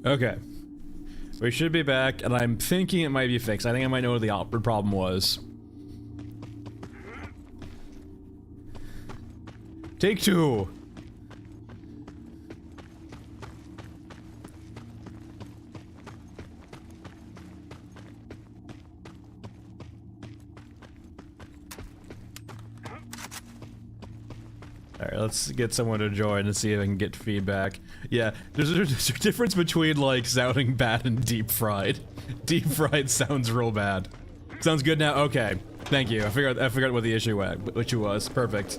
Okay. We should be back, and I'm thinking it might be fixed. I think I might know what the problem was. Take two. Alright, let's get someone to join and see if I can get feedback. Yeah, there's a difference between, like, sounding bad and deep fried. Deep fried sounds real bad. Sounds good now? Okay. Thank you. I figured what the issue was. Perfect.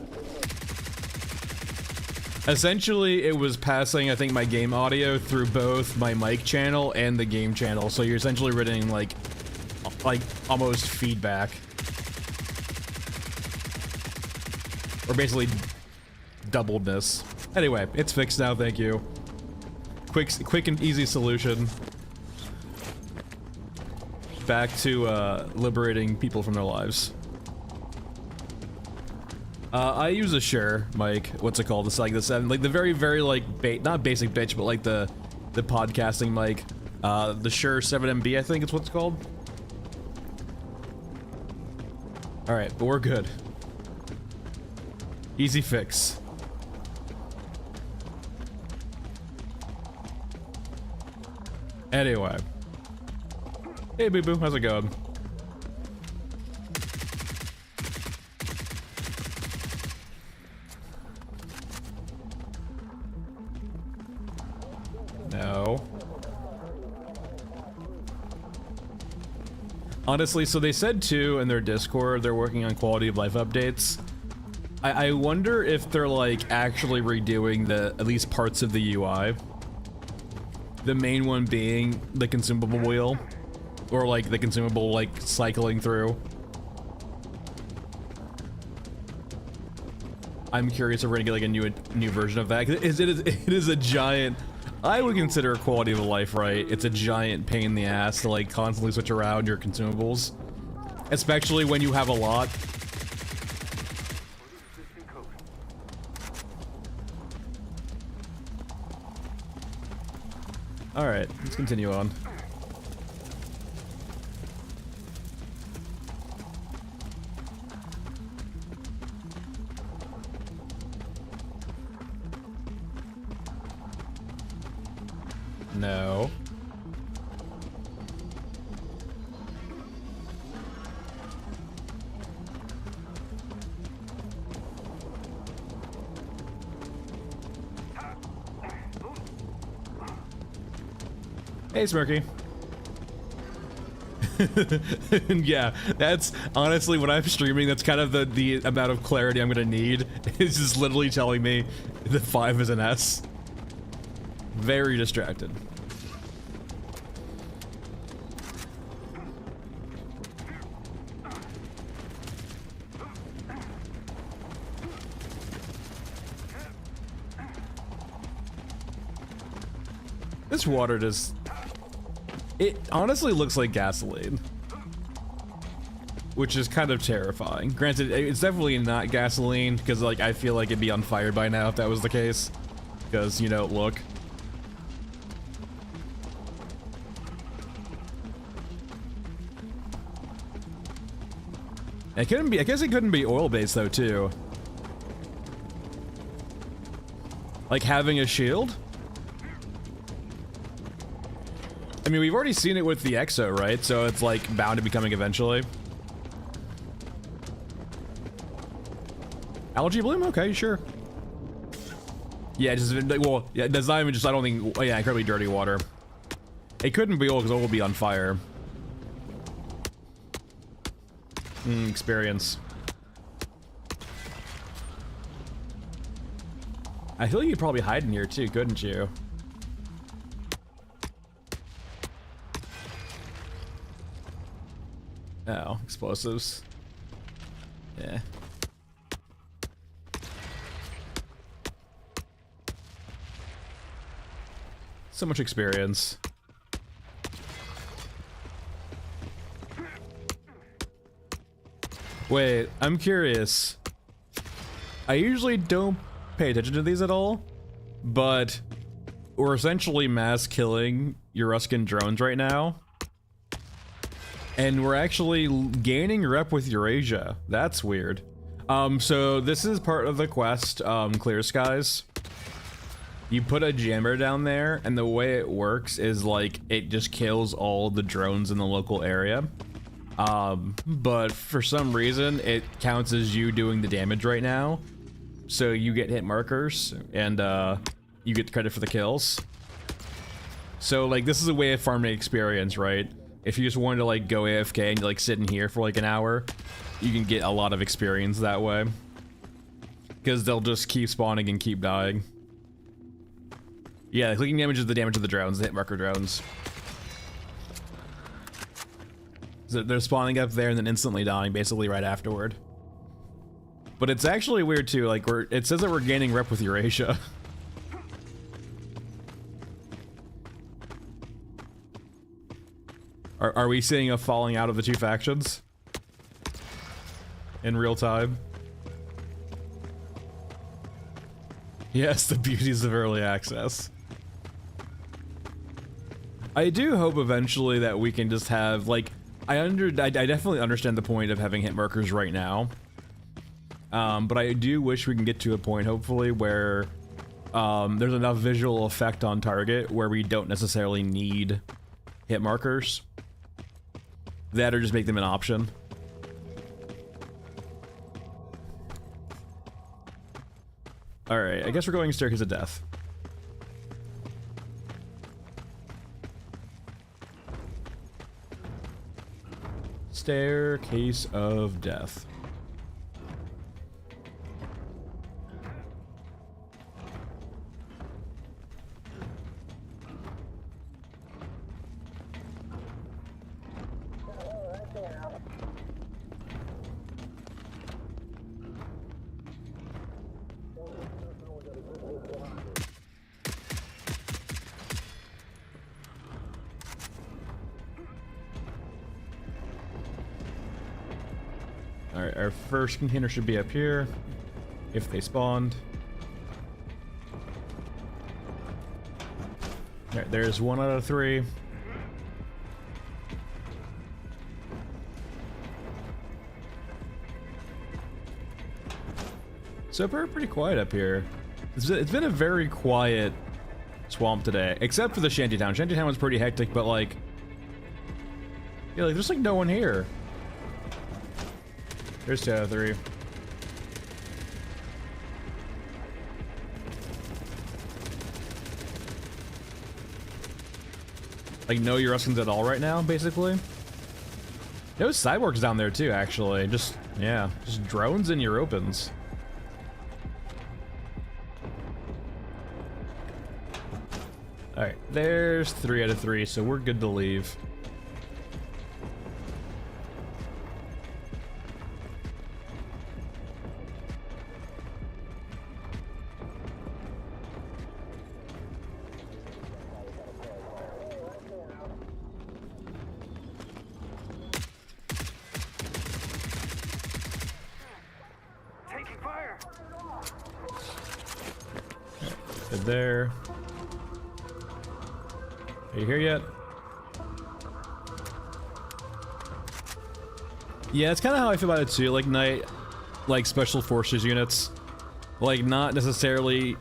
Essentially, it was passing, I think, my game audio through both my mic channel and the game channel, so you're essentially getting, like almost feedback. Or basically doubledness. Anyway, it's fixed now, thank you. Quick and easy solution. Back to liberating people from their lives. I use a Shure mic. What's it called? It's like the very like not basic bitch, but like the podcasting mic. The Shure 7MB, I think it's what it's called. All right, but we're good. Easy fix. Anyway. Hey, Boo Boo, how's it going? No. Honestly, so they said too in their Discord they're working on quality of life updates. I wonder if they're like actually redoing at least parts of the UI. The main one being the consumable wheel. Or like the consumable like cycling through. I'm curious if we're gonna get like a new version of that. It is a giant, I would consider a quality of life, right? It's a giant pain in the ass to like constantly switch around your consumables. Especially when you have a lot. Alright, let's continue on. No. Hey, Smirky. Yeah, that's honestly when I'm streaming, that's kind of the amount of clarity I'm gonna need. It's just literally telling me that 5 is an S. Very distracted. This water just... It honestly looks like gasoline. Which is kind of terrifying. Granted, it's definitely not gasoline, because like I feel like it'd be on fire by now if that was the case. Because, you know, look. It couldn't be, I guess it couldn't be oil-based though, too. Like having a shield? I mean, we've already seen it with the EXO, right? So it's like bound to be coming eventually. Algae bloom? Okay, sure. Yeah, just, well, yeah, that's not even just, I don't think, oh yeah, incredibly dirty water. It couldn't be oil because oil will be on fire. Experience. I feel like you'd probably hide in here too, couldn't you? Oh, explosives. Yeah. So much experience. Wait, I'm curious. I usually don't pay attention to these at all, but we're essentially mass killing Euruscan drones right now. And we're actually gaining rep with Eurasia. That's weird. So this is part of the quest, Clear Skies. You put a jammer down there, and the way it works is like it just kills all the drones in the local area. But for some reason, it counts as you doing the damage right now. So you get hit markers, and you get credit for the kills. So like this is a way of farming experience, right? If you just wanted to like go AFK and like sit in here for like an hour, you can get a lot of experience that way. Because they'll just keep spawning and keep dying. Yeah, clicking damage is the damage of the drones, the hit marker drones. So they're spawning up there and then instantly dying basically right afterward. But it's actually weird too, like it says that we're gaining rep with Eurasia. Are we seeing a falling out of the two factions? In real time? Yes, the beauties of early access. I do hope eventually that we can just have, like, I definitely understand the point of having hit markers right now. But I do wish we can get to a point, hopefully, where there's enough visual effect on target where we don't necessarily need hit markers. That or just make them an option. Alright, I guess we're going Staircase of Death. Staircase of Death. Alright, our first container should be up here, if they spawned. Alright, there's 1 out of 3. So we're pretty quiet up here. It's been a very quiet swamp today, except for the Shantytown. Shantytown was pretty hectic, but like, yeah, like there's like no one here. There's 2 out of 3. Like no Euruscans at all right now, basically. There's cyborgs down there too, actually. Just, yeah, just drones and Europans. Alright, there's 3 out of 3, so we're good to leave. There. Are you here yet? Yeah, it's kind of how I feel about it too. Like night, like special forces units, like not necessarily.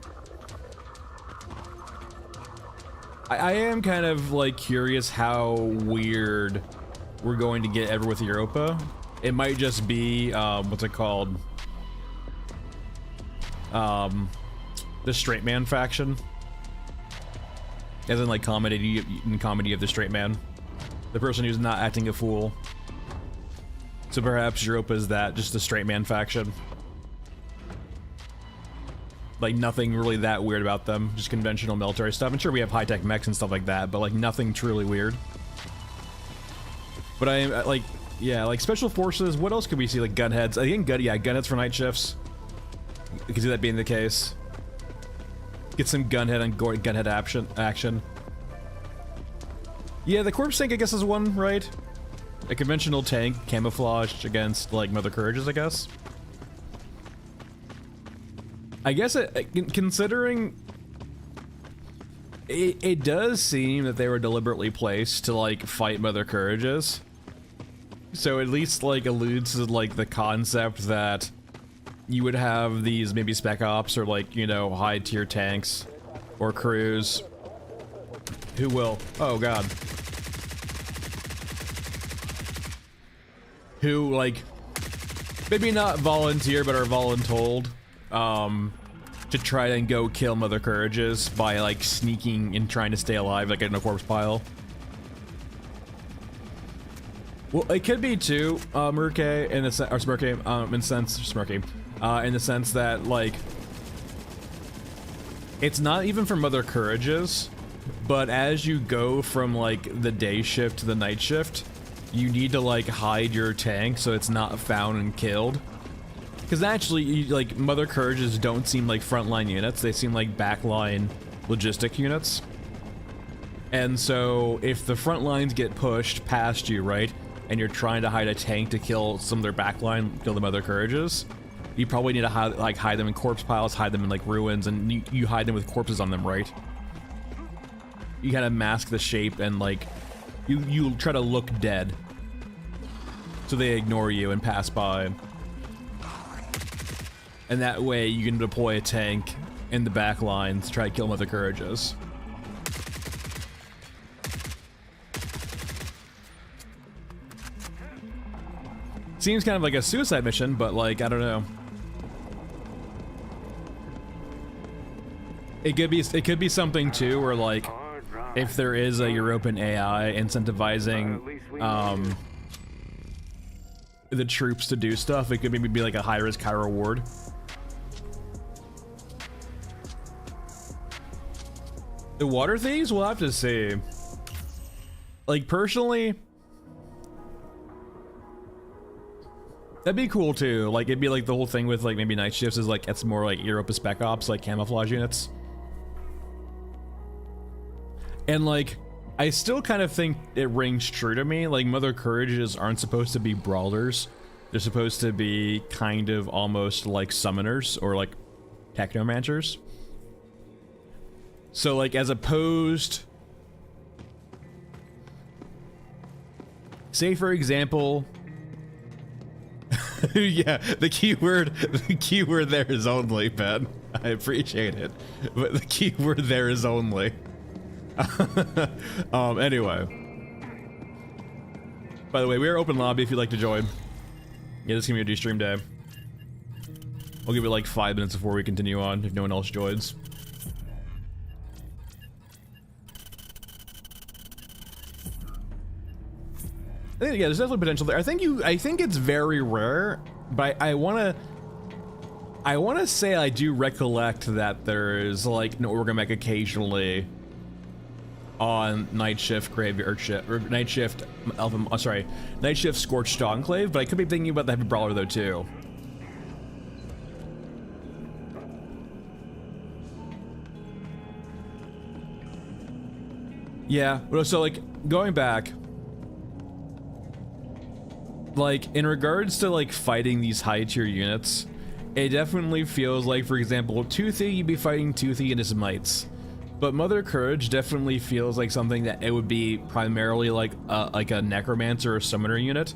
I am kind of like curious how weird we're going to get ever with Europa. It might just be what's it called? The straight man faction, as in like comedy of the straight man, the person who's not acting a fool. So perhaps Europa is that, just the straight man faction. Like nothing really that weird about them, just conventional military stuff. I'm sure we have high-tech mechs and stuff like that, but like nothing truly weird. But I like, yeah, like special forces. What else could we see? Like gunheads. I think gunheads for night shifts. You can see that being the case. Get some gunhead and gunhead action. Yeah, the corpse tank I guess is one, right? A conventional tank camouflaged against like Mother Courageous, I guess. I guess considering It does seem that they were deliberately placed to like fight Mother Courageous. So at least like alludes to like the concept that you would have these maybe spec ops or like, you know, high tier tanks or crews who will, oh god, who like maybe not volunteer but are voluntold to try and go kill Mother Courageous by like sneaking and trying to stay alive like in a corpse pile. Well, it could be too, Murke, in the sense, or Smurke, in the sense that, like, it's not even for Mother Courageous, but as you go from, like, the day shift to the night shift, you need to, like, hide your tank so it's not found and killed. Because actually, like, Mother Courageous don't seem like frontline units, they seem like backline logistic units. And so, if the front lines get pushed past you, right, and you're trying to hide a tank to kill some of their backline, kill the Mother Courageous, you probably need to hide them in corpse piles, hide them in like ruins, and you hide them with corpses on them, right? You kind of mask the shape and like you try to look dead, so they ignore you and pass by. And that way you can deploy a tank in the back lines to try to kill Mother Courageous. Seems kind of like a suicide mission, but like, I don't know. It could be something too, where like, if there is a European AI incentivizing the troops to do stuff, it could maybe be like a high risk, high reward. The water thieves, we'll have to see. Like personally, that'd be cool too. Like it'd be like the whole thing with like maybe night shifts is like it's more like Europa spec ops, like camouflage units. And like I still kind of think it rings true to me. Like Mother Courageous aren't supposed to be brawlers. They're supposed to be kind of almost like summoners or like technomancers. So like as opposed, say for example, yeah, the keyword there is only, Ben. I appreciate it, but the keyword there is only. Anyway. By the way, we are open lobby if you'd like to join. Yeah, this is gonna be a stream day. I'll give it like 5 minutes before we continue on if no one else joins. Yeah, there's definitely potential there. I think it's very rare, but I wanna say I do recollect that there's like an Orgamech occasionally on night shift graveyard shift or night shift Alpha, night shift Scorched Enclave, but I could be thinking about the Heavy Brawler though too. Yeah, so like going back, like in regards to like fighting these high tier units, it definitely feels like, for example, Toothy, you'd be fighting Toothy and his mites. But Mother Courage definitely feels like something that it would be primarily like a necromancer or summoner unit,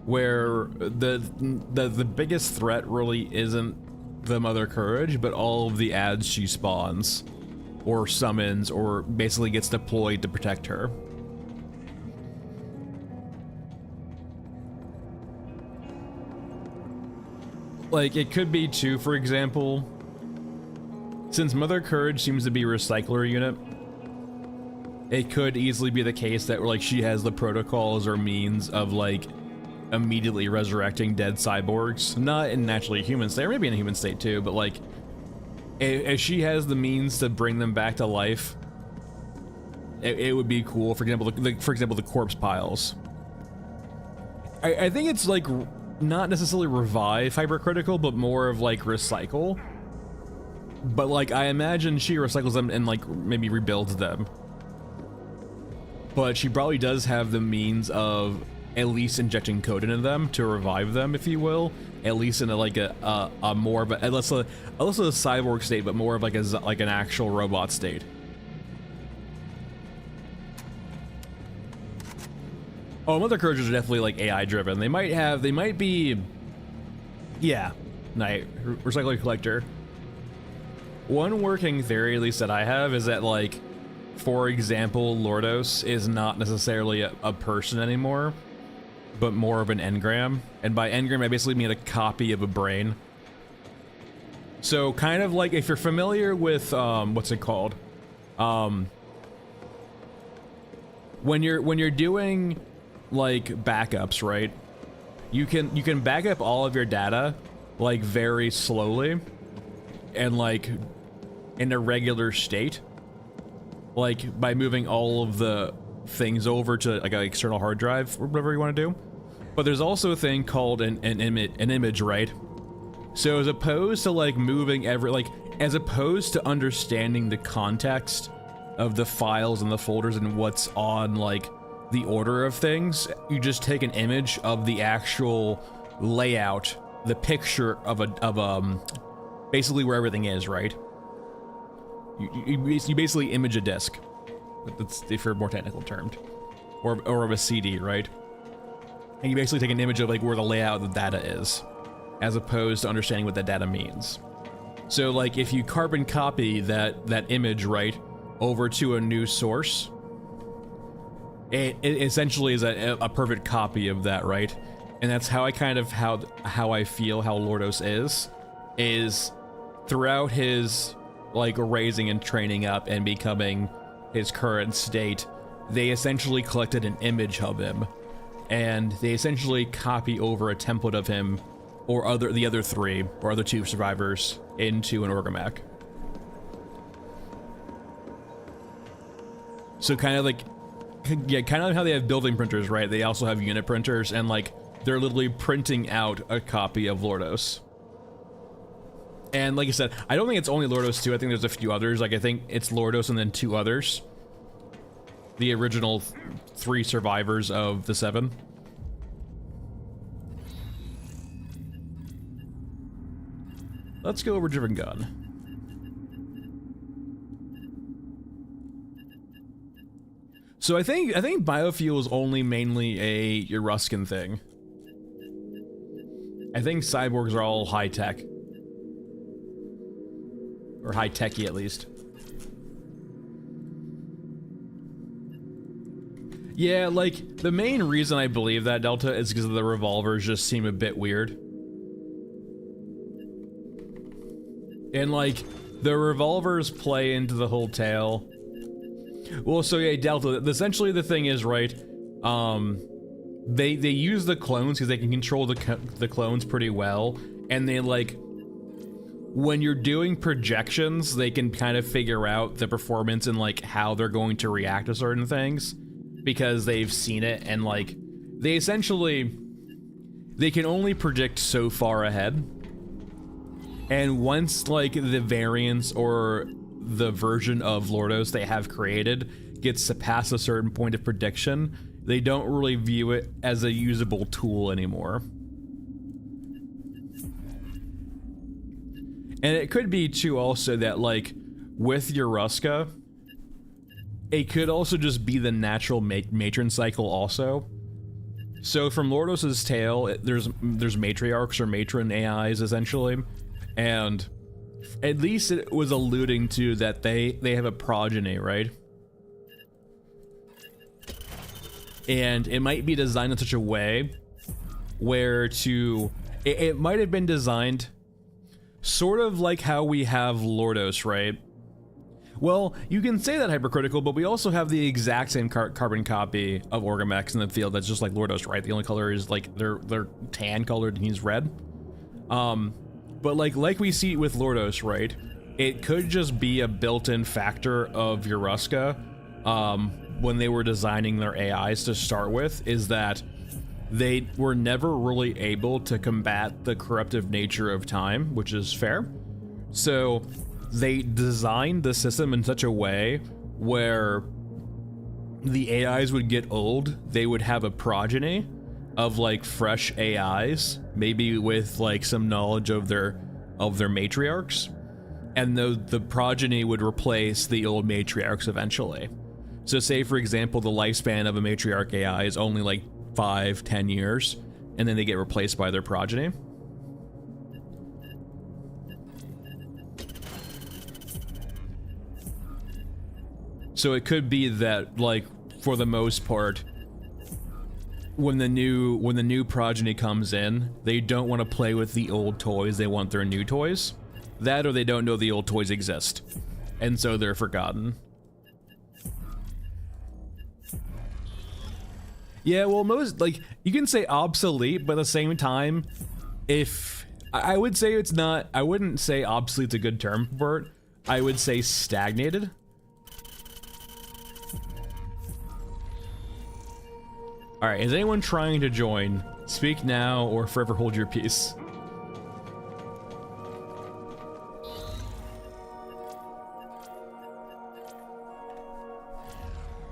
where the biggest threat really isn't the Mother Courage, but all of the ads she spawns or summons or basically gets deployed to protect her. Like it could be too, for example, since Mother Courage seems to be a recycler unit, it could easily be the case that like she has the protocols or means of like immediately resurrecting dead cyborgs, not in naturally human state, or maybe in a human state too, but like if she has the means to bring them back to life, it would be cool. For example, the corpse piles. I think it's like not necessarily revive hypercritical, but more of like recycle. But like I imagine she recycles them and like maybe rebuilds them. But she probably does have the means of at least injecting code into them to revive them, if you will. At least in a more of a less a cyborg state, but more of like an actual robot state. Oh, Mother Courageous are definitely like AI driven. They might be, yeah, Knight, Recycler Collector. One working theory, at least that I have, is that like, for example, Lordos is not necessarily a person anymore, but more of an engram. And by engram, I basically mean a copy of a brain. So kind of like if you're familiar with, what's it called? When you're doing like backups, right? You can back up all of your data like very slowly and like in a regular state, like by moving all of the things over to like an external hard drive or whatever you want to do. But there's also a thing called an image, right? So as opposed to like moving as opposed to understanding the context of the files and the folders and what's on like the order of things, you just take an image of the actual layout, the picture of basically where everything is, right? You basically image a disk. That's for a more technical term, or of a CD, right? And you basically take an image of like where the layout of the data is, as opposed to understanding what that data means. So like if you carbon copy that image, right, over to a new source, it essentially is a perfect copy of that, right? And that's how I kind of how I feel how Lordos is throughout his like raising and training up and becoming his current state. They essentially collected an image of him, and they essentially copy over a template of him or the other three or other two survivors into an Orgrimmar. So kind of like, yeah, kind of like how they have building printers, right? They also have unit printers, and like they're literally printing out a copy of Lordos. And like I said, I don't think it's only Lordos too. I think there's a few others. Like I think it's Lordos and then two others. The original three survivors of the 7. Let's go over Driven Gun. So I think biofuel is only mainly a Euruscan thing. I think cyborgs are all high tech. Or high techy at least. Yeah, like the main reason I believe that, Delta, is because the revolvers just seem a bit weird. And like the revolvers play into the whole tale. Well, so yeah, Delta, essentially the thing is, right, they use the clones because they can control the clones pretty well, and they like, when you're doing projections, they can kind of figure out the performance and like how they're going to react to certain things because they've seen it, and like they can only predict so far ahead. And once like the variance or the version of Lordos they have created gets to pass a certain point of prediction, they don't really view it as a usable tool anymore. And it could be too also that like with Yoruska, it could also just be the natural matron cycle also. So from Lordos's tale, there's matriarchs or matron AIs essentially, and at least it was alluding to that they have a progeny, right? And it might be designed in such a way where it might have been designed sort of like how we have Lordos, right? Well, you can say that hypercritical, but we also have the exact same carbon copy of Orgrimmar in the field that's just like Lordos, right? The only color is like they're tan colored and he's red. But like we see with Lordos, right? It could just be a built-in factor of Yoruska when they were designing their AIs to start with, is that they were never really able to combat the corruptive nature of time, which is fair. So they designed the system in such a way where the AIs would get old, they would have a progeny of like fresh AIs, maybe with like some knowledge of their matriarchs, and the progeny would replace the old matriarchs eventually. So say, for example, the lifespan of a matriarch AI is only like 5-10 years, and then they get replaced by their progeny. So it could be that, like, for the most part, when the new progeny comes in, they don't want to play with the old toys, they want their new toys. That, or they don't know the old toys exist, and so they're forgotten. Yeah, well, most, like, you can say obsolete, but at the same time, if I would say it's not, I wouldn't say obsolete's a good term for it. I would say stagnated. All right, is anyone trying to join? Speak now or forever hold your peace.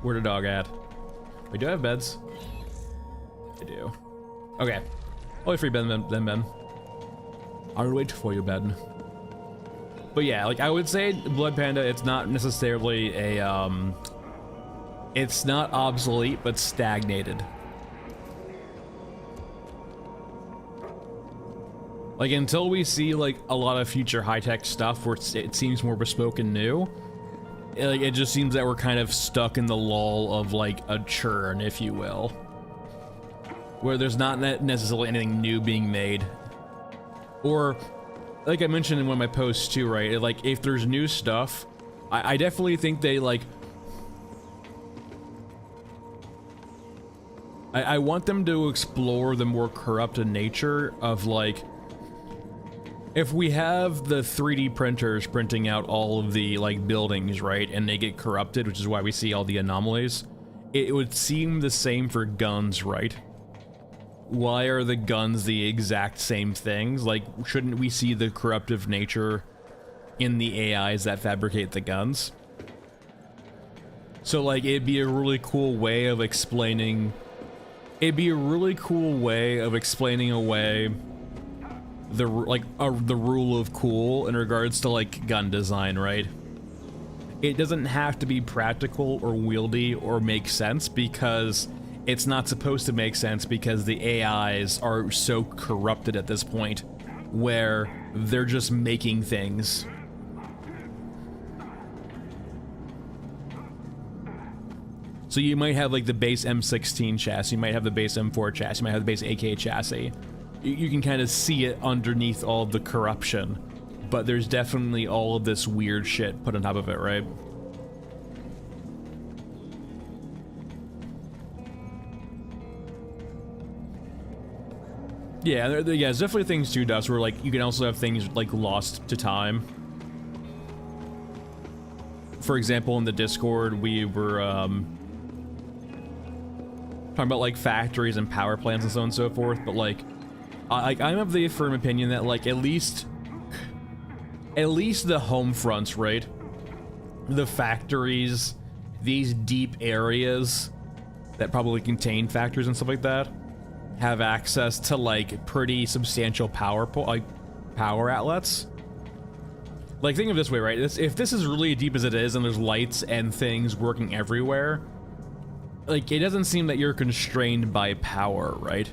Where the dog at? We do have beds. I do. Okay. I'll wait for you, Ben, then, Ben. I'll wait for you, Ben. But yeah, like, I would say Blood Panda, it's not necessarily a, it's not obsolete, but stagnated. Like, until we see, like, a lot of future high-tech stuff where it seems more bespoke and new, it just seems that we're kind of stuck in the lull of, like, a churn, if you will. Where there's not necessarily anything new being made. Or, like I mentioned in one of my posts too, right? Like, if there's new stuff, I definitely think they, like... I want them to explore the more corrupted nature of, like... If we have the 3D printers printing out all of the, like, buildings, right, and they get corrupted, which is why we see all the anomalies, it would seem the same for guns, right? Why are the guns the exact same things? Like, shouldn't we see the corruptive nature in the AIs that fabricate the guns? So, like, it'd be a really cool way of explaining... It'd be a really cool way of explaining away the rule of cool in regards to, like, gun design, right? It doesn't have to be practical or wieldy or make sense because it's not supposed to make sense because the AIs are so corrupted at this point where they're just making things. So you might have, like, the base M16 chassis, you might have the base M4 chassis, you might have the base AK chassis. You can kind of see it underneath all of the corruption, but there's definitely all of this weird shit put on top of it, right? Yeah, there's definitely things to Dust where, like, you can also have things, like, lost to time. For example, in the Discord, we were, talking about, like, factories and power plants and so on and so forth, but, like, I'm of the firm opinion that, like, at least the home fronts, right? The factories, these deep areas that probably contain factories and stuff like that, have access to, like, pretty substantial power outlets. Like, think of it this way, right? If this is really deep as it is and there's lights and things working everywhere, like, it doesn't seem that you're constrained by power, right?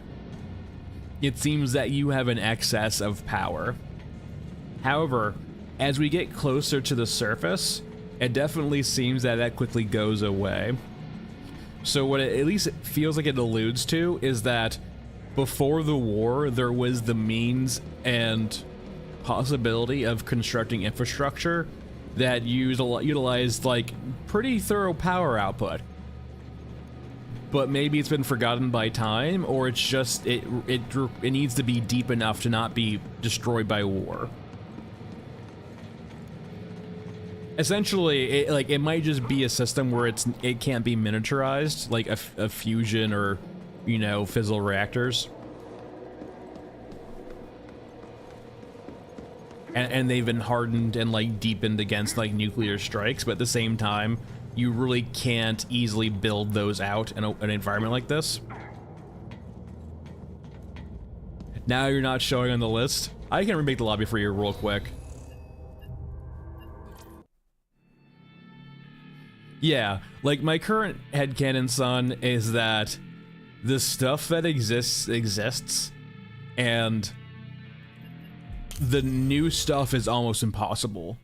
It seems that you have an excess of power. However, as we get closer to the surface, it definitely seems that that quickly goes away. So what it, at least it feels like it alludes to is that before the war, there was the means and possibility of constructing infrastructure that utilized, like, pretty thorough power output. But maybe it's been forgotten by time, or it's just, it needs to be deep enough to not be destroyed by war. Essentially, it might just be a system where it can't be miniaturized, like a fusion or, you know, fizzle reactors. And they've been hardened and, like, deepened against, like, nuclear strikes, but at the same time, you really can't easily build those out in an environment like this. Now you're not showing on the list. I can remake the lobby for you real quick. Yeah, like my current headcanon, son, is that the stuff that exists, and the new stuff is almost impossible.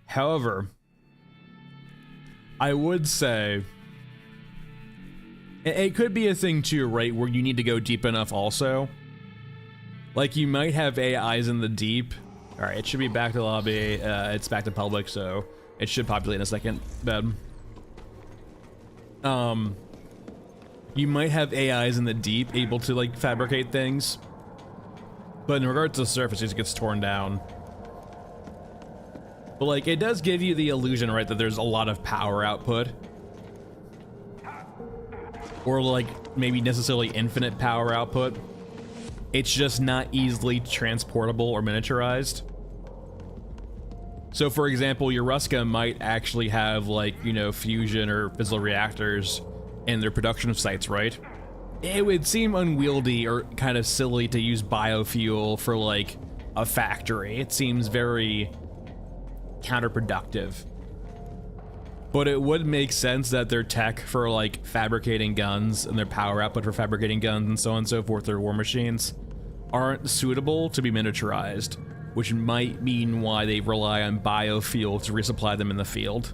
However, I would say it could be a thing too, right, where you need to go deep enough also. Like, you might have AIs in the deep. All right, it should be back to lobby. It's back to public, so it should populate in a second. Bad. You might have AIs in the deep able to, like, fabricate things. But in regards to the surface, it just gets torn down. But, like, it does give you the illusion, right, that there's a lot of power output. Or, like, maybe necessarily infinite power output. It's just not easily transportable or miniaturized. So, for example, your Ruska might actually have, like, you know, fusion or fissile reactors in their production sites, right? It would seem unwieldy or kind of silly to use biofuel for, like, a factory. It seems very counterproductive. But it would make sense that their tech for, like, fabricating guns and their power output for fabricating guns and so on and so forth, their war machines, aren't suitable to be miniaturized, which might mean why they rely on biofuel to resupply them in the field.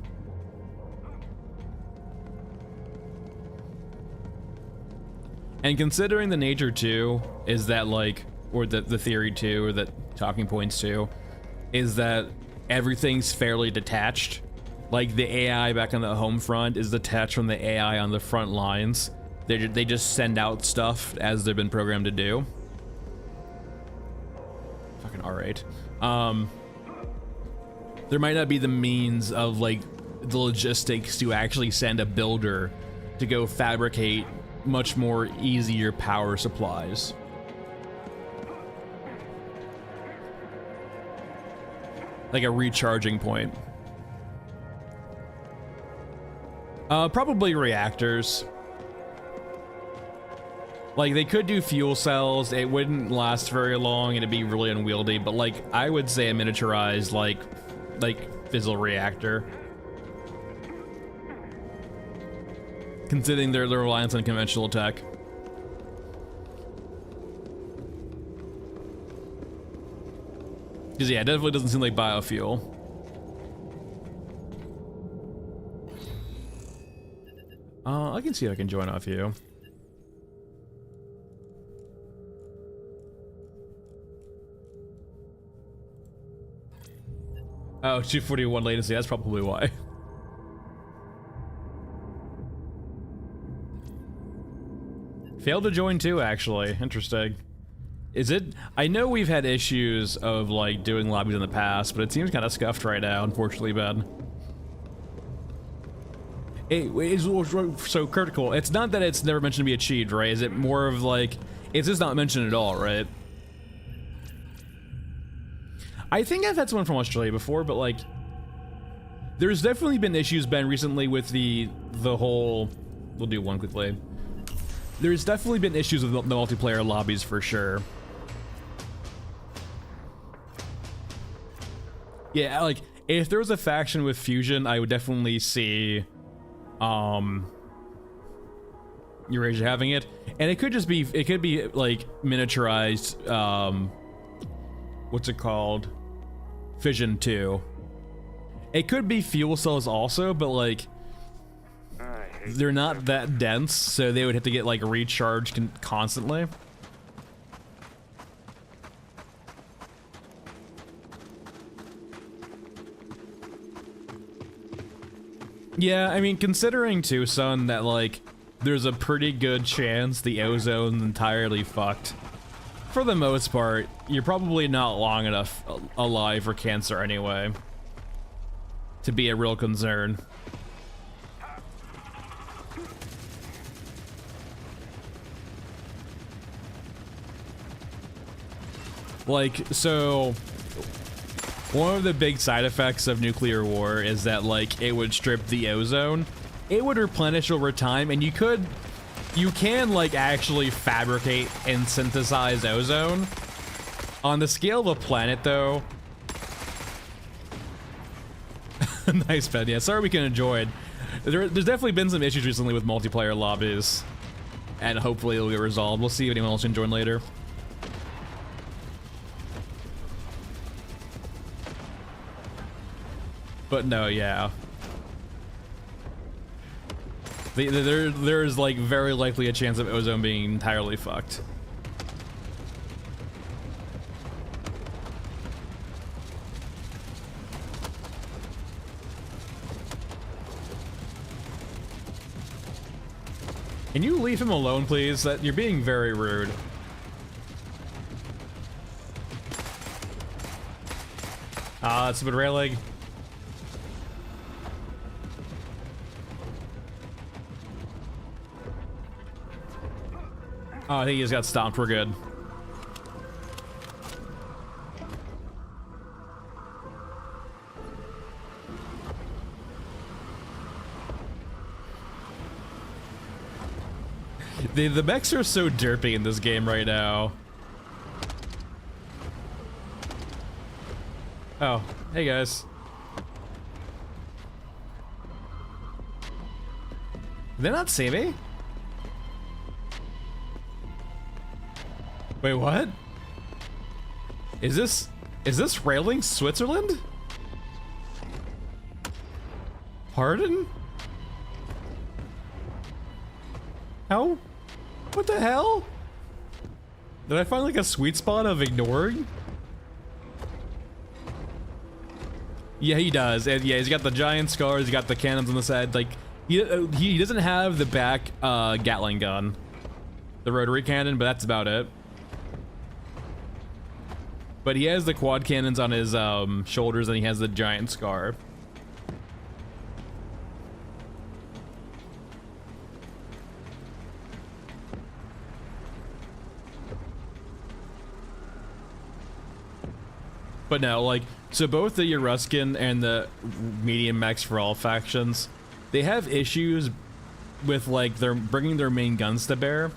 And considering the nature too, is that, like, or the theory too, or the talking points too, is that everything's fairly detached. Like, the AI back on the home front is detached from the AI on the front lines. They just send out stuff as they've been programmed to do. Fucking R8. There might not be the means of, like, the logistics to actually send a builder to go fabricate much more easier power supplies. Like a recharging point. Probably reactors. Like, they could do fuel cells, it wouldn't last very long, and it'd be really unwieldy, but, like, I would say a miniaturized, like fissile reactor. Considering their reliance on conventional tech. Because, yeah, it definitely doesn't seem like biofuel. I can see if I can join off you. Oh, 241 latency, that's probably why. Failed to join too, actually. Interesting. Is it? I know we've had issues of, like, doing lobbies in the past, but it seems kind of scuffed right now, unfortunately, Ben. It's so critical. It's not that it's never mentioned to be achieved, right? Is it more of, like, it's just not mentioned at all, right? I think I've had someone from Australia before, but, like, there's definitely been issues, Ben, recently with the whole... We'll do one quickly. There's definitely been issues with the multiplayer lobbies for sure. Yeah, like, if there was a faction with fusion, I would definitely see Eurasia having it. And it could just be, it could be, like, miniaturized, what's it called? Fission 2. It could be fuel cells also, but, like, they're not that dense, so they would have to get, like, recharged constantly. Yeah, I mean, considering too, son, that, like, there's a pretty good chance the ozone's entirely fucked. For the most part, you're probably not long enough alive for cancer anyway to be a real concern. Like, so one of the big side effects of nuclear war is that, like, it would strip the ozone. It would replenish over time, and you can, like, actually fabricate and synthesize ozone. On the scale of a planet, though, Nice, Ben. Yeah, sorry we couldn't join. There's definitely been some issues recently with multiplayer lobbies, and hopefully it'll get resolved. We'll see if anyone else can join later. But no, yeah. There's like very likely a chance of Ozone being entirely fucked. Can you leave him alone, please? You're being very rude. Ah, it's a bit rail leg. Oh, I think he just got stomped. We're good. The mechs are so derpy in this game right now. Oh, hey guys. Did they not see me? Wait, what? Is this Railing Switzerland? Pardon? How? What the hell? Did I find like a sweet spot of ignoring? Yeah, he does. And yeah, he's got the giant scars, he's got the cannons on the side. Like, he doesn't have the back Gatling gun. The rotary cannon, but that's about it. But he has the quad cannons on his shoulders, and he has the giant scar. But no, like, so both the Euruskin and the medium mechs for all factions, they have issues with, like, they're bringing their main guns to bear.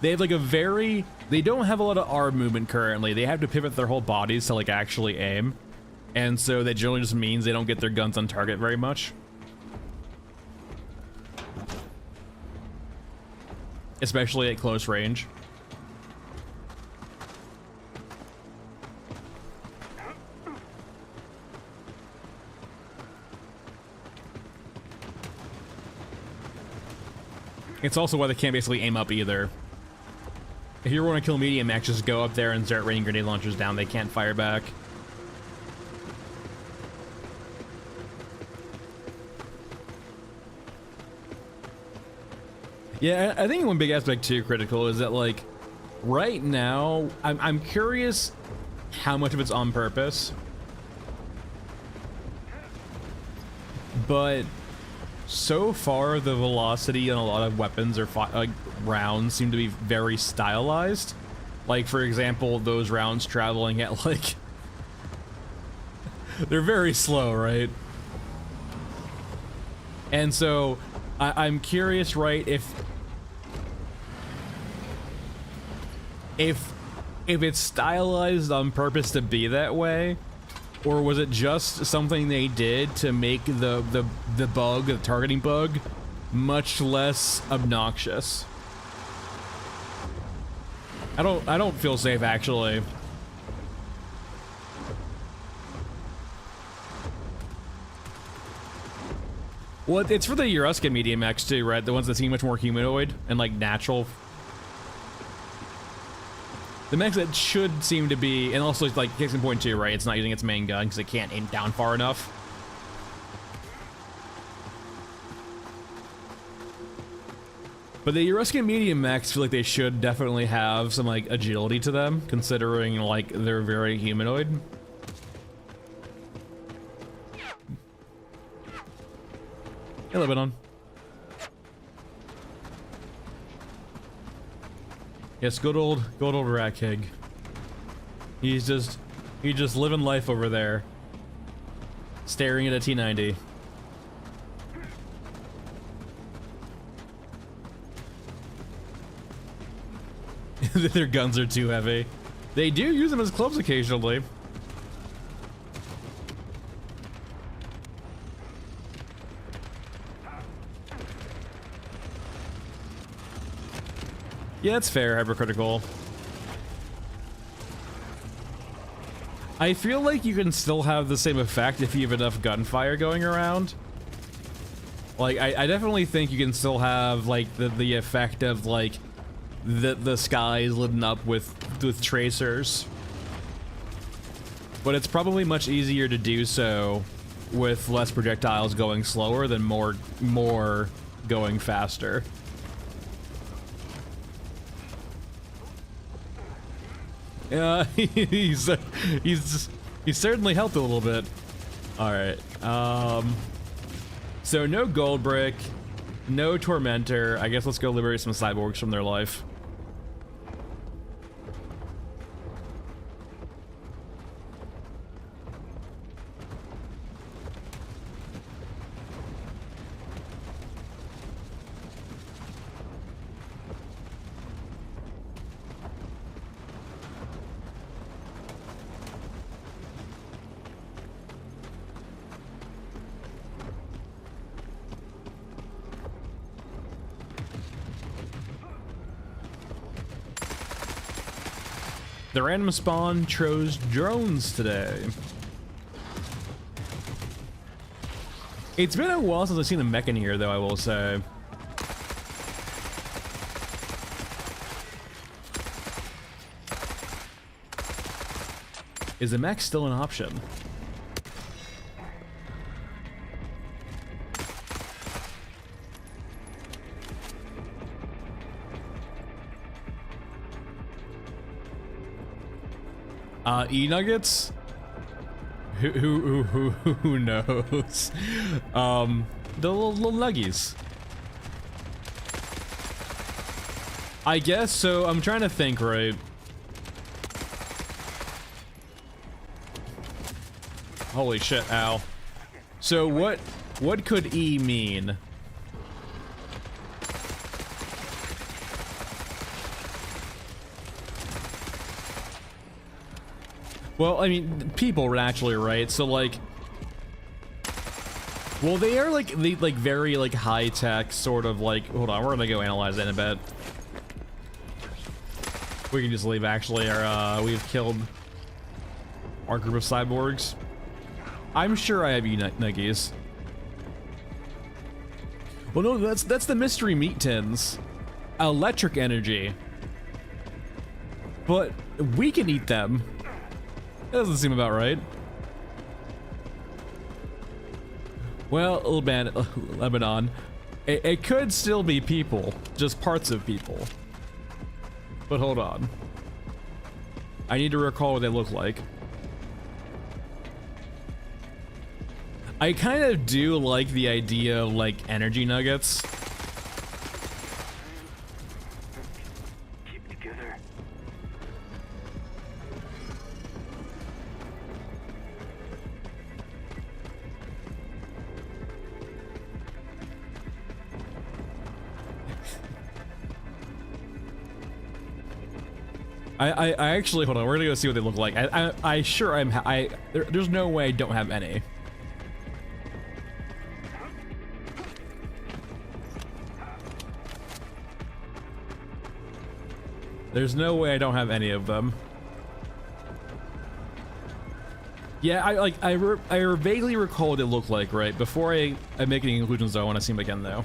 They have, like, they don't have a lot of arm movement currently. They have to pivot their whole bodies to, like, actually aim. And so that generally just means they don't get their guns on target very much. Especially at close range. It's also why they can't basically aim up either. If you want to kill medium mechs, just go up there and start raining grenade launchers down. They can't fire back. Yeah, I think one big aspect too critical is that, like, right now, I'm curious how much of it's on purpose. But so far, the velocity on a lot of weapons or like rounds seem to be very stylized. Like, for example, those rounds traveling at, like, they're very slow, right? And so I'm curious, right, if it's stylized on purpose to be that way, or was it just something they did to make the bug, the targeting bug, much less obnoxious? I don't feel safe, actually. Well, it's for the Euruskin medium mechs too, right? The ones that seem much more humanoid and, like, natural. The mechs that should seem to be, and also, like, case in point too, right? It's not using its main gun because it can't aim down far enough. But the Euruskin medium mechs feel like they should definitely have some, like, agility to them, considering, like, they're very humanoid. Hey, Lebanon. Yes, good old Rat King. He's just living life over there, staring at a T90. Their guns are too heavy. They do use them as clubs occasionally. Yeah, it's fair, hypercritical. I feel like you can still have the same effect if you have enough gunfire going around. Like, I definitely think you can still have, like, the effect of, like, the skies lit up with tracers. But it's probably much easier to do so with less projectiles going slower than more going faster. Yeah, he's certainly helped a little bit. All right. So no gold brick, no tormentor. I guess let's go liberate some cyborgs from their life. The random spawn chose drones today. It's been a while since I've seen a mech in here, though, I will say. Is a mech still an option? E-nuggets? Who knows? The little nuggies. I guess so. I'm trying to think, right? Holy shit, ow. So what could E mean? Well, I mean, people actually, right? So like, well, they are like very like high tech, sort of like. Hold on, we're gonna go analyze that in a bit. We can just leave. Actually, we've killed our group of cyborgs. I'm sure I have nuggies. Well, no, that's the mystery meat tins. Electric energy. But we can eat them. That doesn't seem about right. Well, Lebanon. It could still be people, just parts of people. But hold on. I need to recall what they look like. I kind of do like the idea of like energy nuggets. I actually, hold on, we're gonna go see what they look like. I sure there's no way I don't have any. There's no way I don't have any of them. Yeah, I vaguely recall what they look like, right? Before I make any conclusions, though, I want to see them again, though.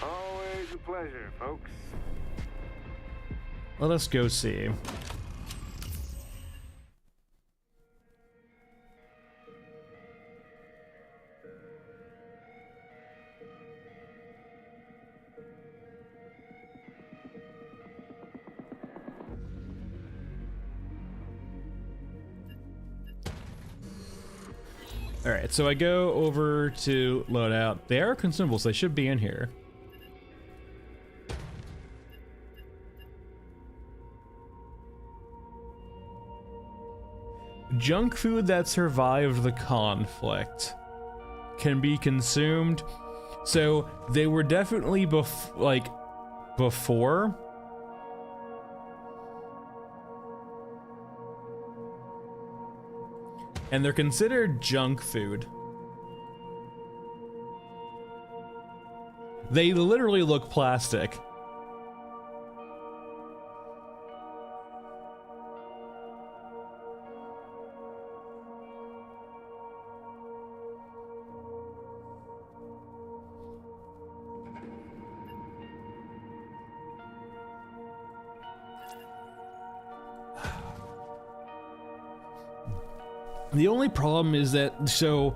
Always a pleasure, folks. Let us go see. Alright, so I go over to loadout. They are consumables, they should be in here. Junk food that survived the conflict can be consumed. So they were definitely before. And they're considered junk food. They literally look plastic. The only problem is that, so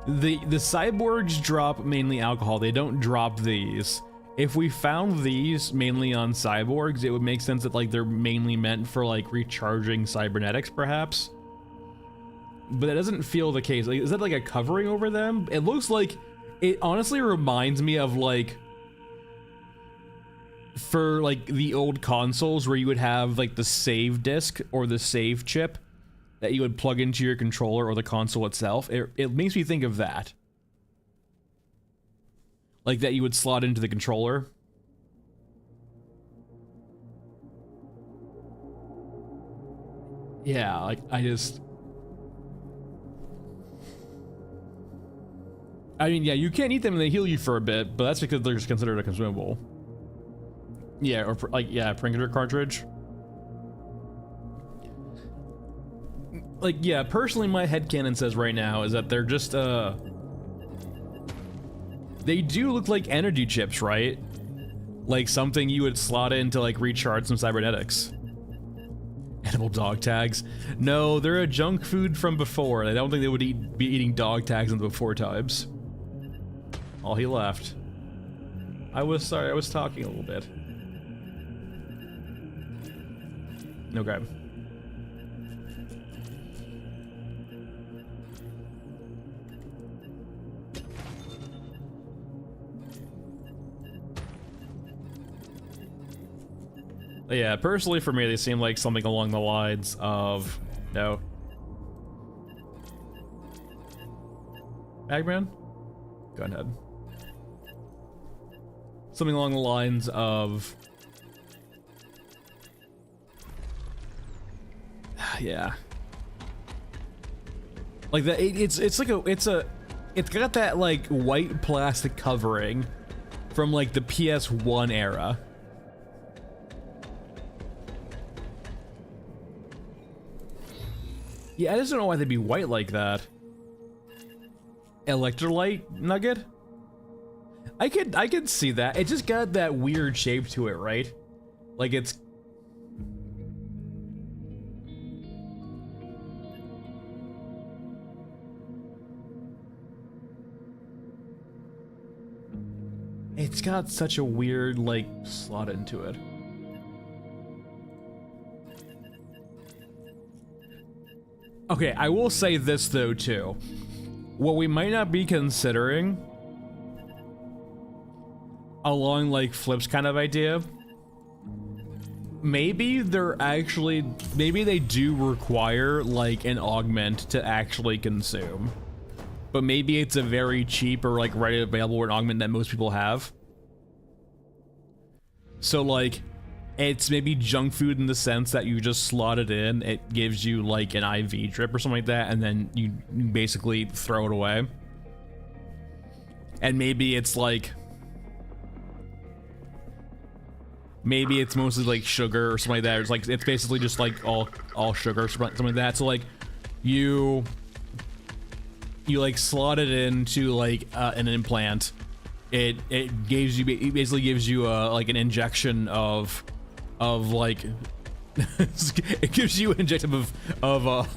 the cyborgs drop mainly alcohol. They don't drop these. If we found these mainly on cyborgs, it would make sense that like they're mainly meant for like recharging cybernetics, perhaps. But that doesn't feel the case. Like, is that like a covering over them? It looks like, it honestly reminds me of like, for like the old consoles where you would have like the save disc or the save chip that you would plug into your controller or the console itself. It makes me think of that. Like that you would slot into the controller. Yeah, like I mean, yeah, you can't eat them and they heal you for a bit, but that's because they're just considered a consumable. Yeah, or like, yeah, Pringator cartridge. Like, yeah, personally my headcanon says right now is that they're just, they do look like energy chips, right? Like something you would slot in to like recharge some cybernetics. Edible dog tags. No, they're a junk food from before. I don't think they would be eating dog tags in the before times. Oh, he left. I was sorry, I was talking a little bit. Okay. Yeah, personally for me, they seem like something along the lines of... No. Bagman? Go ahead. Something along the lines of... Yeah. Like that, it's like it's got that like white plastic covering from like the PS1 era. Yeah, I just don't know why they'd be white like that. Electrolyte nugget? I could see that. It just got that weird shape to it, right? Like it's... It's got such a weird, like, slot into it. Okay, I will say this though too. What we might not be considering along like Flip's kind of idea, maybe they do require like an augment to actually consume. But maybe it's a very cheap or like readily available augment that most people have. So like, it's maybe junk food in the sense that you just slot it in, it gives you like an IV drip or something like that, and then you basically throw it away. And maybe it's like... Maybe it's mostly like sugar or something like that. It's like, it's basically just like all sugar or something like that. So like, you like slot it into like an implant. It basically gives you like an injection of like it gives you an injection of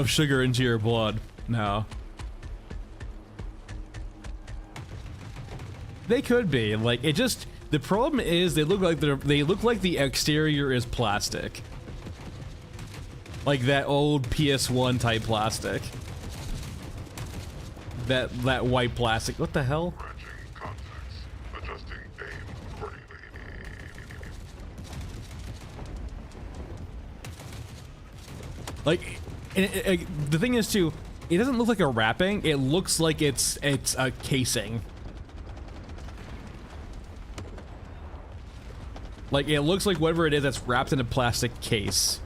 sugar into your blood. No, they could be like, it just, the problem is they look like the exterior is plastic, like that old PS1 type plastic, that white plastic. What the hell? Like, the thing is too, it doesn't look like a wrapping. It looks like it's a casing. Like, it looks like whatever it is that's wrapped in a plastic case.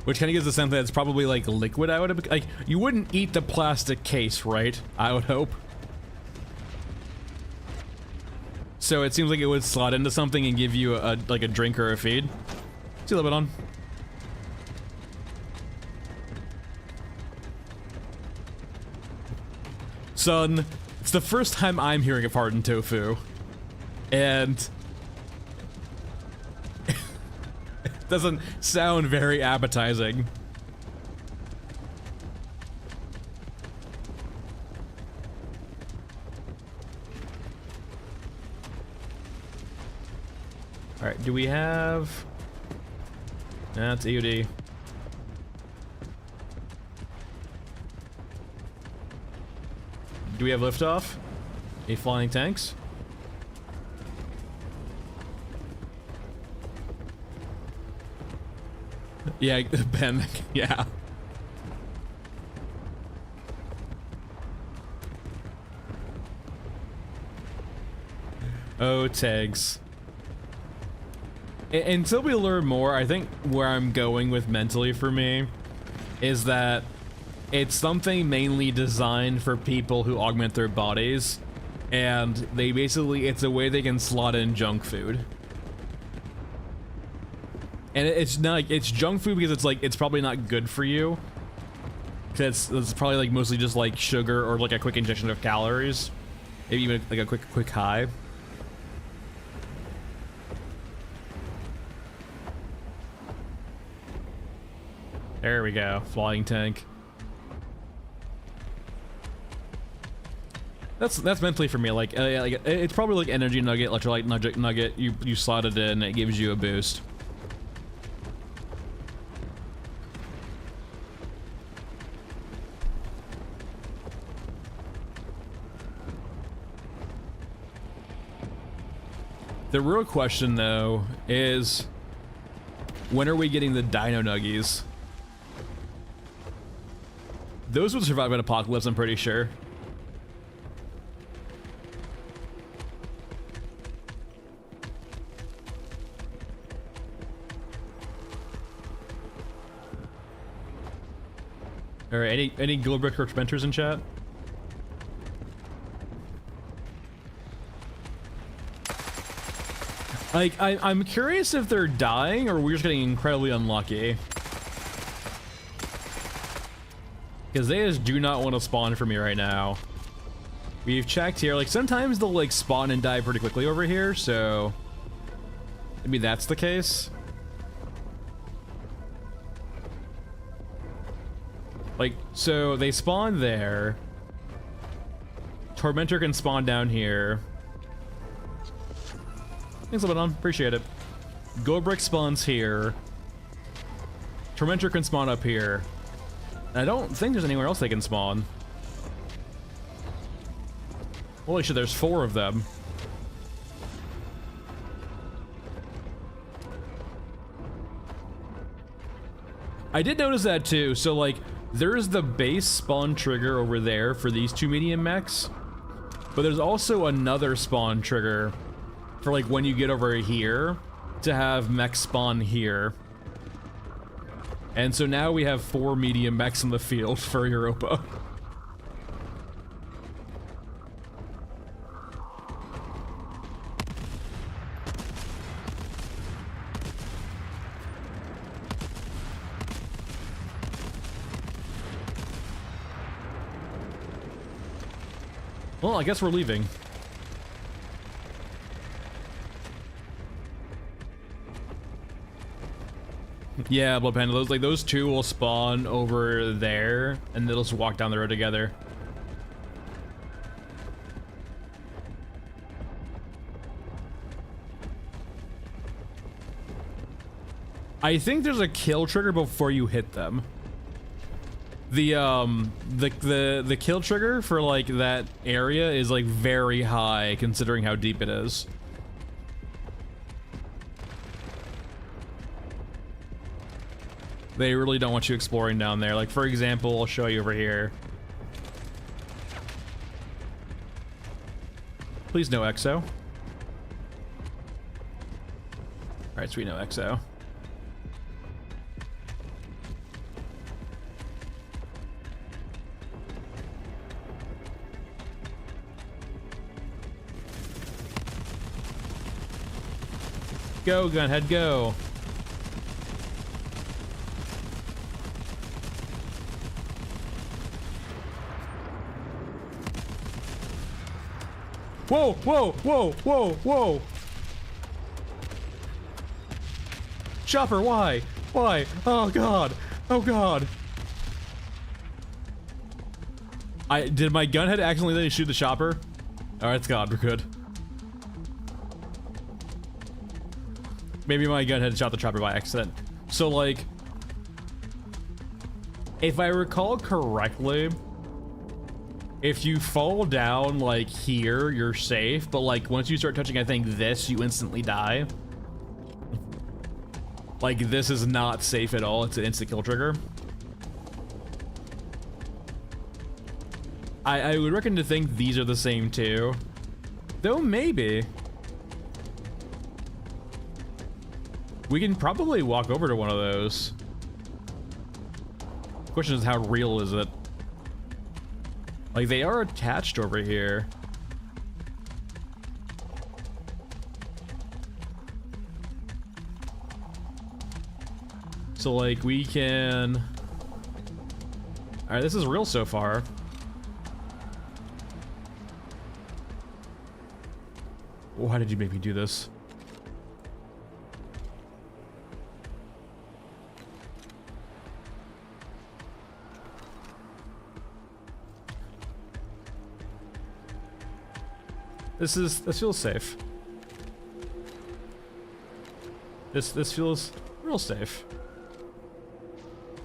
which kind of gives the sense that it's probably like liquid. I would like, you wouldn't eat the plastic case, right? I would hope. So it seems like it would slot into something and give you a like a drink or a feed. See a little bit on. Son, it's the first time I'm hearing of hardened tofu, and it doesn't sound very appetizing. All right, do we have? That's EUD. Do we have liftoff? Any flying tanks? Yeah, Ben, yeah. Oh, tags. Until we learn more, I think where I'm going with mentally for me is that it's something mainly designed for people who augment their bodies, and they basically, it's a way they can slot in junk food. And it's not like, it's junk food because it's like, it's probably not good for you. It's probably like mostly just like sugar or like a quick injection of calories. Maybe even like a quick high. There we go, flying tank. That's mentally for me. Like it's probably like energy nugget, electrolyte nugget. You slot it in, it gives you a boost. The real question though is, when are we getting the Dino Nuggies? Those would survive an apocalypse, I'm pretty sure. All right, any Gilbrick or Mentors in chat? Like, I'm curious if they're dying or we're just getting incredibly unlucky. Because they just do not want to spawn for me right now. We've checked here, like sometimes they'll like spawn and die pretty quickly over here, so maybe that's the case. Like, so they spawn there. Tormentor can spawn down here. Thanks, Lebanon. Appreciate it. Goldbrick spawns here. Tormentor can spawn up here. I don't think there's anywhere else they can spawn. Holy shit, there's 4 of them. I did notice that too. So like, there's the base spawn trigger over there for these 2 medium mechs, but there's also another spawn trigger for like when you get over here to have mech spawn here. And so now we have 4 medium mechs in the field for Europa. Well, I guess we're leaving. Yeah, Blood Panda, those 2 will spawn over there, and they'll just walk down the road together. I think there's a kill trigger before you hit them. The kill trigger for like that area is like very high considering how deep it is. They really don't want you exploring down there. Like, for example, I'll show you over here. Please no exo. Alright, sweet, no exo. Go, gunhead, go. Whoa, whoa, whoa, whoa, whoa. Chopper, why? Why? Oh god. Oh god. Did my gunhead accidentally shoot the chopper? Alright, it's gone, we're good. Maybe my gunhead shot the chopper by accident. So like, if I recall correctly, if you fall down like here, you're safe, but like once you start touching, I think this, you instantly die. Like this is not safe at all, it's an instant kill trigger. I would reckon to think these are the same too. Though maybe. We can probably walk over to one of those. Question is, how real is it? Like they are attached over here. So like we can... All right, this is real so far. Why did you make me do this? This feels safe. This feels real safe.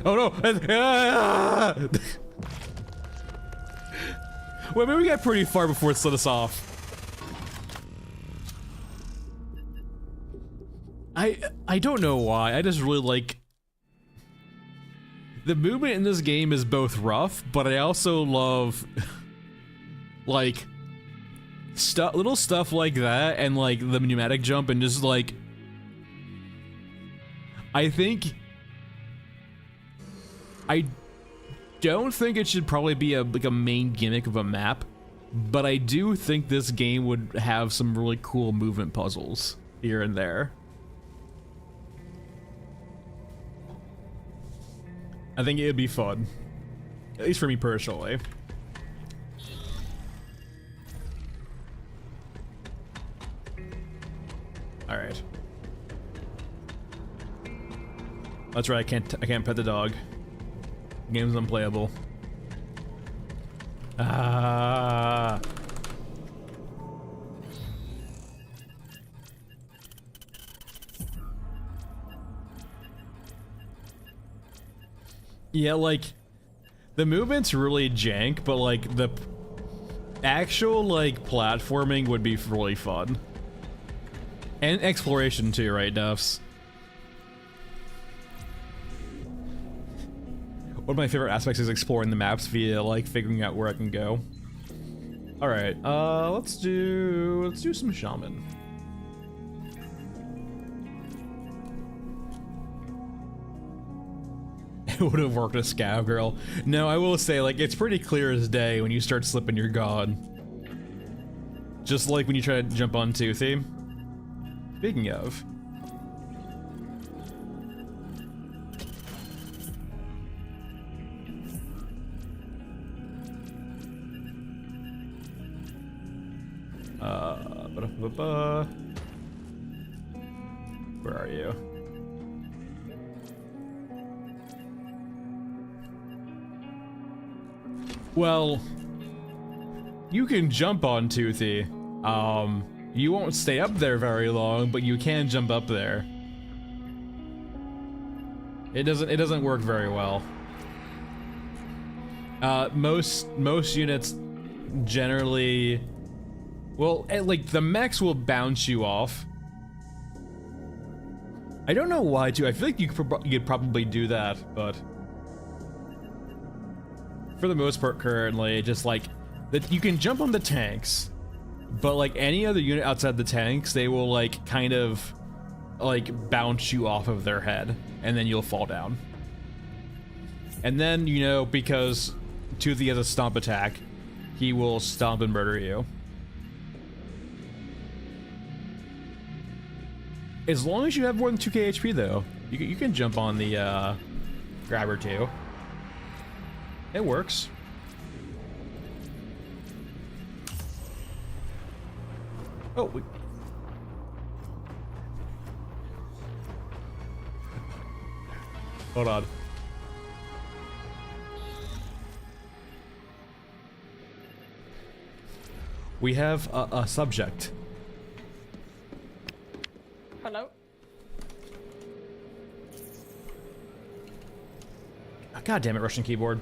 Oh no! Well, maybe we got pretty far before it set us off. I don't know why. I just really like the movement in this game is both rough, but I also love like little stuff like that, and like the pneumatic jump, and just like I don't think it should probably be like a main gimmick of a map, but I do think this game would have some really cool movement puzzles here and there. I think it would be fun, at least for me personally. All right. That's right. I can't pet the dog. The game's unplayable. Ah. Yeah, like the movement's really jank, but like the actual like platforming would be really fun. And exploration too, right, Duffs? One of my favorite aspects is exploring the maps via like figuring out where I can go. All right, let's do some shaman. It would have worked as Scav Girl. No, I will say, like, it's pretty clear as day when you start slipping your god. Just like when you try to jump on Toothy. Speaking of. Where are you? Well, you can jump on Toothy. You won't stay up there very long, but you can jump up there. It doesn't work very well. Most units generally, well, like the mechs will bounce you off. I don't know why too. I feel like you could probably do that, but for the most part currently, just like that, you can jump on the tanks, but like any other unit outside the tanks, they will like kind of like bounce you off of their head, and then you'll fall down. And then, you know, because Toothy has a stomp attack, he will stomp and murder you. As long as you have more than 2k HP, though, you can jump on the grabber too. It works. Oh, hold on. We have a subject. Hello? Oh, God damn it, Russian keyboard.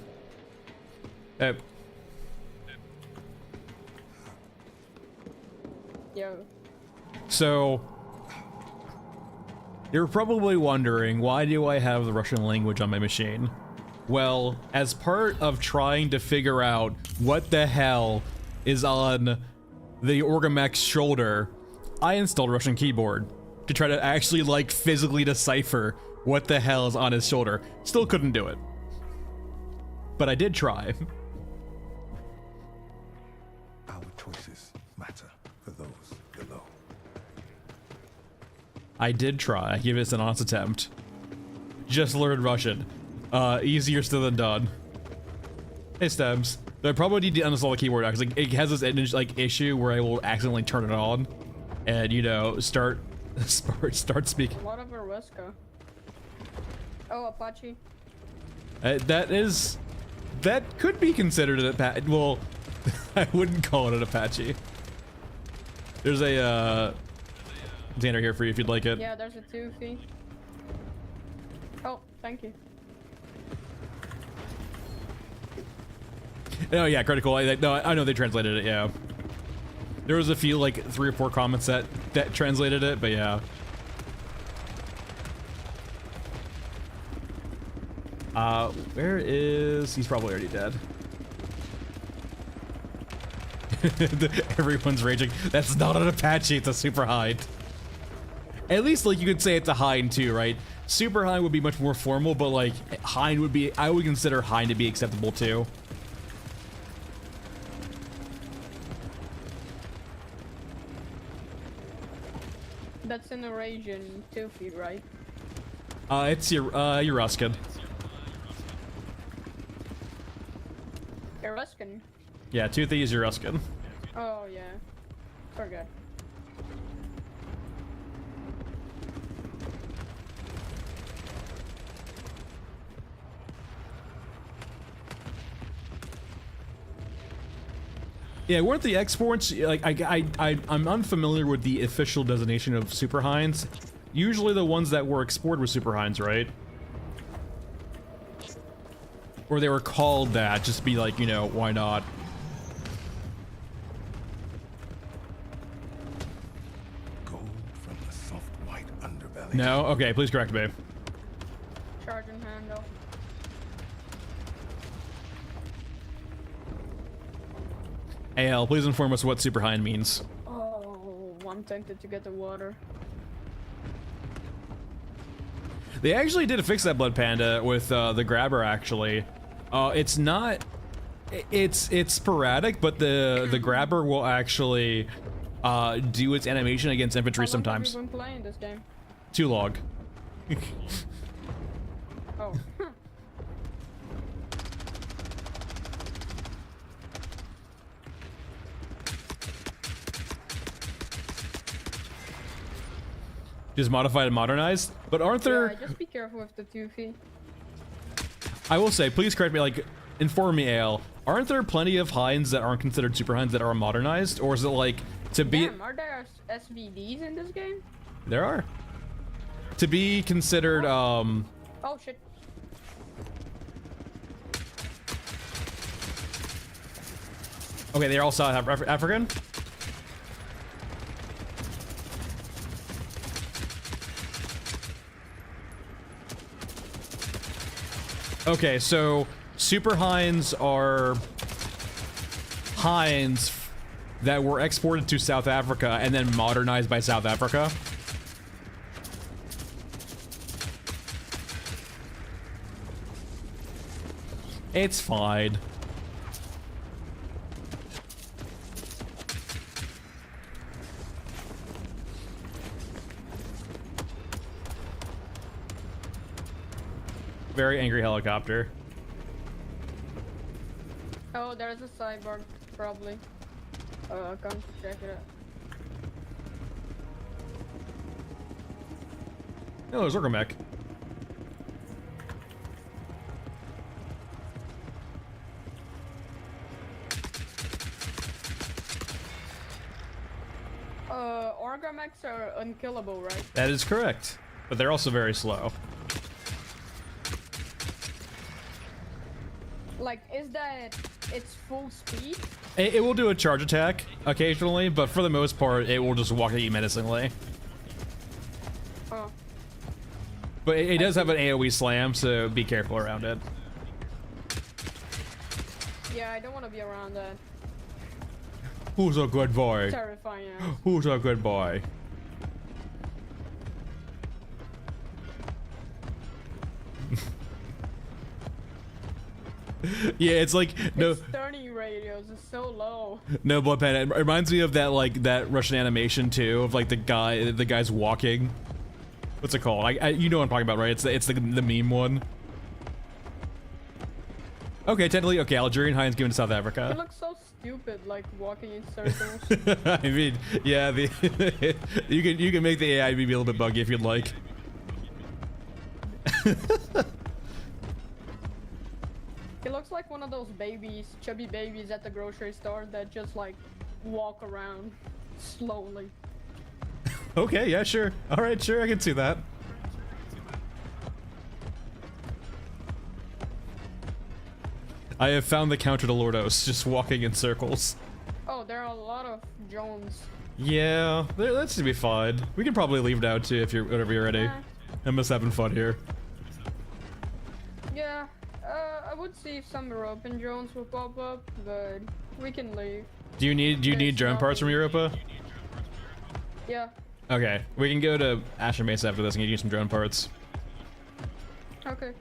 Yo. So, you're probably wondering, why do I have the Russian language on my machine? Well, as part of trying to figure out what the hell is on the Orgamech's shoulder, I installed Russian keyboard to try to actually, like, physically decipher what the hell is on his shoulder. Still couldn't do it. But I did try. Our choices matter for those below. I did try. I give it an honest attempt. Just learned Russian. Easier still than done. Hey, Stems. I probably need to uninstall the keyboard because like, it has this like issue where I will accidentally turn it on, and you know start speaking. What of a Wesker? Oh, Apache. That could be considered an Apache. Well, I wouldn't call it an Apache. There's a Xander here for you if you'd like it. Yeah, there's a Tufi. Oh, thank you. Oh yeah, critical. No, I know they translated it. Yeah, there was a few like 3 or 4 comments that translated it, but yeah. Where is... He's probably already dead. Everyone's raging. That's not an Apache, it's a Super Hind. At least, like, you could say it's a Hind too, right? Super Hind would be much more formal, but like, Hind would be... I would consider Hind to be acceptable too. That's an Eurasian Tufi, right? It's your Euruskin. Eruskin. Yeah, Toothy is Euruskin. Oh, yeah. Forgot. Yeah, weren't the exports like I'm unfamiliar with the official designation of Super Hinds. Usually the ones that were exported were Super Hinds, right? Or they were called that, just to be like, you know, why not? Gold from the soft white underbelly. No? Okay, please correct me. Charging handle. AL, please inform us what Super Hind means. Oh, I'm tempted to get the water. They actually did fix that Blood Panda with the grabber, actually. It's not... It's sporadic, but the grabber will actually do its animation against infantry How long have sometimes. you been playing this game? Too long. Oh. Just modified and modernized. But aren't there... Yeah, just be careful with the Tufi. I will say, please correct me, like, inform me, AL. Aren't there plenty of Hinds that aren't considered Super Hinds that are modernized? Or is it like, to be... Damn, are there SVDs in this game? There are. To be considered, Oh shit. Okay, they're all South African? Okay, so Super Hinds are Hinds that were exported to South Africa and then modernized by South Africa. It's fine. very angry helicopter. Oh, there's a cyborg, probably. Come to check it out. Oh, there's Orgamech. Orgamechs are unkillable, right? That is correct, but they're also very slow. Like, is that its full speed? It will do a charge attack occasionally, but for the most part, it will just walk at you menacingly. Oh. But it does have an AoE slam, so be careful around it. Yeah, I don't want to be around that. Who's a good boy? Terrifying. Who's a good boy? Yeah, it's like no. Its turning radius is so low. No, Bloodpan. It reminds me of that that Russian animation too, of like the guy's walking. What's it called? You know what I'm talking about, right? It's the meme one. Okay, technically, okay. Algerian Heinz given to South It Africa. looks so stupid, like walking in circles. I mean, yeah, you can make the AI maybe a little bit buggy if you'd like. It looks like one of those babies, chubby babies at the grocery store that just like walk around slowly. Okay, yeah, sure. All right, sure, I can see that. I have found the counter to Lordos, just walking in circles. Oh, there are a lot of drones. Yeah, that should be fine. We can probably leave now too if you're whenever you're ready. Yeah. I'm just having fun here. Yeah, I would see if some European drones will pop up, but we can leave. Do you need drone parts from Europa? Yeah. Okay, we can go to Ashen Mesa after this and get you some drone parts. Okay.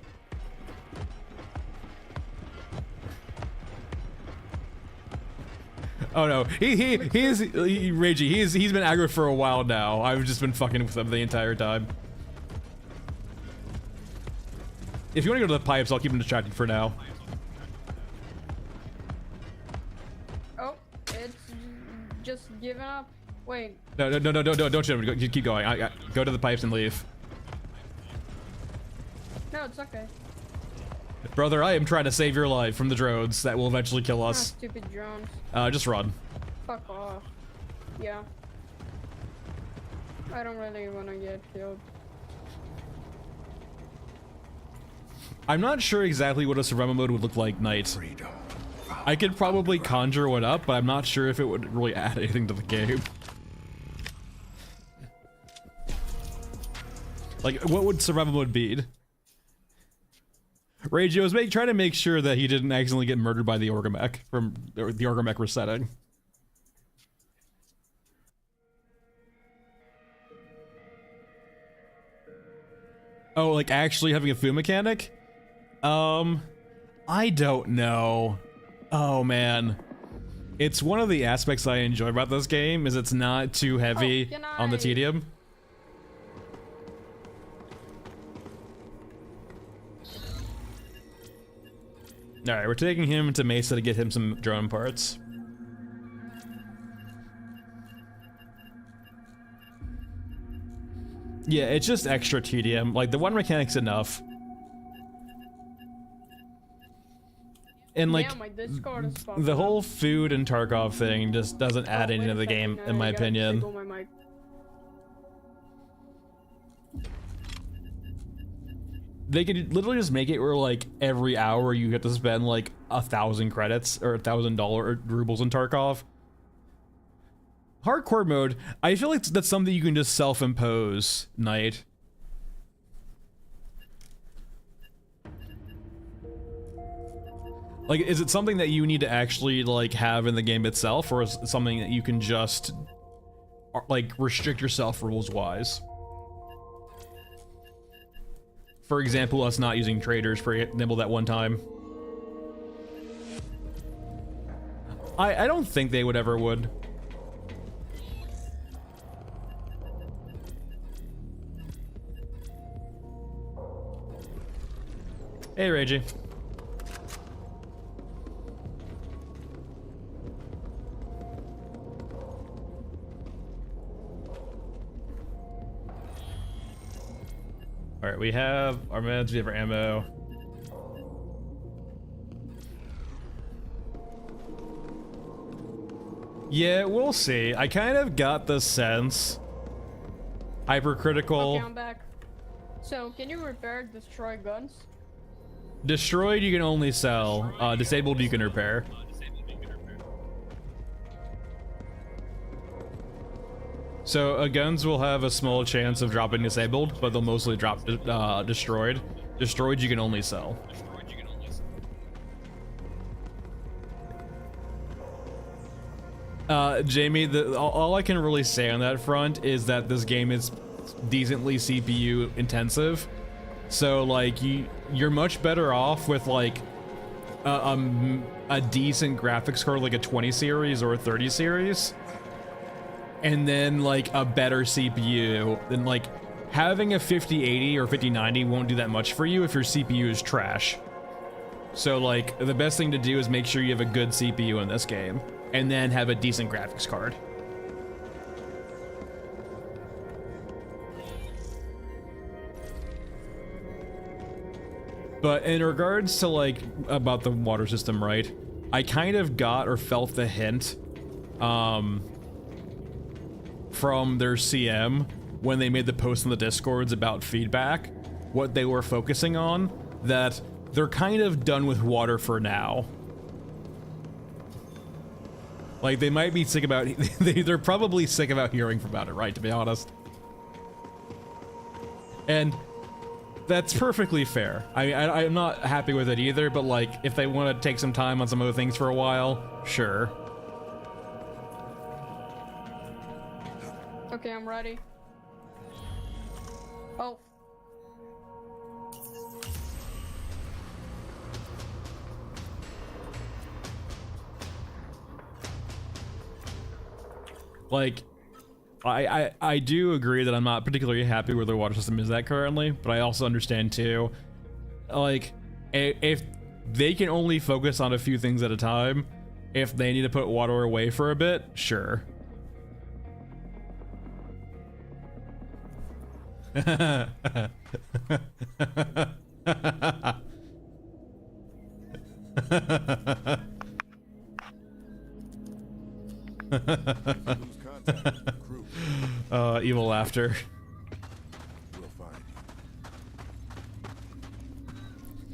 Oh no, he's ragey. He's been aggro for a while now. I've just been fucking with him the entire time. If you want to go to the pipes, I'll keep him distracted for now. Oh, it's just giving up. Wait. No, don't shoot him. Keep going. Go to the pipes and leave. No, it's okay. Brother, I am trying to save your life from the drones that will eventually kill Ah, us. stupid drones. Just run. Fuck off. Yeah. I don't really want to get killed. I'm not sure exactly what a survival mode would look like night. I could probably conjure one up, but I'm not sure if it would really add anything to the game. Like, what would survival mode be? Ragey was trying to make sure that he didn't accidentally get murdered by the Orgamech from the Orgamech resetting. Oh, like actually having a food mechanic? I don't know. Oh man. It's one of the aspects I enjoy about this game is it's not too heavy on the tedium. Alright, we're taking him to Mesa to get him some drone parts. Yeah, it's just extra tedium. Like, the one mechanic's enough. And like, yeah, my Discord is popping the whole up. food and Tarkov thing just doesn't add Oh, anything wait to the a second, game, in my I gotta opinion. disable my mic. They could literally just make it where like every hour you get to spend like 1,000 credits or $1,000 rubles in Tarkov. Hardcore mode, I feel like that's something you can just self-impose, Knight. Like, is it something that you need to actually like have in the game itself, or is it something that you can just like restrict yourself rules-wise? For example, us not using traders for Nibble that one time. I don't think they would ever would. Hey, Reggie. All right, we have our meds, we have our ammo. Yeah, we'll see. I kind of got the sense. Hypercritical. Okay, I'm back. So, can you repair destroyed guns? Destroyed you can only sell. Disabled you can repair. So guns will have a small chance of dropping disabled, but they'll mostly drop destroyed. Destroyed you can only sell. Jamie, all I can really say on that front is that this game is decently CPU intensive. So like you're much better off with like a decent graphics card like a 20 series or a 30 series. And then like a better CPU, then like having a 5080 or 5090 won't do that much for you if your CPU is trash. So like the best thing to do is make sure you have a good CPU in this game and then have a decent graphics card. But in regards to like about the water system, right? I kind of got or felt the hint from their CM when they made the post in the Discords about feedback, what they were focusing on, that they're kind of done with water for now. Like they might be sick about, they're probably sick about hearing about it, right, to be honest. And that's perfectly fair. I mean, I'm not happy with it either, but like if they want to take some time on some other things for a while, sure. Okay, I'm ready. Oh. Like, I do agree that I'm not particularly happy where their water system is at currently, but I also understand too, like, if they can only focus on a few things at a time, if they need to put water away for a bit, sure. Evil laughter. We'll find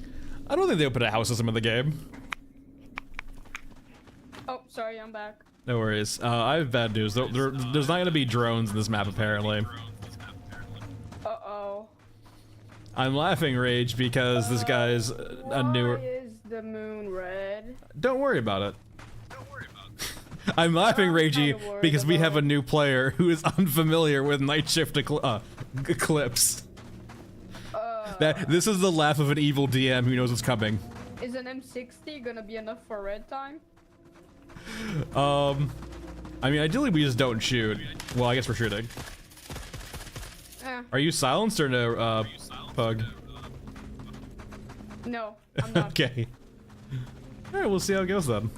you. I don't think they'll put a house system in the game. Oh, sorry, I'm back. No worries. I have bad news. There's not gonna be drones in this map, apparently. Uh-oh. I'm laughing, Rage, because this guy's a newer... Why is the moon red? Don't worry about it. I'm laughing, Ragey, kinda worried because we about have a it. new player who is unfamiliar with night shift eclipse. This is the laugh of an evil DM who knows what's coming. Is an M60 gonna be enough for red time? I mean, ideally we just don't shoot. Well, I guess we're shooting. Eh, Are you silenced or no, Pug? no, I'm not. Okay. Alright, we'll see how it goes then.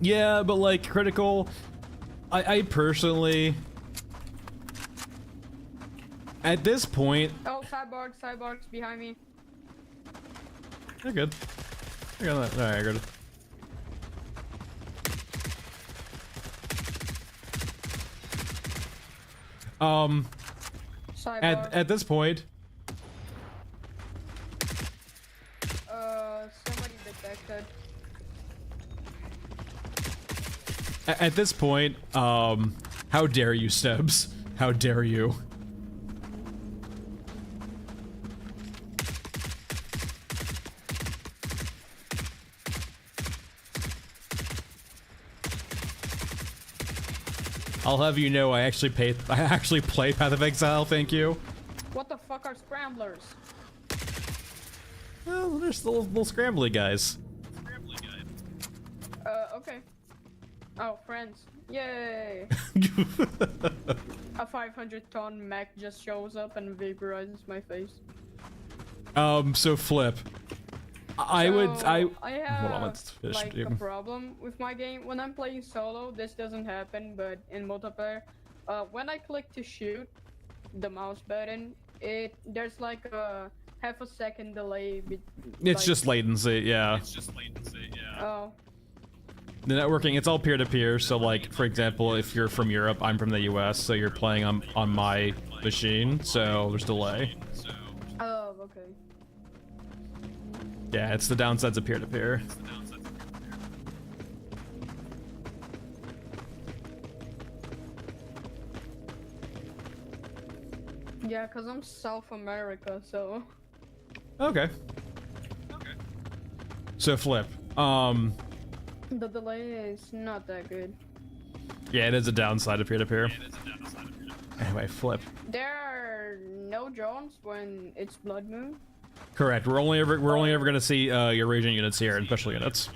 Yeah, but like critical, I personally, at this point, Oh, cyborgs behind me. they're good. I got that. Alright, good. Cyborg. At this point, Somebody detected. at this point, how dare you, Stubbs? How dare you? I'll have you know I actually play Path of Exile, thank you. What the fuck are scramblers? Well, there's the little scrambly guys. Okay. Oh, friends. Yay! A 500-ton mech just shows up and vaporizes my face. So Flip. I So, would, I hold have on, let's finish like it. a problem with my game. When I'm playing solo, this doesn't happen, but in multiplayer, when I click to shoot the mouse button, there's like a half a second delay. It's just latency, yeah. Oh, The networking, it's all peer-to-peer, so like, for example, if you're from Europe, I'm from the US, so you're playing on my machine, so there's delay. oh, okay. Yeah, it's the downsides of peer-to-peer. Yeah, cause I'm South America, so. Okay. So Flip, The delay is not that good. yeah, it is a downside of peer-to-peer. Anyway, Flip. There are no drones when it's Blood Moon. Correct. We're only ever gonna see Eurasian units here and special units.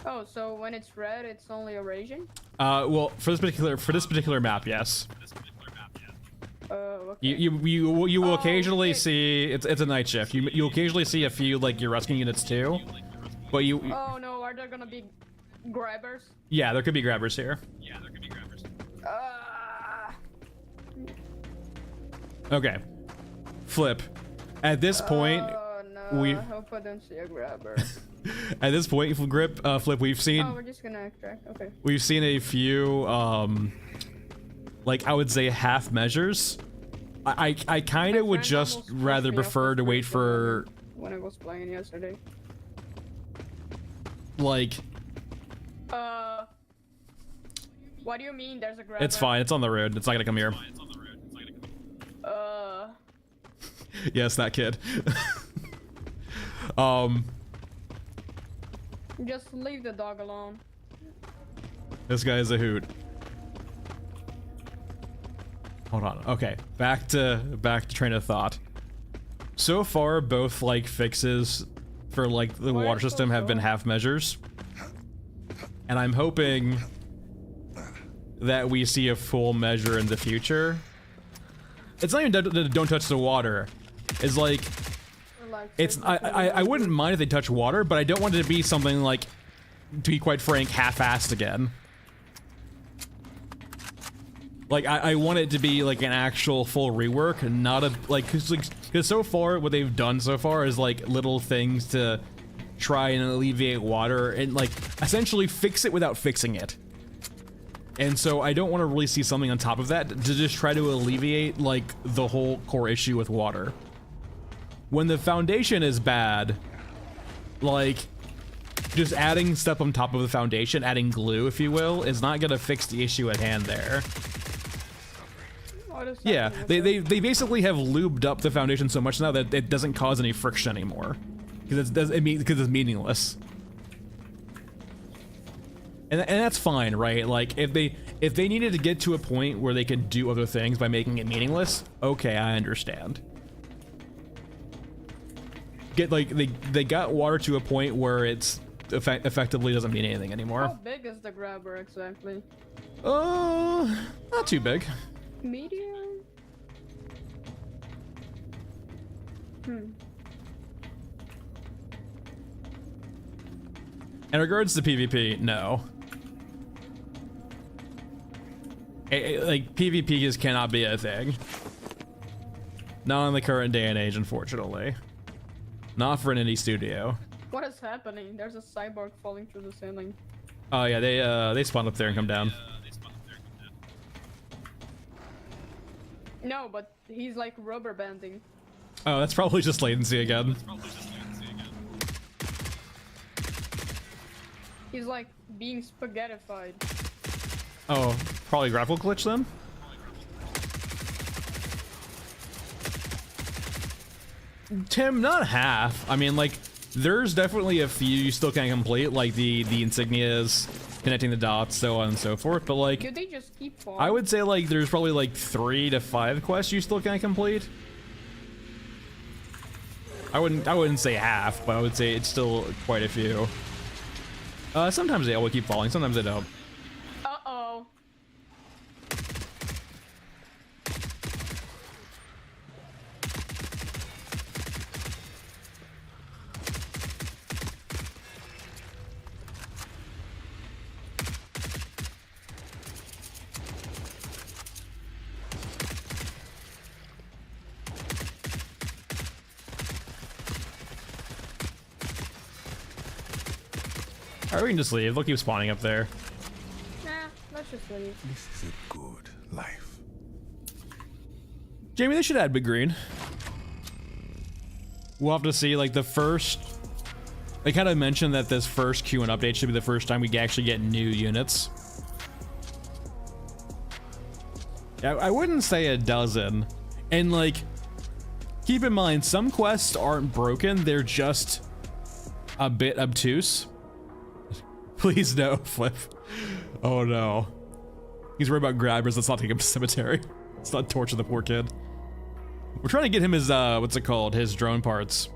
Oh, so when it's red, it's only Eurasian? Well, for this particular map, yes. Okay. You will Oh, occasionally shit. see it's a night shift. You'll occasionally see a few like Eurasian units too, but Oh no, are there gonna be grabbers? yeah, there could be grabbers here. Ah. Okay, Flip. At this point, Oh no, we- I hope I don't see a grabber. at this point, Flip, we've seen Oh, we're just gonna extract. Okay. we've seen a few like I would say half measures. I kind My of would friend just almost pushed rather me off prefer the to wait bridge for when I was playing yesterday. like What do you mean there's a grabber? it's fine. It's on the road. It's not gonna come here. Yes, that kid. Just leave the dog alone. This guy is a hoot. Hold on. Okay, back to train of thought. So far, both like fixes for like the Why water is so system have been slow? half measures, and I'm hoping that we see a full measure in the future. It's not even that don't touch the water. It's like Relax, it's take the I wouldn't mind if they touch water, but I don't want it to be something like, to be quite frank, half-assed again. Like I want it to be like an actual full rework, not a like because so far what they've done so far is like little things to try and alleviate water and like essentially fix it without fixing it. And so I don't want to really see something on top of that to just try to alleviate like the whole core issue with water. When the foundation is bad, like just adding stuff on top of the foundation, adding glue if you will, is not gonna fix the issue at hand there. What is Yeah, happening with they basically have lubed up the foundation so much now that it doesn't cause any friction anymore, because it's meaningless. And that's fine, right? Like if they needed to get to a point where they could do other things by making it meaningless, okay, I understand. Get like they got water to a point where it's effectively doesn't mean anything How anymore. big is the grabber exactly? Not too big. Medium? In regards to PvP, no. Like PvP just cannot be a thing. Not in the current day and age, unfortunately. Not for an indie studio. What is happening? There's a cyborg falling through the ceiling. Oh yeah, they spawn up there and come down. No, but he's like rubber banding. Oh, that's probably just latency again. He's like being spaghettified. Oh, probably grapple glitch then? Tim, not half. I mean, like, there's definitely a few you still can't complete, like the insignias, connecting the dots, so on and so forth, but like, Do they just keep falling? I would say like there's probably like 3 to 5 quests you still can't complete. I wouldn't say half, but I would say it's still quite a few. Sometimes they will keep falling, sometimes they don't. Uh-oh. Alright, we can just leave. They'll keep spawning up there. Nah, let's just leave. This is a good life. Jamie, they should add Big Green. We'll have to see, like, the first... They kind of mentioned that this first Q and update should be the first time we can actually get new units. Yeah, I wouldn't say a dozen. And, like, keep in mind, some quests aren't broken. They're just a bit obtuse. Please no, Flip. Oh no. He's worried about grabbers. Let's not take him to cemetery. Let's not torture the poor kid. We're trying to get him his, what's it called? His drone parts.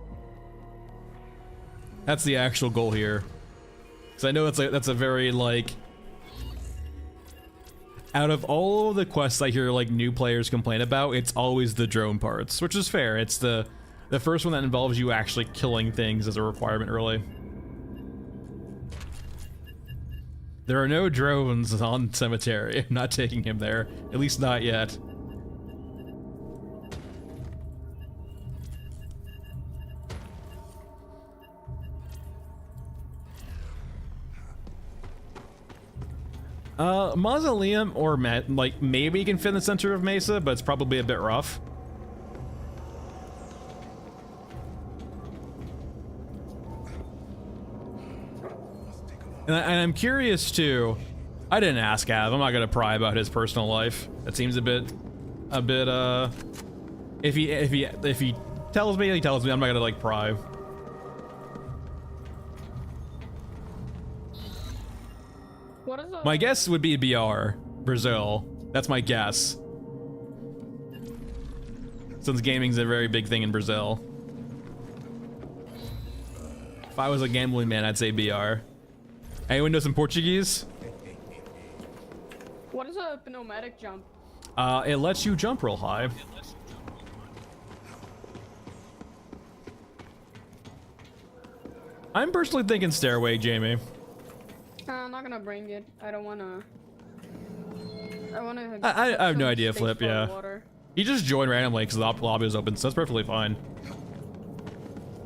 That's the actual goal here. Because I know that's a very, like... Out of all the quests I hear, like, new players complain about, it's always the drone parts. Which is fair. It's the first one that involves you actually killing things as a requirement, really. There are no drones on cemetery. I'm not taking him there. At least not yet. Mausoleum or like maybe you can fit in the center of Mesa, but it's probably a bit rough. And I'm curious too. I didn't ask Av. I'm not gonna pry about his personal life. That seems a bit. If he tells me, he tells me. I'm not gonna like pry. What is My guess would be BR, Brazil. That's my guess. Since gaming's a very big thing in Brazil. If I was a gambling man, I'd say BR. Anyone know some Portuguese? What is a pneumatic jump? It lets you jump real high. I'm personally thinking stairway, Jamie. I'm not gonna bring it. I don't wanna. I have no idea, Flip. Yeah. Water. He just joined randomly because the lobby was open, so that's perfectly fine.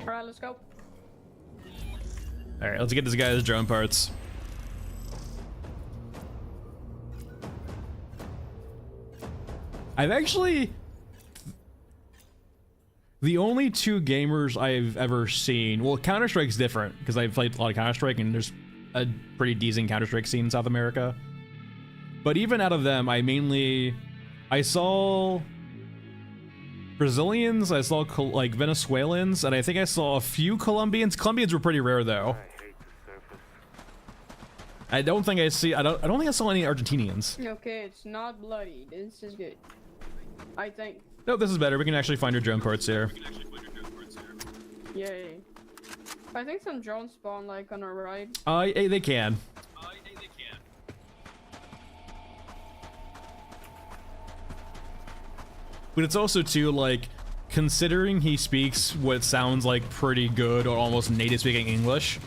All right, let's go. All right, let's get this guy his drone parts. I've actually... The only two gamers I've ever seen... Well, Counter-Strike's different, because I've played a lot of Counter-Strike, and there's a pretty decent Counter-Strike scene in South America. But even out of them, I saw... Brazilians, I saw, like, Venezuelans, and I think I saw a few Colombians. Colombians were pretty rare, though. I hate the surface. I don't think I saw any Argentinians. Okay, it's not bloody. This is good. I think. No, this is better. We can actually find your drone parts here. Yay. I think some drones spawn like on our right. They can. But it's also too, like, considering he speaks what sounds like pretty good or almost native speaking English,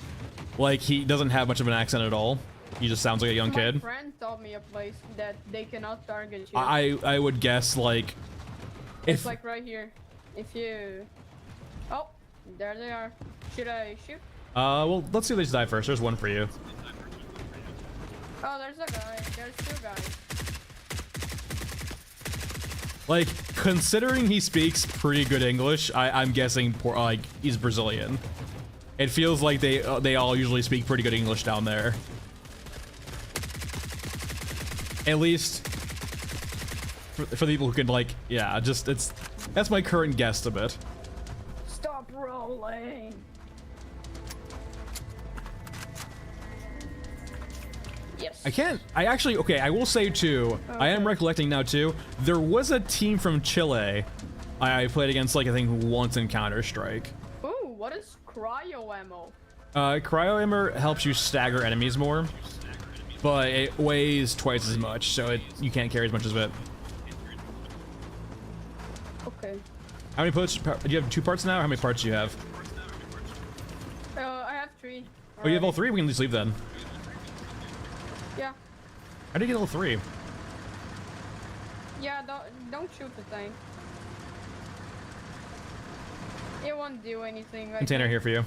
like he doesn't have much of an accent at all. He just sounds like a young kid. My friend told me a place that they cannot target you. I would guess like It's like right here. If you... Oh, there they are. Should I shoot? Well, let's see if they die first. There's one for you. Oh, there's a guy. There's two guys. Like, considering he speaks pretty good English, I'm guessing like he's Brazilian. It feels like they all usually speak pretty good English down there. At least for the people who can, like, yeah, just that's my current guesstimate. Stop rolling. Yes. Okay, I will say too, I am recollecting now too, there was a team from Chile I played against, like, I think once in Counter-Strike. Ooh, what is cryo ammo? Cryo Hammer helps you stagger enemies more, but it weighs twice as much, so you can't carry as much of it. Okay. How many parts? Do you have 2 parts now? Or how many parts do you have? I have 3. Oh, you have all 3? We can just leave then. Yeah. How do you get all 3? Yeah, don't shoot the thing. It won't do anything. Like Container here for you.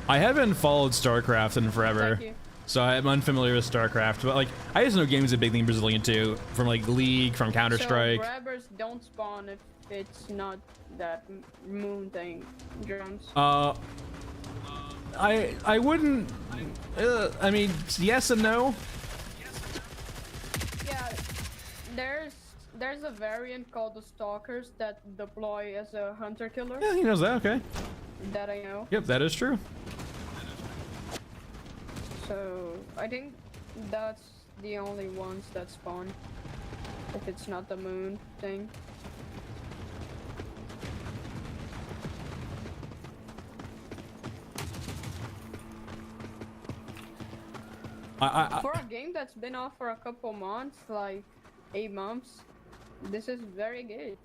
I haven't followed StarCraft in forever, Thank you. so I'm unfamiliar with StarCraft. But like, I just know games are big thing in Brazilian too, from like League, from Counter Strike. So grabbers don't spawn if it's not that moon thing, drones. I wouldn't. I mean, yes and no. Yeah, there's a variant called the Stalkers that deploy as a hunter killer. Yeah, he knows that. Okay. That I know. Yep, that is true. So I think that's the only ones that spawn. If it's not the moon thing. For a game that's been off for a couple months, like 8 months, this is very good.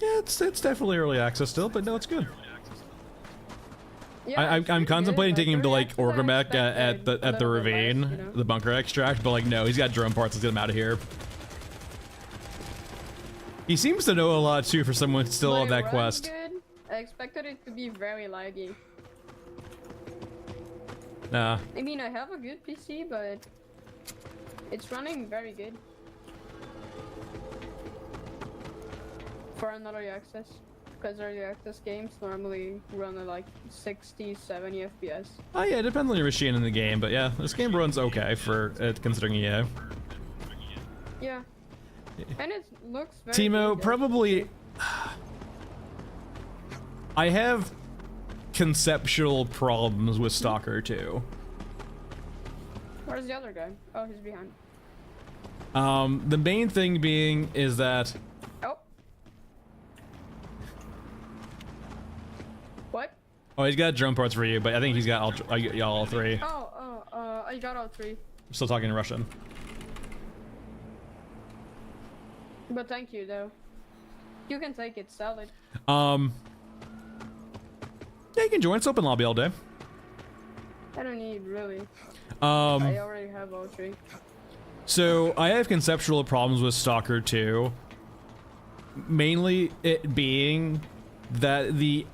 Yeah, it's definitely early access still, but no, it's good. Yeah, it's I'm pretty contemplating good. taking him to like early access, I Orgamek at expected the a little bit ravine, less, you know? the bunker extract, but like no, he's got drone parts. Let's get him out of here. He seems to know a lot too for someone still on My that run's quest. Good. I expected it to be very laggy. Nah. I mean, I have a good PC, but it's running very good for an early access. Because early access games normally run at like 60, 70 FPS. Oh yeah, it depends on your machine in the game, but yeah, this game runs okay for considering EA. Yeah. And it looks very Timo, good, probably. I have conceptual problems with Stalker 2. Where's the other guy? Oh, he's behind. The main thing being is that Oh. What? oh, he's got drone parts for you, but I think he's got all 3. I got all 3. I'm still talking in Russian. But thank you, though. You can take it, sell it. Yeah, you can join. It's open lobby all day. I don't need, really. Um, I already have all 3. So I have conceptual problems with Stalker 2. Mainly it being that the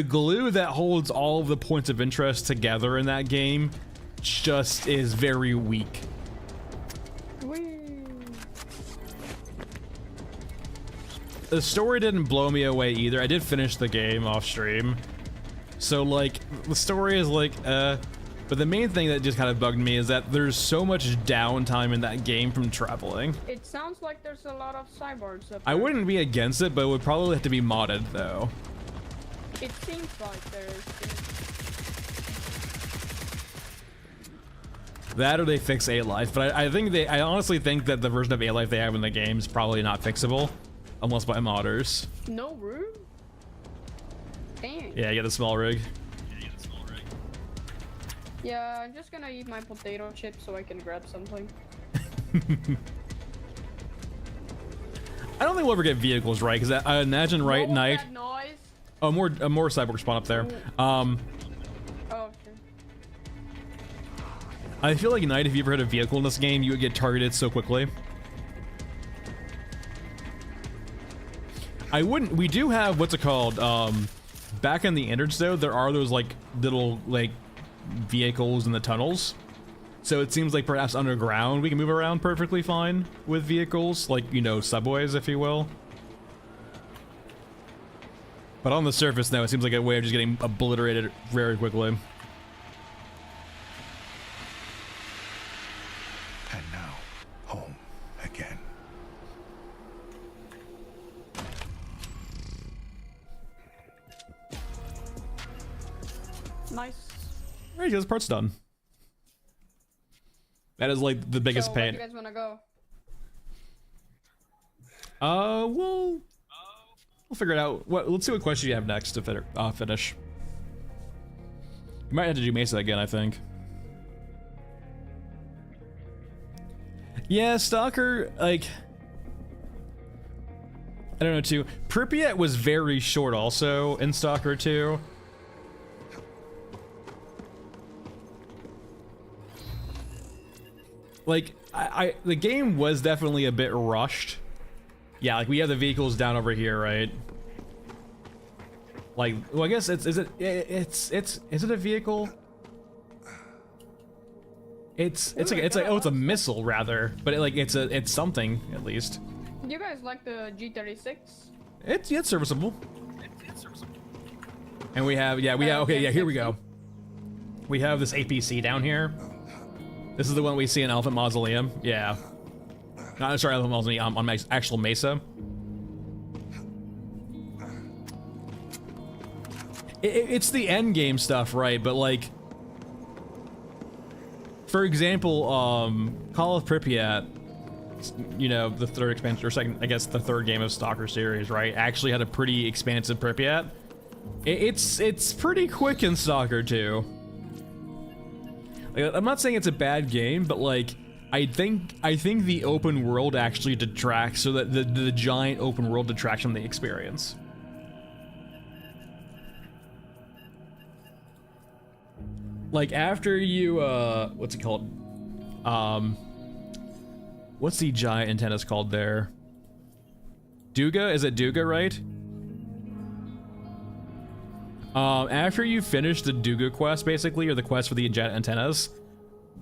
glue that holds all of the points of interest together in that game just is very weak. Whee! The story didn't blow me away either. I did finish the game off stream. So like the story is like but the main thing that just kind of bugged me is that there's so much downtime in that game from traveling. It sounds like there's a lot of cyborgs up I there. wouldn't be against it, but it would probably have to be modded though. It seems like there's... That or they fix A-Life, but I honestly think that the version of A-Life they have in the game is probably not fixable. Unless by modders. No room? Dang. Yeah, get the small rig. Yeah, I'm just gonna eat my potato chips so I can grab something. I don't think we'll ever get vehicles right, because I imagine right What was night. that noise? Oh, more cyborg spawn up there. Oh, okay. I feel like Knight, if you ever had a vehicle in this game, you would get targeted so quickly. I wouldn't. We do have what's it called? Back in the innards though, there are those like little like vehicles in the tunnels. So it seems like perhaps underground we can move around perfectly fine with vehicles, like, you know, subways, if you will. But on the surface now, it seems like a way of just getting obliterated very quickly. And now, home again. Nice. Alright, this part's done. That is like the biggest So, where pain. do you guys wanna go? We'll figure it out. Let's see what question you have next to finish. You might have to do Mesa again, I think. Yeah, Stalker, like, I don't know too. Pripyat was very short also in Stalker 2. Like, the game was definitely a bit rushed. Yeah, like we have the vehicles down over here, right? Like, well, I guess is it a vehicle? It's a missile rather, but it's something at least. You guys like the G36? It's serviceable. And we have okay, yeah, here we go. We have this APC down here. This is the one we see in Elephant Mausoleum. Yeah. No, sorry, Elephant Mausoleum on my actual Mesa. It's the end game stuff, right? But like, for example, Call of Pripyat, you know, the third expansion, or second, I guess the third game of Stalker series, right? Actually had a pretty expansive Pripyat. It's pretty quick in Stalker 2. Like, I'm not saying it's a bad game, but like, I think the open world actually detracts, so that the giant open world detracts from the experience. Like after you, what's it called? What's the giant antennas called there? Duga? Is it Duga, right? After you finish the Duga quest, basically, or the quest for the giant antennas,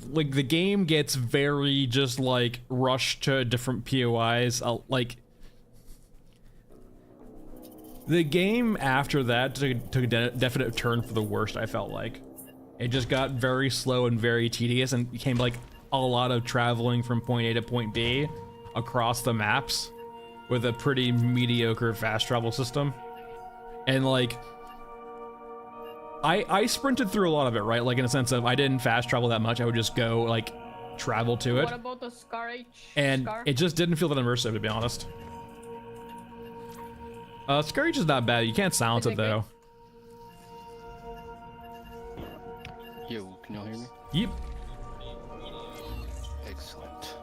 like the game gets very just like rushed to different POIs. Like the game after that took a definite turn for the worst. I felt like it just got very slow and very tedious, and became like a lot of traveling from point A to point B across the maps with a pretty mediocre fast travel system. And like, I sprinted through a lot of it, right? Like in a sense of I didn't fast travel that much. I would just go like travel to it. What about the Scar H? And it just didn't feel that immersive, to be honest. Scar H is not bad. You can't silence it though. Yo, can y'all hear me? Yep. Excellent.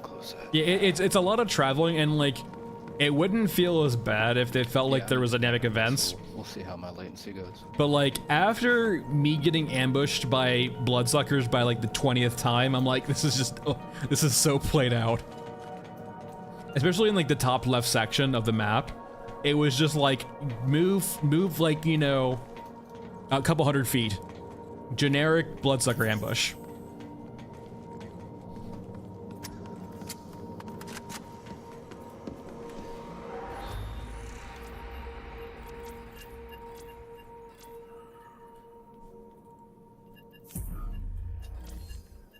Close that. Yeah, it's a lot of traveling, and like, it wouldn't feel as bad if it felt like there was dynamic events. We'll see how my latency goes. But like, after me getting ambushed by bloodsuckers by like the 20th time, I'm like, this is just, oh, this is so played out. Especially in like the top left section of the map. It was just like, move like, you know, a couple hundred feet. Generic bloodsucker ambush.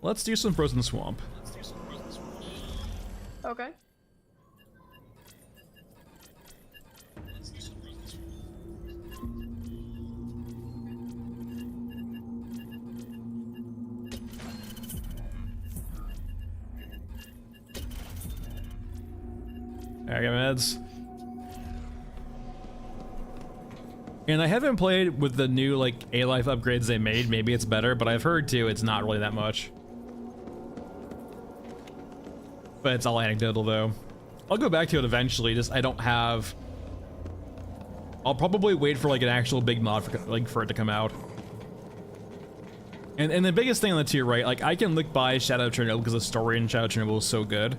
Let's do some Frozen Swamp. Okay. I got meds. And I haven't played with the new like A-Life upgrades they made. Maybe it's better, but I've heard too it's not really that much. But it's all anecdotal though. I'll go back to it eventually, just I don't have... I'll probably wait for like an actual big mod for it to come out. And the biggest thing on the tier right, like I can look by Shadow of Chernobyl because the story in Shadow of Chernobyl is so good.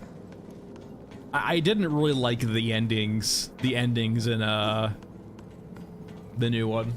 I didn't really like the endings in the new one.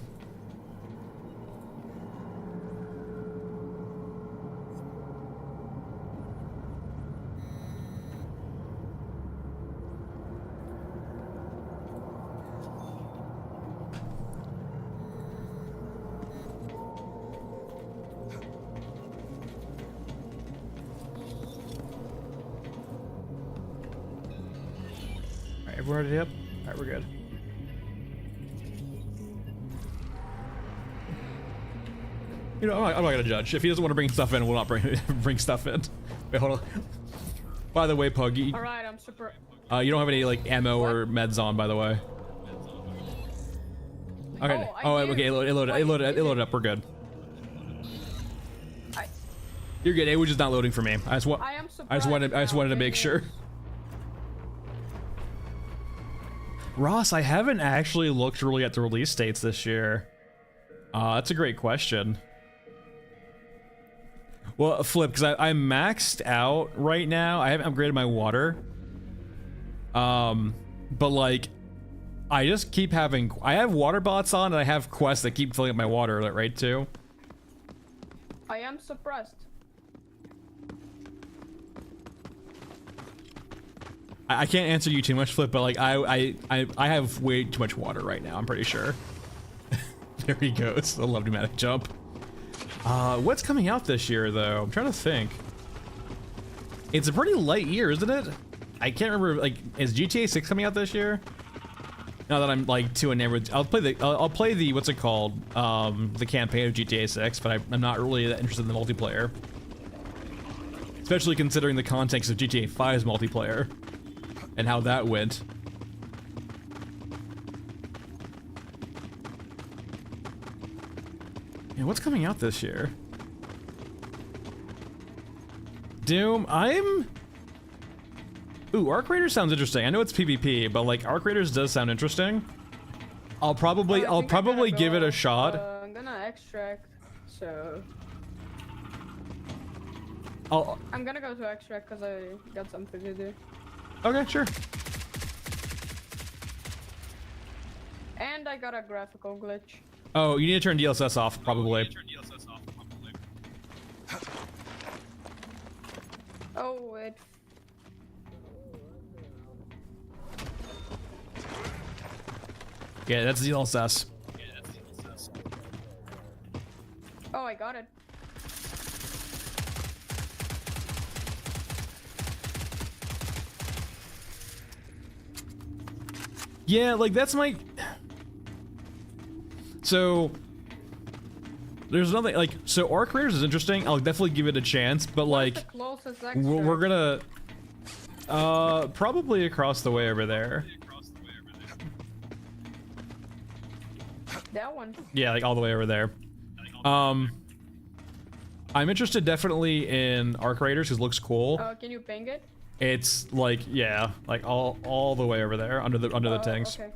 Everyone already up? Alright, we're good. You know, I'm not gonna judge. If he doesn't want to bring stuff in, we'll not bring stuff in. Wait, hold on. By the way, Pug, you Alright, I'm super. don't have any like ammo or meds on, by the way. Okay. I Oh, do. okay. It loaded up. We're good. I- You're good. It was just not loading for me. I am I just wanted surprised to now, make thank sure. Ross, I haven't actually looked really at the release dates this year. That's a great question. Well, Flip, because I'm maxed out right now. I haven't upgraded my water. But like, I just keep having. I have water bots on, and I have quests that keep filling up my water, right? Too. I am suppressed. I can't answer you too much, Flip, but like I have way too much water right now. I'm pretty sure. There he goes. I love pneumatic jump. What's coming out this year though? I'm trying to think. It's a pretty light year, isn't it? I can't remember. Like, is GTA 6 coming out this year? Now that I'm like too enamored, I'll play the what's it called? The campaign of GTA 6, but I'm not really that interested in the multiplayer. Especially considering the context of GTA 5's multiplayer. And how that went. Yeah, what's coming out this year? Doom, Ooh, Arc Raiders sounds interesting. I know it's PvP, but like Arc Raiders does sound interesting. I'll probably give it a shot. I'm gonna extract, so I'm gonna go to extract because I got something to do. Okay, sure. And I got a graphical glitch. Oh, you need to turn DLSS off, probably. Oh, it. Yeah, that's DLSS. Oh, I got it. Yeah, like that's my. So there's nothing like so. Arc Raiders is interesting. I'll definitely give it a chance, but like What's the closest we're extract? gonna probably across the way over there. That one. Yeah, like all the way over there. I'm interested definitely in Arc Raiders because it looks cool. Can you ping it? It's like yeah, like all the way over there under the tanks. Okay.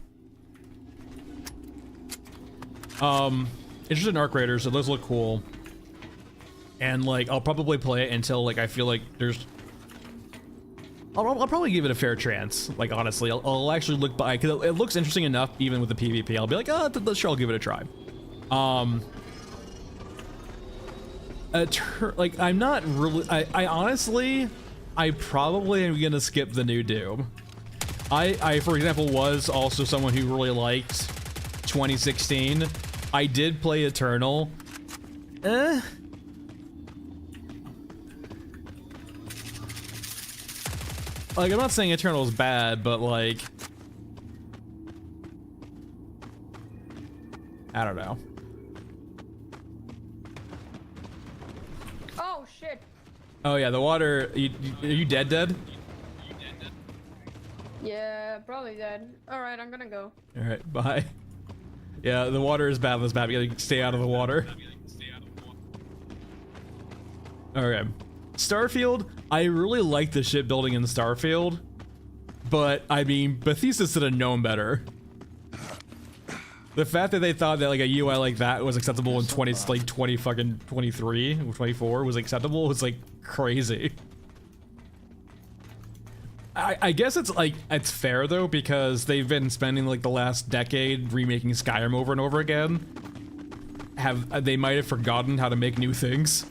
Interested in Arc Raiders, so those look cool. And like I'll probably play it until like I feel like there's. I'll probably give it a fair chance. Like honestly, I'll actually look by because it looks interesting enough even with the PvP. I'll be like, oh, sure, I'll give it a try. Like I'm not really. I honestly, I probably am gonna skip the new Doom. I for example was also someone who really liked 2016. I did play Eternal. Like, I'm not saying Eternal is bad, but like, I don't know. Oh shit. Oh yeah, the water. Are you dead? Yeah, probably dead. All right, I'm gonna go. All right, bye. Yeah, the water is bad. That's bad. You gotta stay out of the water. Okay. Starfield, I really like the shipbuilding in Starfield, but I mean, Bethesda should have known better. The fact that they thought that like a UI like that was acceptable in 20 fucking 23 or 24 was acceptable was like crazy. I guess it's like it's fair though because they've been spending like the last decade remaking Skyrim over and over again. They might have forgotten how to make new things.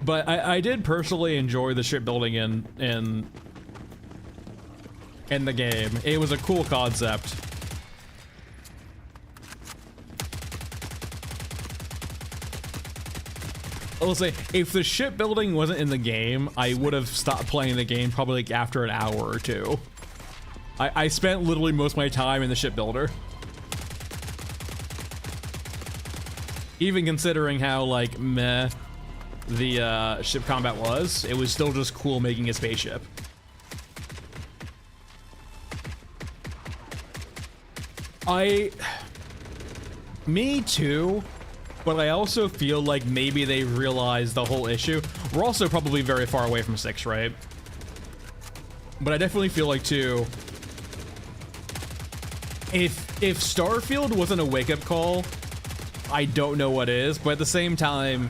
But I did personally enjoy the shipbuilding in the game. It was a cool concept. I'll say, if the shipbuilding wasn't in the game, I would have stopped playing the game probably like after an hour or two. I spent literally most of my time in the shipbuilder. Even considering how, like, meh the ship combat was, it was still just cool making a spaceship. Me too, but I also feel like maybe they realized the whole issue. We're also probably very far away from 6, right? But I definitely feel like too, if Starfield wasn't a wake-up call, I don't know what is. But at the same time,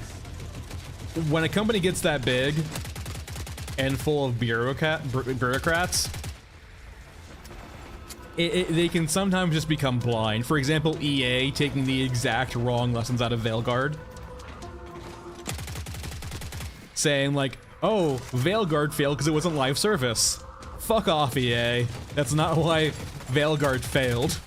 when a company gets that big and full of bureaucrats, they can sometimes just become blind. For example, EA taking the exact wrong lessons out of Veilguard. Saying like, oh, Veilguard failed because it wasn't live service. Fuck off, EA. That's not why Veilguard failed.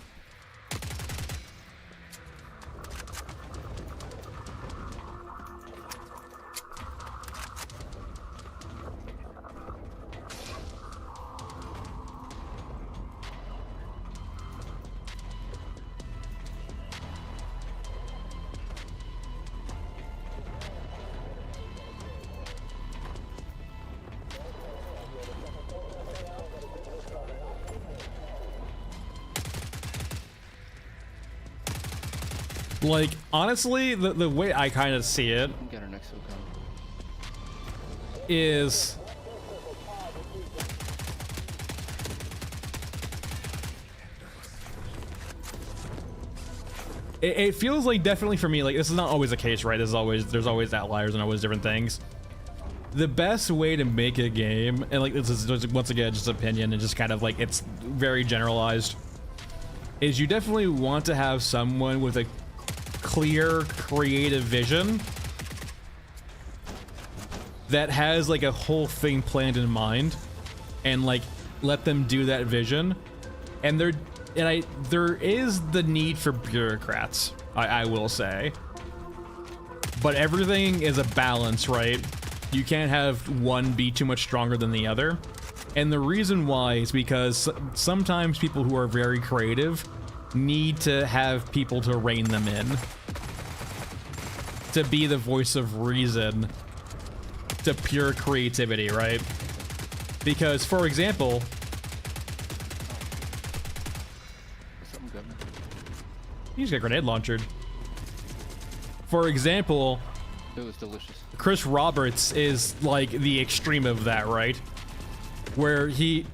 Like, honestly, the way I kind of see it Get our next SOCOM. is it feels like, definitely for me, like, this is not always the case, right? There's always outliers and always different things. The best way to make a game, and like this is once again just opinion and just kind of like it's very generalized, is you definitely want to have someone with a clear creative vision that has like a whole thing planned in mind, and like let them do that vision. And there is the need for bureaucrats, I will say, but everything is a balance, right? You can't have one be too much stronger than the other. And the reason why is because sometimes people who are very creative need to have people to rein them in, to be the voice of reason to pure creativity, right? Because, for example, Something good. you just got grenade launched. For example, It was delicious. Chris Roberts is like the extreme of that, right? Where he's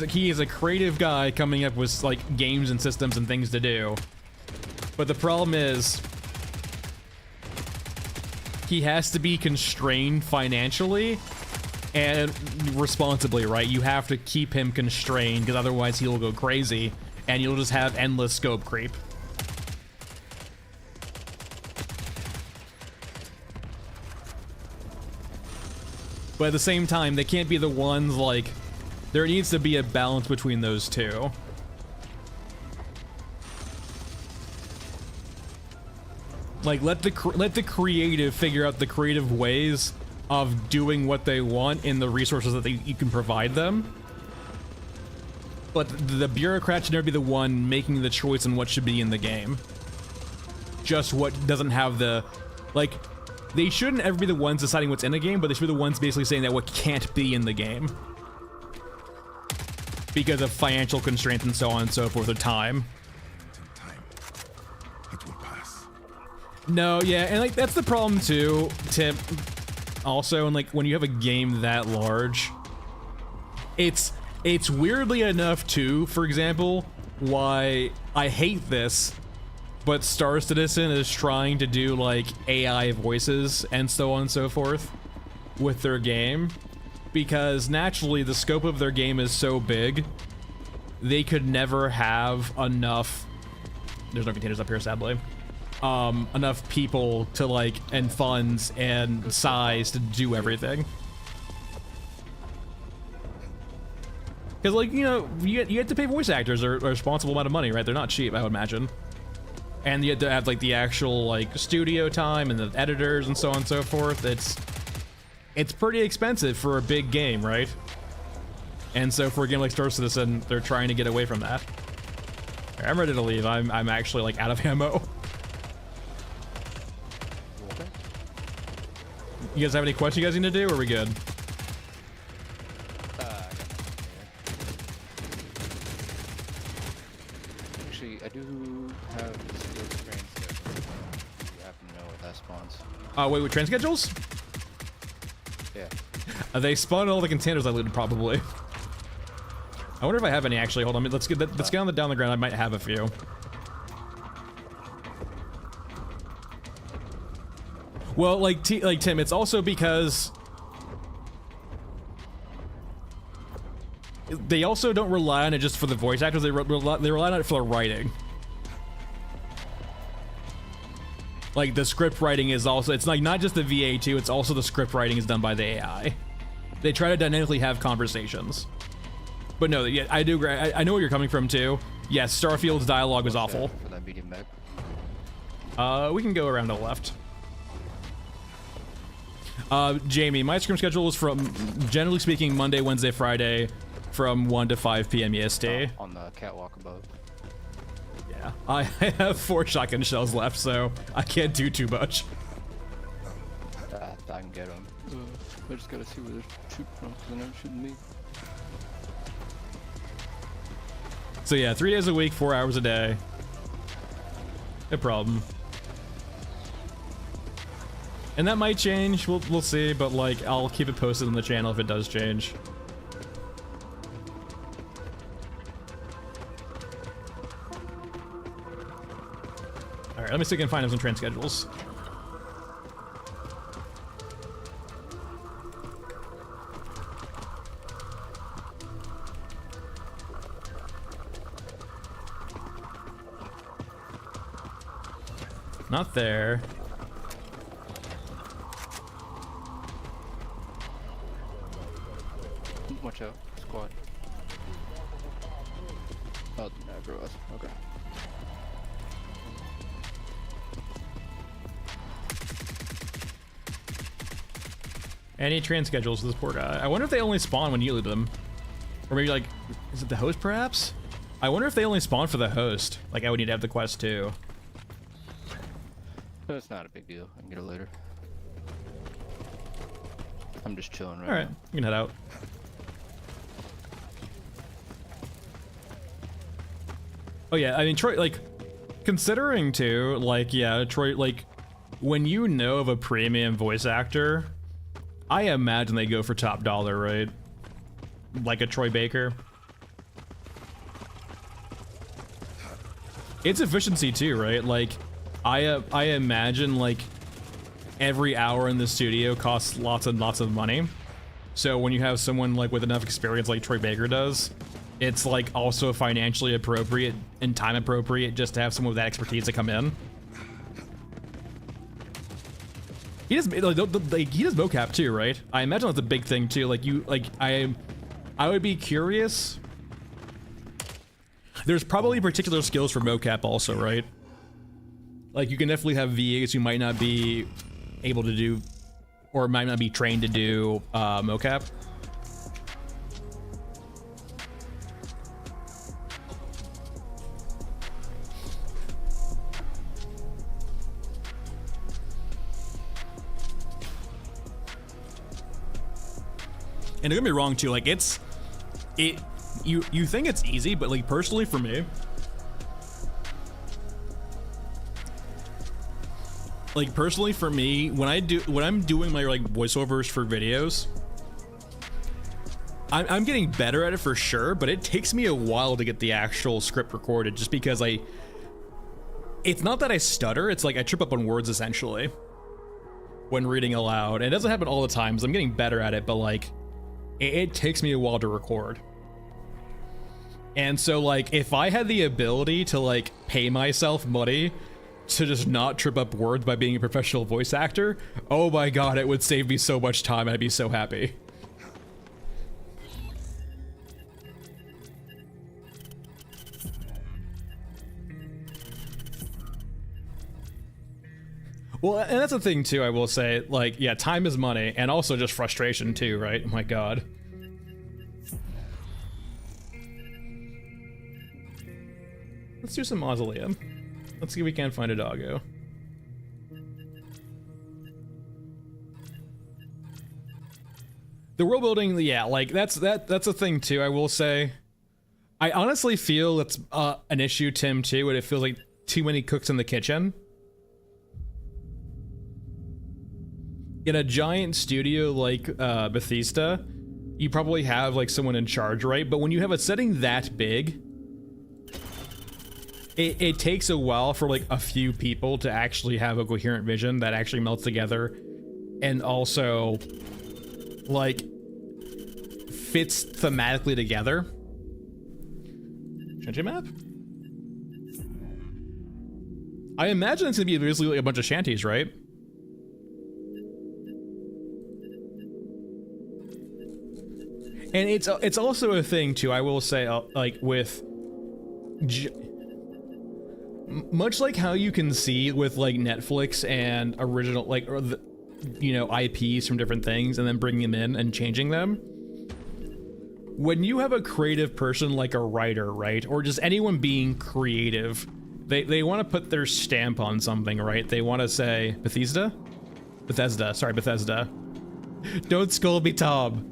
a creative guy coming up with like games and systems and things to do. But the problem is he has to be constrained financially and responsibly, right? You have to keep him constrained because otherwise he'll go crazy and you'll just have endless scope creep. But at the same time, they can't be the ones like, there needs to be a balance between those two. Like, let the creative figure out the creative ways of doing what they want in the resources that you can provide them. But the bureaucrat should never be the one making the choice on what should be in the game. Just what doesn't have the, like, they shouldn't ever be the ones deciding what's in the game, but they should be the ones basically saying that what can't be in the game because of financial constraints and so on and so forth, or time. Time. It will pass. No, yeah, and like that's the problem too, Tim. Also, and like when you have a game that large, it's weirdly enough too, for example, why I hate this, but Star Citizen is trying to do like AI voices and so on and so forth with their game, because naturally the scope of their game is so big, they could never have enough, there's no containers up here sadly, enough people to like, and funds and size to do everything. Because like, you know, you have to pay voice actors a responsible amount of money, right? They're not cheap, I would imagine. And you have to have like the actual like studio time and the editors and so on and so forth. It's pretty expensive for a big game, right? And so for a game like Star Citizen, they're trying to get away from that. I'm ready to leave. I'm actually like out of ammo. Okay. You guys have any quests you guys need to do, or are we good? I got nothing here. Actually, I do have this field train schedule. You happen to know where that spawns? Wait, with train schedules? Yeah. They spawn all the containers I looted, probably. I wonder if I have any actually. Hold on, let's get on the down the ground. I might have a few. Well, like Tim, it's also because they also don't rely on it just for the voice actors. They rely on it for the writing. Like the script writing is also, it's like not just the VA too. It's also the script writing is done by the AI. They try to dynamically have conversations. But no, yeah, I do agree. I know where you're coming from too. Yes, Starfield's dialogue was awful. For that medium mech. We can go around to the left. Jamie, my scrim schedule is from, generally speaking, Monday, Wednesday, Friday, from 1 to 5 p.m. EST. On the catwalk above. Yeah, I have 4 shotgun shells left, so I can't do too much. I can get them. I just gotta see where they're shooting from, because they're never shooting me. So yeah, 3 days a week, 4 hours a day. No problem. And that might change, we'll see, but like, I'll keep it posted on the channel if it does change. Alright, let me see if I can find some train schedules. Not there. Watch out, squad. Oh, aggro us. Okay. Any train schedules to this poor guy. I wonder if they only spawn when you loot them. Or maybe like, is it the host perhaps? I wonder if they only spawn for the host. Like I would need to have the quest too. It's not a big deal. I can get it later. I'm just chilling right Alright, now. you can head out. Oh yeah, I mean Troy, like, considering too, like, yeah, Troy, like, when you know of a premium voice actor, I imagine they go for top dollar, right? Like a Troy Baker. It's efficiency too, right? Like, I imagine like every hour in the studio costs lots and lots of money. So when you have someone like with enough experience like Troy Baker does, it's like also financially appropriate and time appropriate just to have someone with that expertise to come in. He does like he does mocap too, right? I imagine that's a big thing too. Like I would be curious. There's probably particular skills for mocap also, right? Like you can definitely have VAs who might not be able to do or might not be trained to do mocap. And don't get me wrong too, like you think it's easy, but like personally for me, when I'm doing my like voiceovers for videos, I'm getting better at it for sure, but it takes me a while to get the actual script recorded just because it's not that I stutter, it's like I trip up on words essentially when reading aloud. And it doesn't happen all the time, so I'm getting better at it, but like it takes me a while to record. And so like if I had the ability to like pay myself money to just not trip up words by being a professional voice actor, oh my god, it would save me so much time. I'd be so happy. Well, and that's the thing too, I will say, like, yeah, time is money, and also just frustration too, right? Oh my god. Let's do some mausoleum. Let's see if we can't find a doggo. The world building, yeah, like that's a thing too. I will say, I honestly feel it's an issue, Tim, too, and it feels like too many cooks in the kitchen. In a giant studio like Bethesda, you probably have like someone in charge, right? But when you have a setting that big, it takes a while for like a few people to actually have a coherent vision that actually melts together and also like fits thematically together. Shanty map? I imagine it's gonna be basically like a bunch of shanties, right? And it's also a thing too, I will say, like with much like how you can see with like Netflix and original like or the, you know, IPs from different things and then bringing them in and changing them. When you have a creative person like a writer, right, or just anyone being creative, they want to put their stamp on something, right? They want to say Bethesda, sorry, Bethesda. Don't scold me, Tom.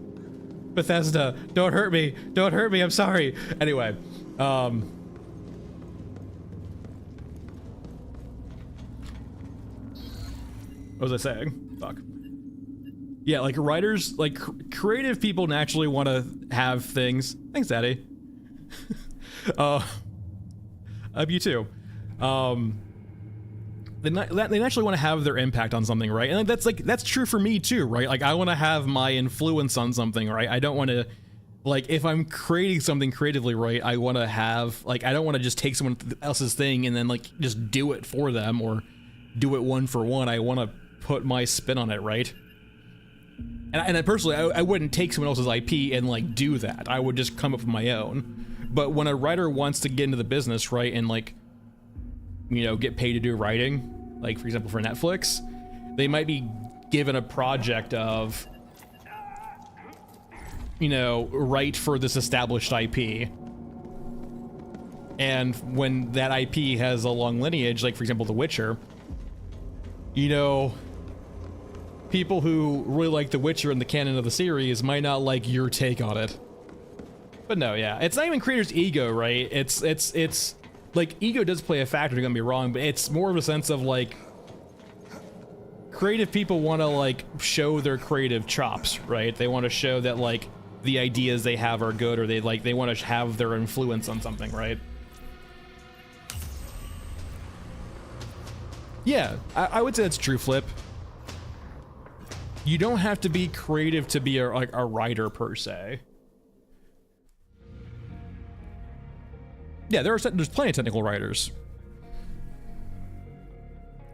Bethesda, don't hurt me, I'm sorry. Anyway, what was I saying? Fuck. Yeah, like writers, like creative people naturally want to have things. Thanks, Daddy. You too. They naturally want to have their impact on something, right? And that's true for me too, right? Like I want to have my influence on something, right? I don't want to, like, if I'm creating something creatively, right, I want to have, like, I don't want to just take someone else's thing and then like just do it for them or do it one for one. I want to put my spin on it, right? And I personally, I wouldn't take someone else's IP and like do that. I would just come up with my own. But when a writer wants to get into the business, right, and like, you know, get paid to do writing, like for example for Netflix, they might be given a project of, you know, write for this established IP. And when that IP has a long lineage, like for example The Witcher, you know, people who really like The Witcher and the canon of the series might not like your take on it. But no, yeah, it's not even creator's ego, right? It's like, ego does play a factor, don't get me wrong, but it's more of a sense of like, creative people want to like show their creative chops, right? They want to show that like the ideas they have are good, or they want to have their influence on something, right? Yeah, I would say that's true, Flip. You don't have to be creative to be a writer per se. Yeah, there's plenty of technical writers.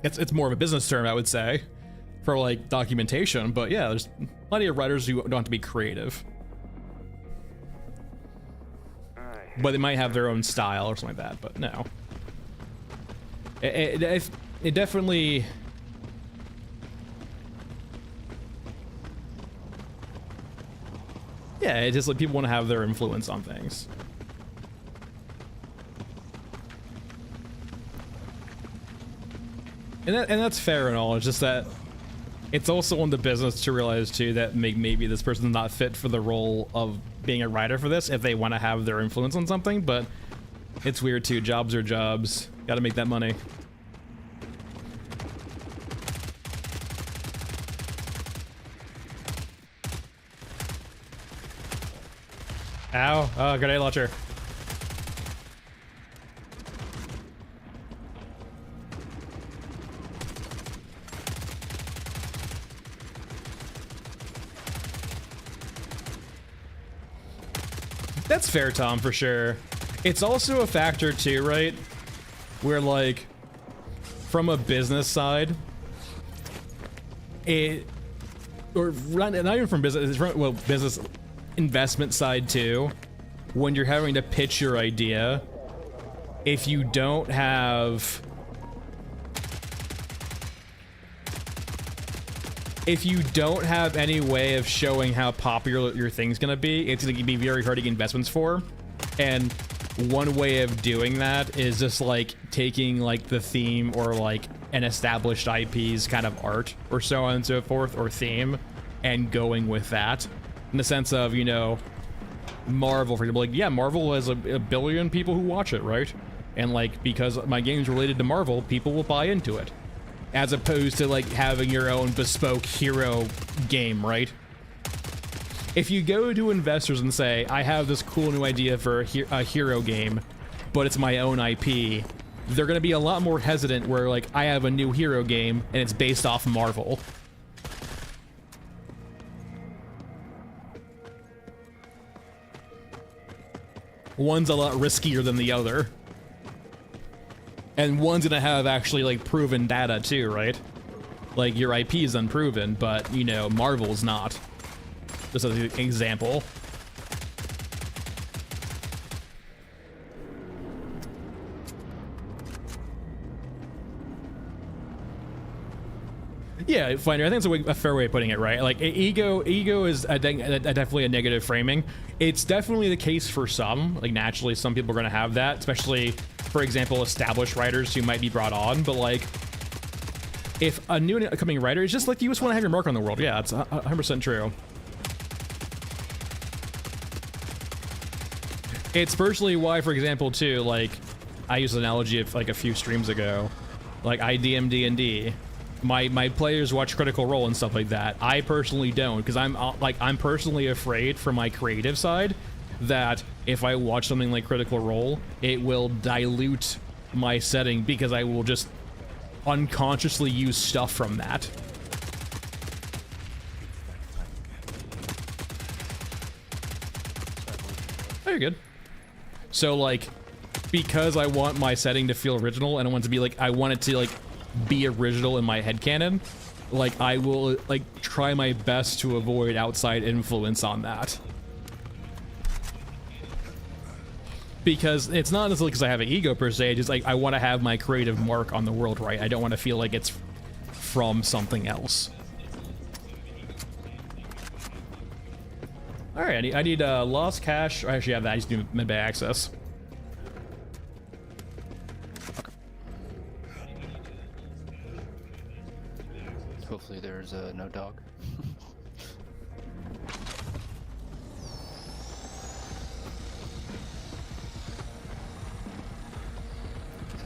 It's more of a business term, I would say, for like documentation. But yeah, there's plenty of writers who don't have to be creative, but they might have their own style or something like that. But no, it definitely. Yeah, it's just like people want to have their influence on things. And that's fair and all. It's just that it's also on the business to realize too that maybe this person's not fit for the role of being a writer for this if they want to have their influence on something. But it's weird too. Jobs are jobs. Got to make that money. Ow! Oh, grenade launcher. That's fair, Tom, for sure. It's also a factor too, right? Where like, from a business side, or not even from business, it's from, well, business investment side too. When you're having to pitch your idea, if you don't have any way of showing how popular your thing's gonna be, it's gonna be very hard to get investments for. And one way of doing that is just like taking like the theme or like an established IP's kind of art or so on and so forth, or theme, and going with that in the sense of, you know, Marvel, for example. Like, yeah, Marvel has a billion people who watch it, right? And like, because my game's related to Marvel, people will buy into it, as opposed to like having your own bespoke hero game, right? If you go to investors and say, I have this cool new idea for a hero game, but it's my own IP, they're gonna be a lot more hesitant where like, I have a new hero game and it's based off Marvel. One's a lot riskier than the other. And one's gonna have actually like proven data too, right? Like your IP is unproven, but you know, Marvel's not. Just as an example. Yeah, Finder, I think it's a fair way of putting it, right? Like, ego is definitely a negative framing. It's definitely the case for some. Like, naturally, some people are going to have that, especially, for example, established writers who might be brought on. But, like, if a new and upcoming writer, it's just like you just want to have your mark on the world. Yeah, it's 100% true. It's personally why, for example, too, like, I used an analogy of, like, a few streams ago. Like, I DM D&D. My players watch Critical Role and stuff like that. I personally don't, because I'm personally afraid for my creative side that if I watch something like Critical Role, it will dilute my setting because I will just unconsciously use stuff from that. Oh, you're good. So like, because I want my setting to feel original and I want it to be like, I want it to like be original in my headcanon, like I will like try my best to avoid outside influence on that. Because it's not necessarily because I have an ego per se, just like I want to have my creative mark on the world, right? I don't want to feel like it's from something else. All right, I need lost cash. I actually have that. I just need medbay access. Hopefully there's no dog.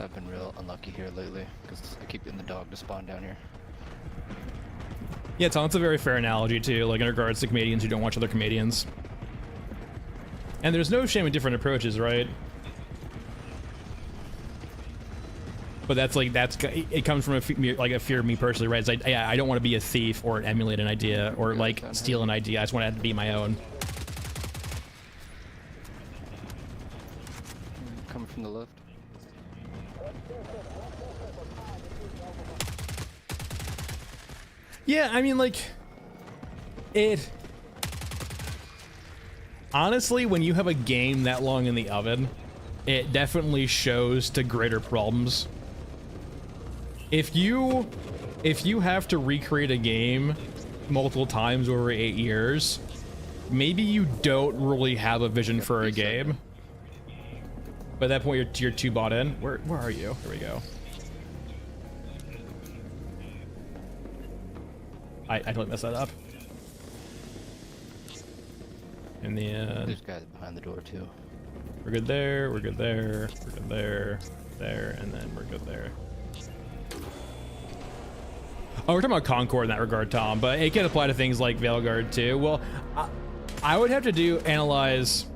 I've been real unlucky here lately because I keep getting the dog to spawn down here. Yeah, Tom, it's a very fair analogy too, like in regards to comedians who don't watch other comedians. And there's no shame in different approaches, right? But that's like, it comes from a fear of me personally, right? It's like, yeah, I don't want to be a thief or emulate an idea or like steal an idea. I just want it to be my own. Coming from the left. Yeah, I mean, like, honestly, when you have a game that long in the oven, it definitely shows to greater problems. If you have to recreate a game multiple times over 8 years, maybe you don't really have a vision for a game. By that point, you're too bought in. Where are you? Here we go. I totally messed that up. In the end, there's guys behind the door too. We're good there. We're good there. We're good there. There, and then we're good there. Oh, we're talking about Concord in that regard, Tom, but it can apply to things like Veilguard too. Well, I would have to analyze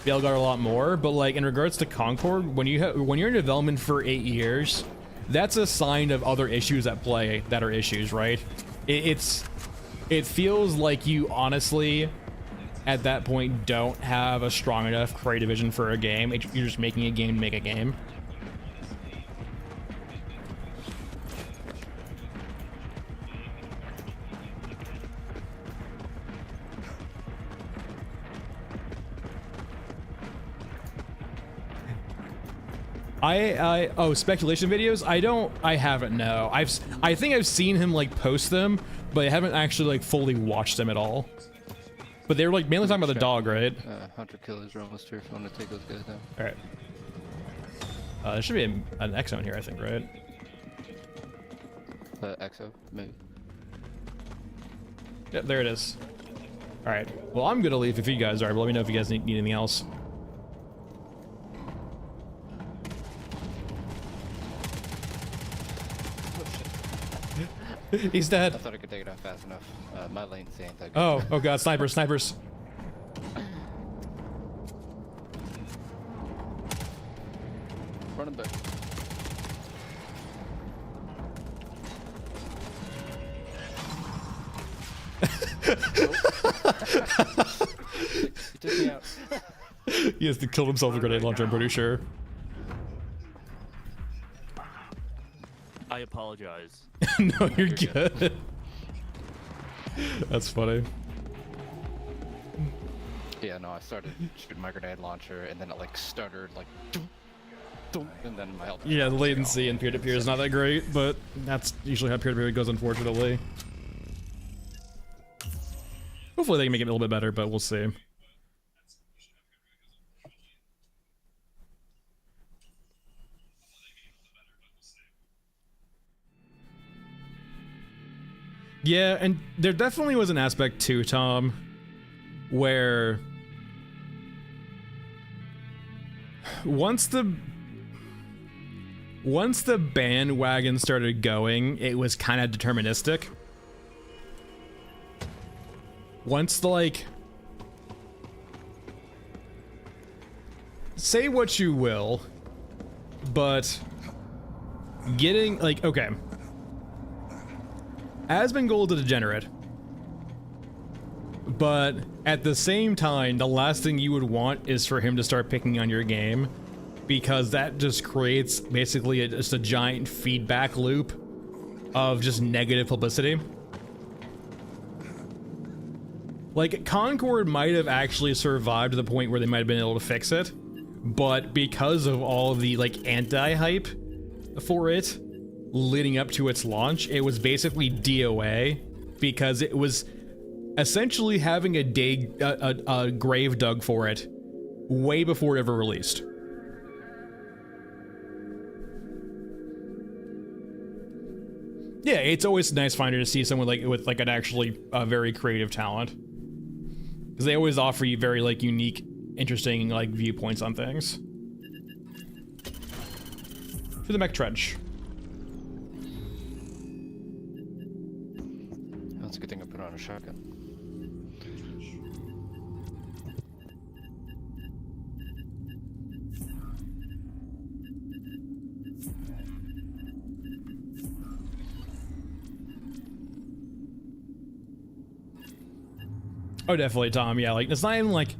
Veilguard a lot more, but like in regards to Concord, when you're in development for 8 years, that's a sign of other issues at play that are issues, right? It feels like you honestly, at that point, don't have a strong enough creative vision for a game. You're just making a game to make a game. Oh, speculation videos? I haven't, no. I think I've seen him like post them, but I haven't actually like fully watched them at all. But they were like mainly talking about the dog, right? Hunter killers are almost here if you want to take those guys down. All right. There should be an X-Zone here, I think, right? Exo, maybe. Yep, there it is. All right. Well, I'm gonna leave if you guys are, but let me know if you guys need anything else. He's I dead. thought I could take it out fast enough. My lane's ain't that good. Oh god, snipers, snipers. Running back. He took me out. He has to kill himself with a grenade launcher, I'm pretty sure. I apologize. No, you're good. That's funny. Yeah, no, I started shooting my grenade launcher and then it like stuttered like doom, doom, and then my health. Yeah, the latency in peer-to-peer is not that great, but that's usually how peer-to-peer goes, unfortunately. Hopefully they can make it a little bit better, but we'll see. Yeah, and there definitely was an aspect too, Tom, where once the bandwagon started going, it was kind of deterministic. Once the, like, say what you will, but getting, like, okay, Asmongold's a degenerate, but at the same time, the last thing you would want is for him to start picking on your game, because that just creates basically just a giant feedback loop of just negative publicity. Like, Concord might have actually survived to the point where they might have been able to fix it, but because of all the, like, anti-hype for it leading up to its launch, it was basically DOA, because it was essentially having a grave dug for it way before it ever released. Yeah, it's always nice finder to see someone with an actually very creative talent, because they always offer you very like unique, interesting like viewpoints on things. To the mech trench. That's a good thing I put on a shotgun. Oh, definitely, Tom. Yeah, like, it's not even like...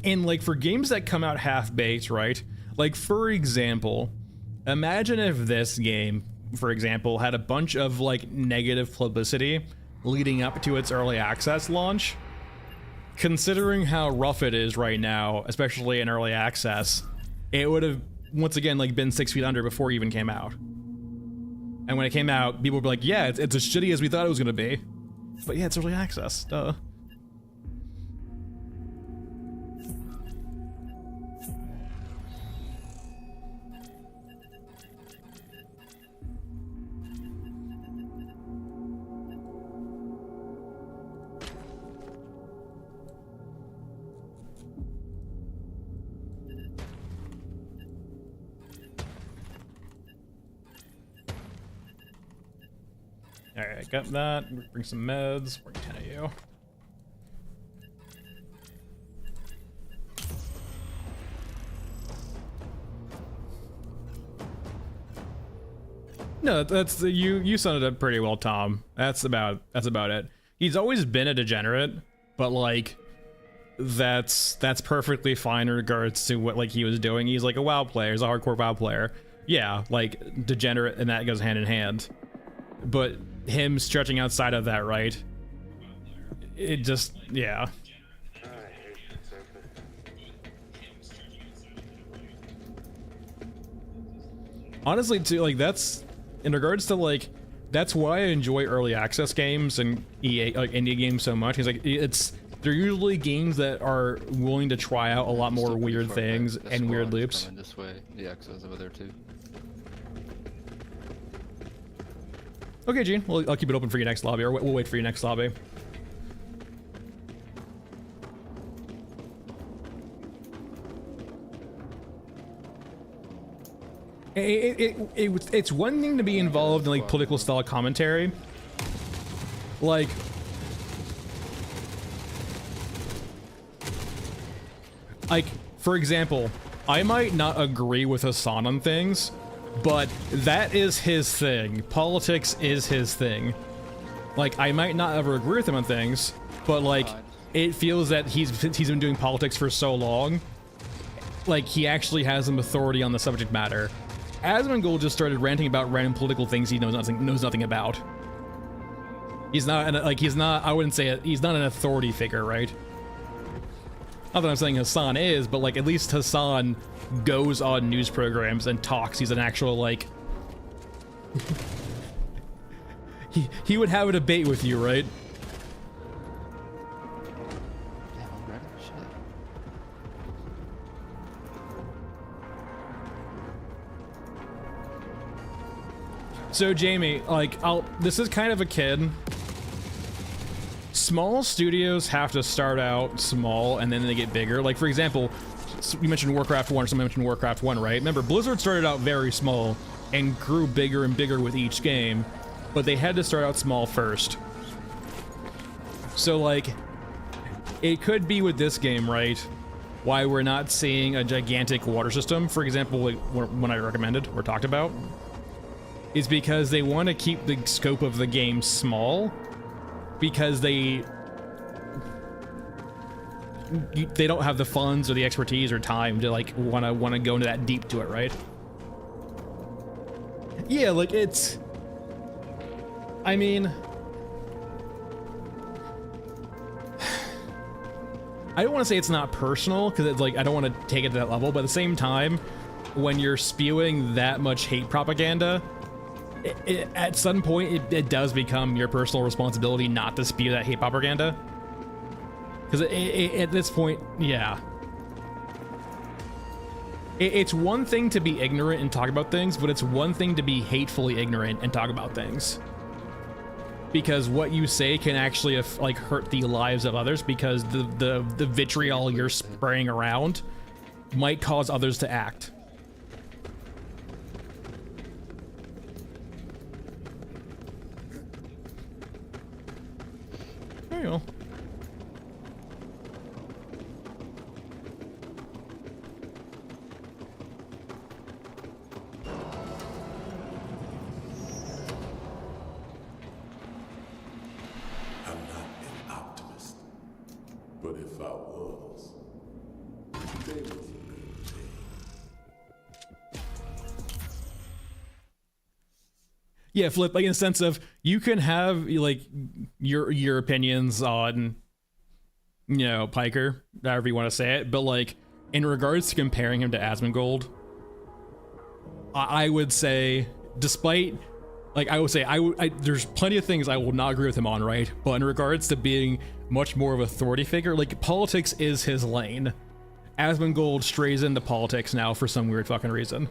And, like, for games that come out half-baked, right? Like, for example, imagine if this game, for example, had a bunch of, like, negative publicity leading up to its early access launch. Considering how rough it is right now, especially in early access, it would have, once again, like, been 6 feet under before it even came out. And when it came out, people would be like, yeah, it's as shitty as we thought it was going to be. But yeah, it's early access, duh. Alright, got that. Bring some meds. Bring 10 of you. No, that's you summed it up pretty well, Tom. That's about it. He's always been a degenerate, but like that's perfectly fine in regards to what like he was doing. He's like a WoW player, he's a hardcore WoW player. Yeah, like degenerate and that goes hand in hand. But him stretching outside of that, right? It just, yeah. Honestly, too, like, that's in regards to like that's why I enjoy early access games and EA, like indie games so much. It's like they're usually games that are willing to try out a lot more Still pretty weird far back. things The and weird squad's loops. coming this way. The Exo's over there too. Okay, Gene, I'll keep it open for your next lobby, or we'll wait for your next lobby. It's one thing to be involved in like political style commentary, like for example, I might not agree with Hassan on things, but that is his thing. Politics is his thing. Like, I might not ever agree with him on things, but like it feels that he's been doing politics for so long, like he actually has some authority on the subject matter. Asmongold just started ranting about random political things he knows nothing about. He's not I wouldn't say it, he's not an authority figure, right? Not that I'm saying Hassan is, but like at least Hassan goes on news programs and talks. He's an actual like he would have a debate with you, right? Damn, already? Shit. So Jamie, like this is kind of a kid. Small studios have to start out small and then they get bigger. Like for example, you mentioned Warcraft 1, or someone mentioned Warcraft 1, right? Remember, Blizzard started out very small and grew bigger and bigger with each game, but they had to start out small first. So like, it could be with this game, right? Why we're not seeing a gigantic water system, for example, like when I recommended or talked about, is because they want to keep the scope of the game small, because they don't have the funds or the expertise or time to like want to go into that deep to it, right? Yeah, like it's, I mean, I don't want to say it's not personal, because it's like I don't want to take it to that level, but at the same time, when you're spewing that much hate propaganda, at some point it does become your personal responsibility not to spew that hate propaganda. Because at this point, yeah. It's one thing to be ignorant and talk about things, but it's one thing to be hatefully ignorant and talk about things. Because what you say can actually like hurt the lives of others, because the vitriol you're spraying around might cause others to act. There you go. I'm not an optimist, but if I was, today was a good day. Yeah, Flip, like in the sense of you can have like your opinions on, you know, Piker, however you want to say it, but like in regards to comparing him to Asmongold, I would say, despite like I would say there's plenty of things I will not agree with him on, right? But in regards to being much more of an authority figure, like politics is his lane. Asmongold strays into politics now for some weird fucking reason.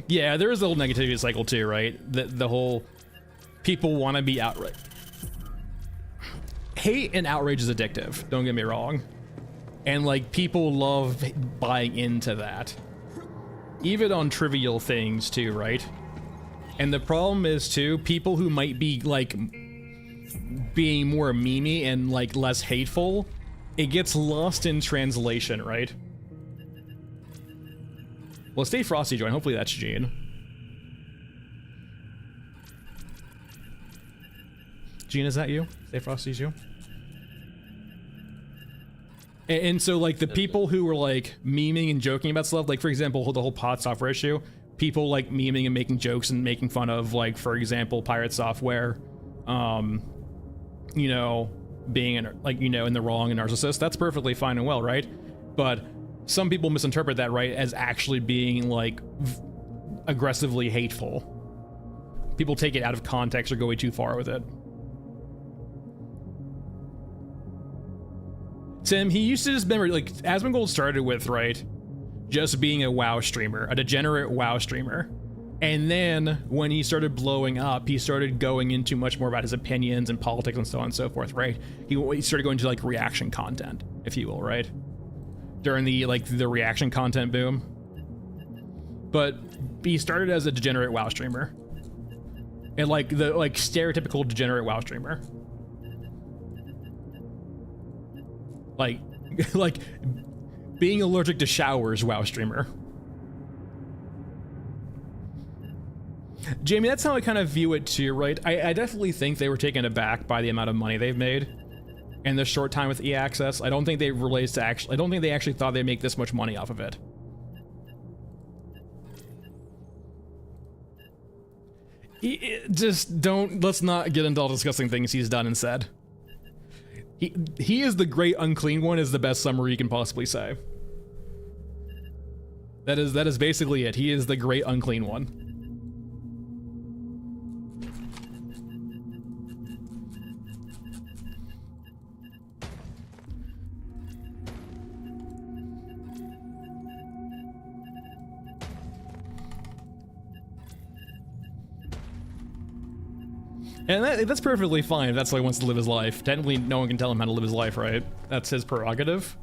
Yeah, there is a little negativity cycle too, right? The whole people want to be outright. Hate and outrage is addictive, don't get me wrong. And like people love buying into that. Even on trivial things too, right? And the problem is too, people who might be like being more memey and like less hateful, it gets lost in translation, right? Well, stay frosty, join. Hopefully that's Gene. Gene, is that you? Stay frosty's you? And so, like, the people who were, like, memeing and joking about stuff, like, for example, the whole pod software issue, people, like, memeing and making jokes and making fun of, like, for example, Pirate Software, you know, being, in, like, you know, in the wrong and narcissist, that's perfectly fine and well, right? But some people misinterpret that, right, as actually being like aggressively hateful. People take it out of context or go way too far with it. Tim, he used to just remember, like, Asmongold started with, right, just being a WoW streamer, a degenerate WoW streamer. And then when he started blowing up, he started going into much more about his opinions and politics and so on and so forth, right? He started going to like reaction content, if you will, right? During the reaction content boom. But he started as a degenerate WoW streamer. And like the stereotypical degenerate WoW streamer. Like being allergic to showers WoW streamer. Jamie, that's how I kind of view it too, right? I definitely think they were taken aback by the amount of money they've made in this short time with EA Access. I don't think they realized I don't think they actually thought they'd make this much money off of it. Let's not get into all discussing things he's done and said. He is the great unclean one is the best summary you can possibly say. That is basically it. He is the great unclean one. And that's perfectly fine if that's how he wants to live his life. Technically, no one can tell him how to live his life, right? That's his prerogative.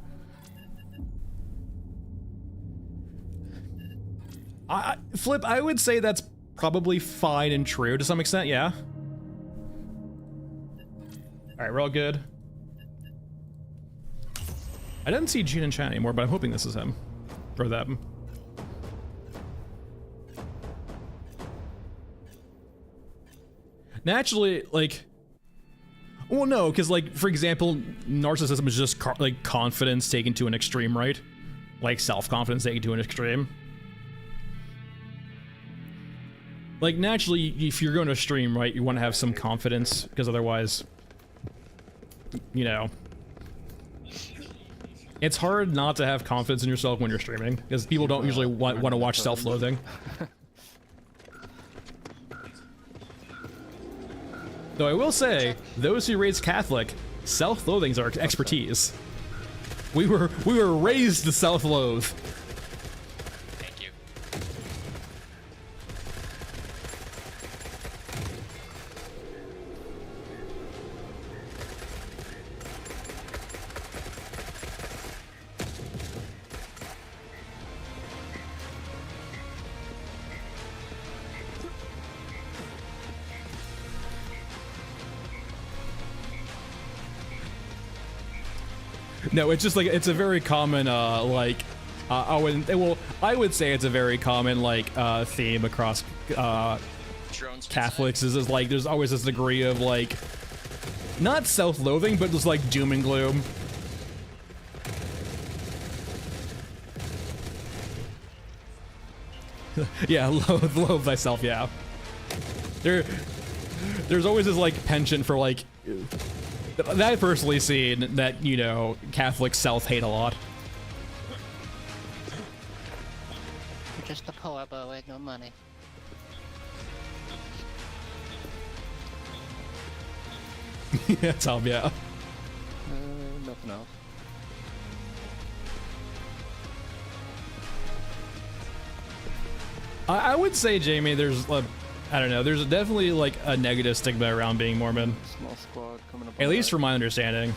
Flip, I would say that's probably fine and true to some extent, yeah. Alright, we're all good. I didn't see Gene in chat anymore, but I'm hoping this is him. Or them. Naturally, like, well, no, because, like, for example, narcissism is just like confidence taken to an extreme, right? Like self-confidence taken to an extreme. Like, naturally, if you're going to stream, right, you want to have some confidence, because otherwise, you know, it's hard not to have confidence in yourself when you're streaming, because people don't usually want to watch self-loathing. Though I will say, those who raise Catholic, self-loathing is our expertise. We were raised to self-loathe. Thank you. No, it's just like, it's a very common, I would say it's a very common, like, theme across, Catholics is like, there's always this degree of, like, not self-loathing, but just, like, doom and gloom. Yeah, loathe thyself, yeah. There's always this, like, penchant for, like, that I've personally seen that, you know, Catholics self-hate a lot. I'm just a poor boy with no money. Yeah, Tom, yeah. Nothing else. I would say, Jamie, there's I don't know, there's definitely like a negative stigma around being Mormon. Small squad coming up. At least from my understanding.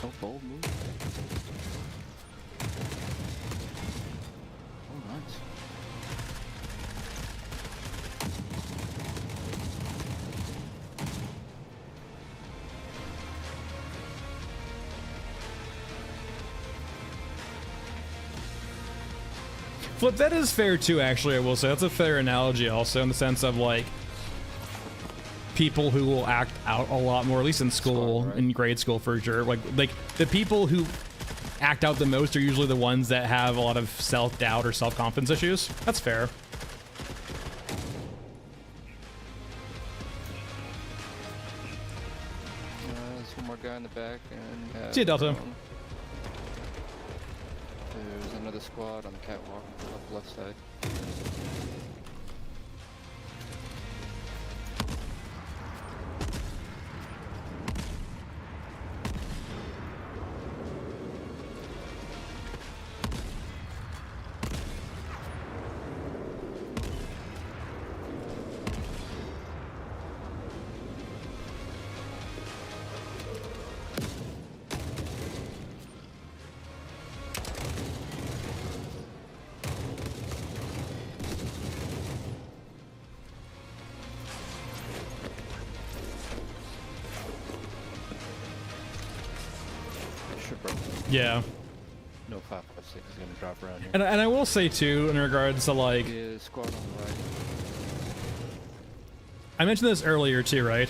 Oh, bold move. Oh, nice. Flip, that is fair too, actually, I will say. That's a fair analogy also, in the sense of, like, people who will act out a lot more, at least in school, right? in grade school for sure. Like the people who act out the most are usually the ones that have a lot of self-doubt or self-confidence issues. That's fair. more guy in the back and. See you, Delta. There's another squad on the catwalk up left side. Should probably. Yeah. No 5.6 is gonna drop around here. And I will say too, in regards to like, Yeah, squad on the right. I mentioned this earlier too, right?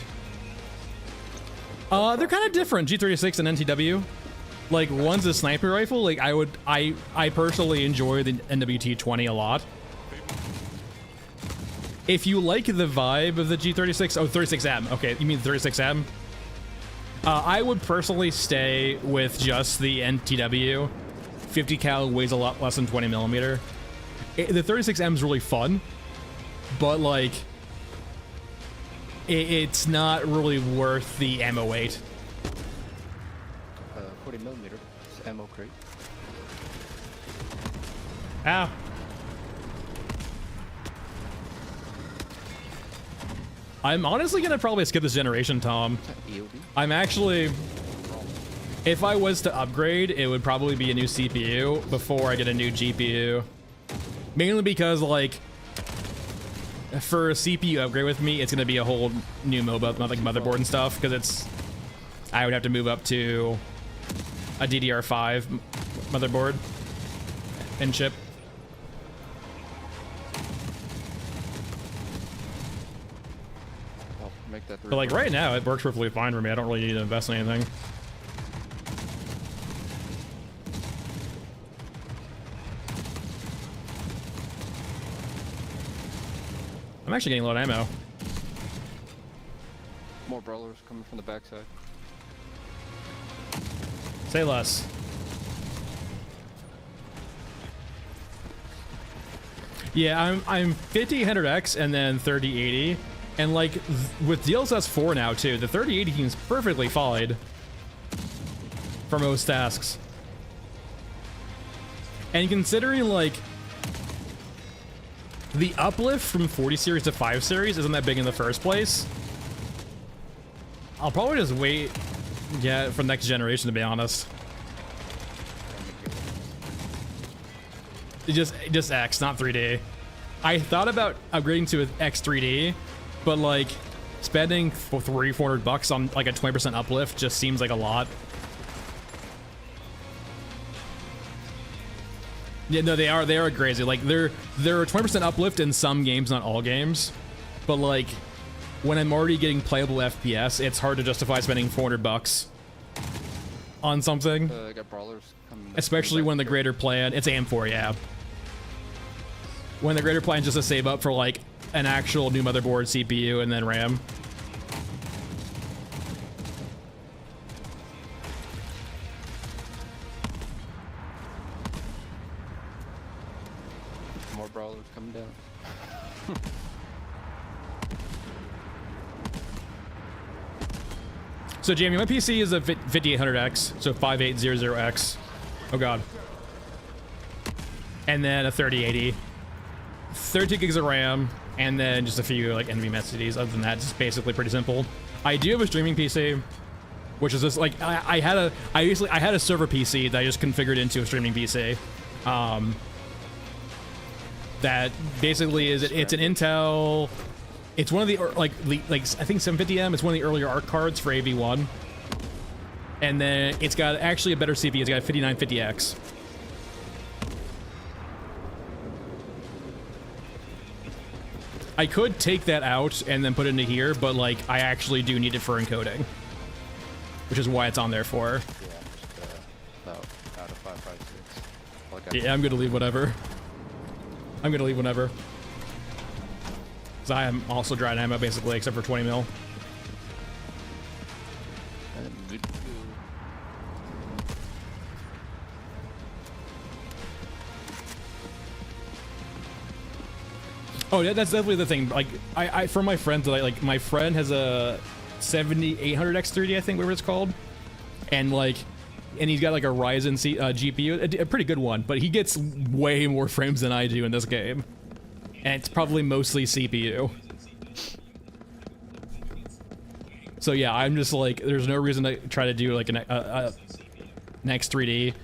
They're kind of different, G36 and NTW. Like, one's a sniper rifle. Like, I personally enjoy the NWT-20 a lot. If you like the vibe of the G36, oh, 36M. Okay, you mean 36M? I would personally stay with just the NTW. 50 cal weighs a lot less than 20 millimeter. The 36M is really fun, but like, it's not really worth the ammo weight. 40 millimeter. It's ammo crate. Ow. I'm honestly gonna probably skip this generation, Tom. EOD. I'm actually, if I was to upgrade, it would probably be a new CPU before I get a new GPU. Mainly because, like, for a CPU upgrade with me, it's gonna be a whole new motherboard and stuff, because I would have to move up to a DDR5 motherboard and chip. I'll make that. But like right now, it works perfectly fine for me. I don't really need to invest in anything. I'm actually getting low on ammo. More brawlers coming from the backside. Say less. Yeah, I'm 50-100X and then 30-80. And like with DLSS 4 now too, the 30-80 seems perfectly fine for most tasks. And considering like the uplift from 40 series to 5 series isn't that big in the first place, I'll probably just wait, yeah, for next generation, to be honest. Just X, not 3D. I thought about upgrading to an X3D, but like spending $300-400 on like a 20% uplift just seems like a lot. Yeah, no, they are crazy. Like they're a 20% uplift in some games, not all games, but like when I'm already getting playable FPS, it's hard to justify spending $400 on something. I got brawlers coming. Especially when the greater plan, it's AM4, yeah. When the greater plan is just to save up for like an actual new motherboard, CPU, and then RAM. More brawlers coming down. So Jamie, my PC is a 5800X, so 5800X. Oh god. And then a 3080. 32 gigs of RAM, and then just a few like NVMe SSDs. Other than that, it's basically pretty simple. I do have a streaming PC, which is just like I had a server PC that I just configured into a streaming PC. That basically is it's an Intel. It's one of the like I think 750M. It's one of the earlier ARC cards for AV1, and then it's got actually a better CPU. It's got a 5950X. I could take that out and then put it into here, but like I actually do need it for encoding, which is why it's on there for. Yeah, just about out of 556. Like Yeah, I'm gonna leave whatever. I'm gonna leave whenever. Cause I am also dry on ammo basically, except for 20 mil. And Oh, yeah, that's definitely the thing. Like, I from my friends that like, my friend has a 7800X3D, I think, whatever it's called, and like, and he's got like a Ryzen GPU, a pretty good one, but he gets way more frames than I do in this game, and it's probably mostly CPU. So yeah, I'm just like, there's no reason to try to do like an X3D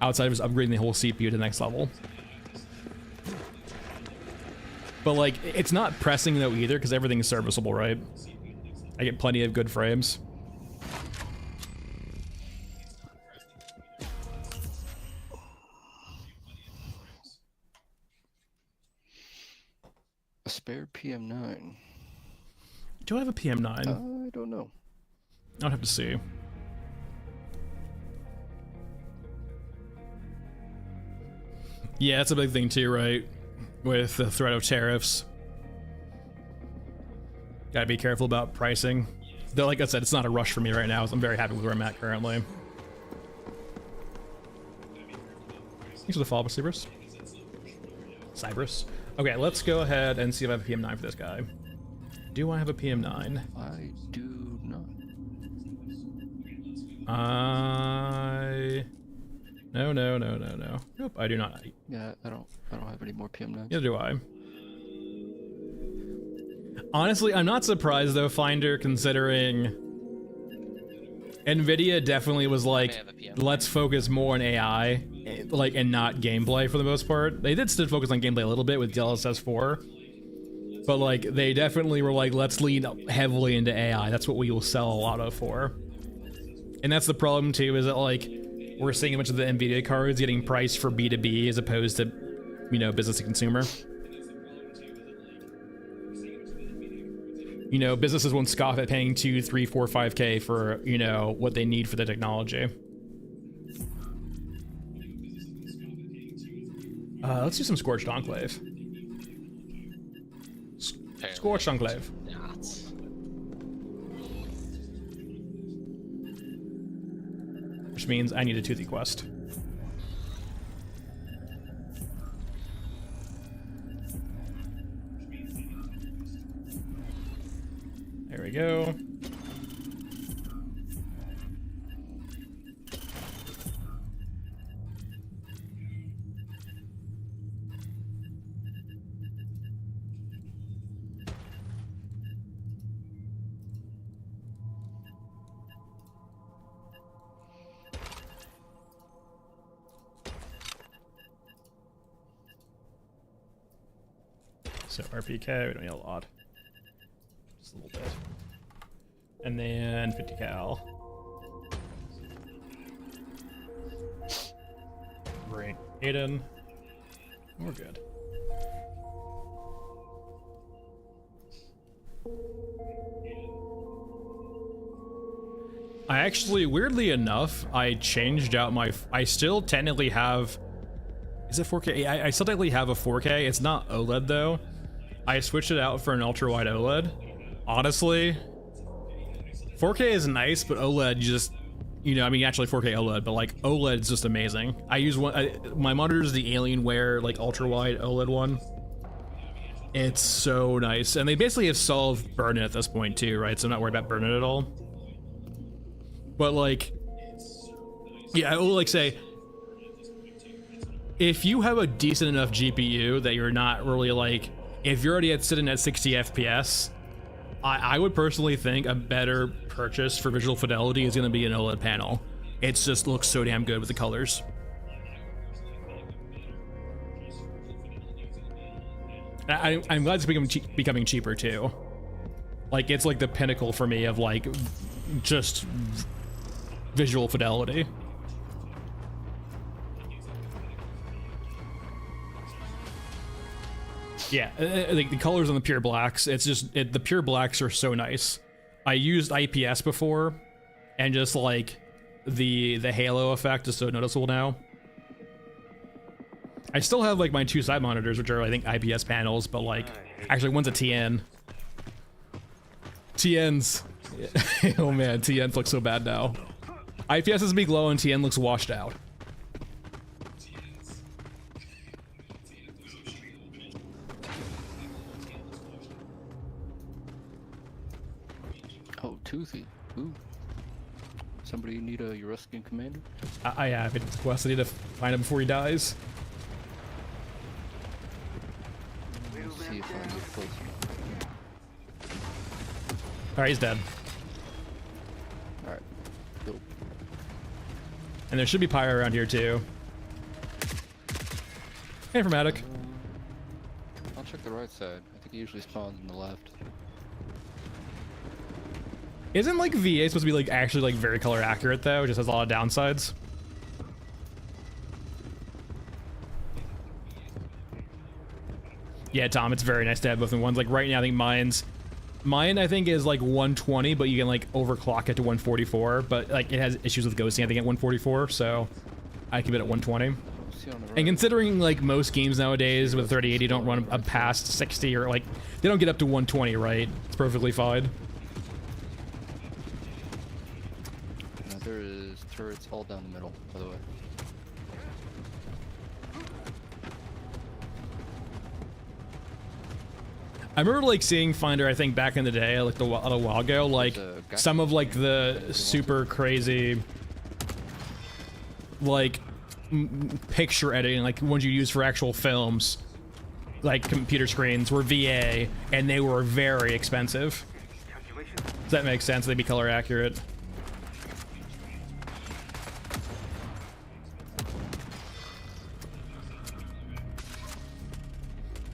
outside of just upgrading the whole CPU to the next level. But like, it's not pressing though either, because everything's serviceable, right? I get plenty of good frames. A spare PM9. Do I have a PM9? I don't know. I'll have to see. Yeah, that's a big thing too, right? With the threat of tariffs. Gotta be careful about pricing. Though, like I said, it's not a rush for me right now. So I'm very happy with where I'm at currently. Thanks for the follow-up, Cybrus. Okay, let's go ahead and see if I have a PM9 for this guy. Do I have a PM9? I do not. No. Nope, I do not. Yeah, I don't have any more PM9s. Neither do I. Honestly, I'm not surprised though, Finder, considering Nvidia definitely was like, let's focus more on AI, like, and not gameplay for the most part. They did still focus on gameplay a little bit with DLSS 4, but like, they definitely were like, let's lean heavily into AI. That's what we will sell a lot of for. And that's the problem too, is that like, we're seeing a bunch of the Nvidia cards getting priced for B2B as opposed to, you know, business to consumer. You know, businesses won't scoff at paying 2, 3, 4, 5K for, you know, what they need for the technology. Let's do some Scorched Enclave. Scorched Enclave. Which means I need a Toothy quest. There we go. So RPK, we don't need a lot. Just a little bit. And then 50 cal. Bring Aiden. We're good. I actually, weirdly enough, I changed out my, I still technically have, is it 4K? I still technically have a 4K. It's not OLED though. I switched it out for an ultra wide OLED. Honestly, 4K is nice, but OLED just, you know, I mean, actually 4K OLED, but like OLED is just amazing. I use one, my monitor is the Alienware like ultra wide OLED one. It's so nice. And they basically have solved burn-in at this point too, right? So I'm not worried about burn-in at all. But like, yeah, I will like say, if you have a decent enough GPU that you're not really like, if you're already sitting at 60 FPS, I would personally think a better purchase for visual fidelity is going to be an OLED panel. It just looks so damn good with the colors. I'm glad it's becoming cheaper too. Like, it's like the pinnacle for me of like just visual fidelity. Yeah, like the colors on the pure blacks, it's just, the pure blacks are so nice. I used IPS before, and just like the halo effect is so noticeable now. I still have like my two side monitors, which are I think IPS panels, but like actually one's a TN. TNs, oh man, TNs look so bad now. IPS is big glow and TN looks washed out. Oh, Toothy. Ooh. Somebody need a Euruscan commander? I have it. Wes, I need to find him before he dies. Let's see if I can get close enough. Alright, he's dead. Alright. Dope. And there should be pyro around here too. Informatic. I'll check the right side. I think he usually spawns on the left. Isn't like VA supposed to be like actually like very color accurate though? It just has a lot of downsides. Yeah, Tom, it's very nice to have both in ones. Like right now, I think mine I think is like 120, but you can like overclock it to 144. But like it has issues with ghosting, I think, at 144, so I keep it at 120. See on the right. And considering like most games nowadays with 3080 don't run up past 60 or like they don't get up to 120, right? It's perfectly fine. Now there is turrets all down the middle, by the way. I remember like seeing Finder, I think back in the day, like a while ago, like There's a guy- some of like the super crazy like picture editing, like ones you use for actual films, like computer screens were VA and they were very expensive. Does that make sense? They'd be color accurate.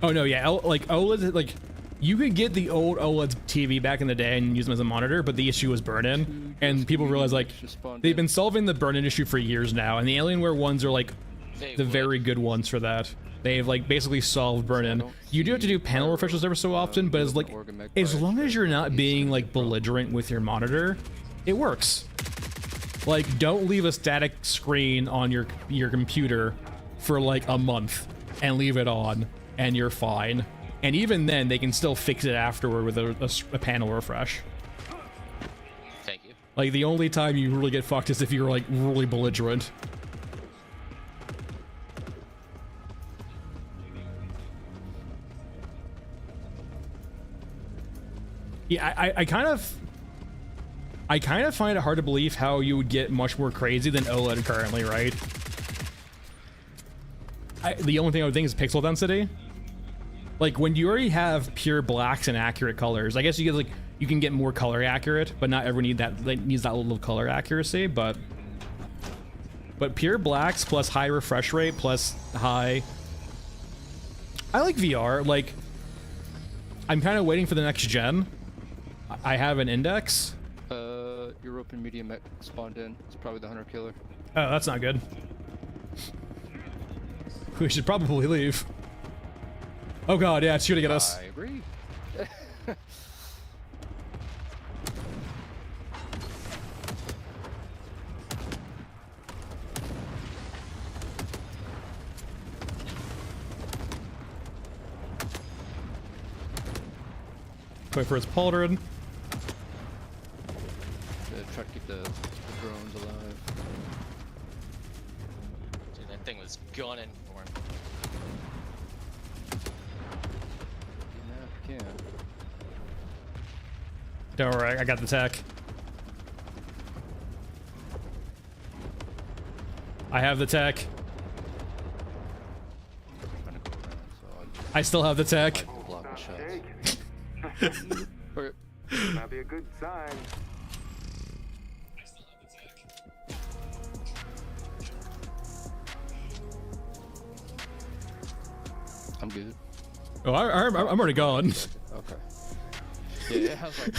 Oh no, yeah, like OLED, like you could get the old OLED TV back in the day and use them as a monitor, but the issue was burn-in, and people realize like they've been solving the burn-in issue for years now, and the Alienware ones are like the very good ones for that. They've like basically solved burn-in. You do have to do panel refreshes every so often, but it's like as long as you're not being like belligerent with your monitor, it works. Like don't leave a static screen on your computer for like a month and leave it on, and you're fine. And even then, they can still fix it afterward with a panel refresh. Thank you. Like, the only time you really get fucked is if you're, like, really belligerent. Yeah, I kind of find it hard to believe how you would get much more crazy than OLED currently, right? The only thing I would think is pixel density. Like when you already have pure blacks and accurate colors, I guess you get like you can get more color accurate, but not everyone needs that level of color accuracy. But pure blacks plus high refresh rate plus high. I like VR. Like I'm kind of waiting for the next gen. I have an index. European medium mech spawned in. It's probably the hunter killer. Oh, that's not good. We should probably leave. Oh god, yeah, it's shooting at us. I agree. Wait for its pauldron. Try to keep the drones alive. Dude, that thing was gunning for him. Yeah, can. Don't worry, I got the tech. I have the tech. Trying to go around, so I still have the tech. I'll block the shots. Okay. Might be a good sign. I'm good. Oh, I'm already gone. Okay. Yeah, I was like,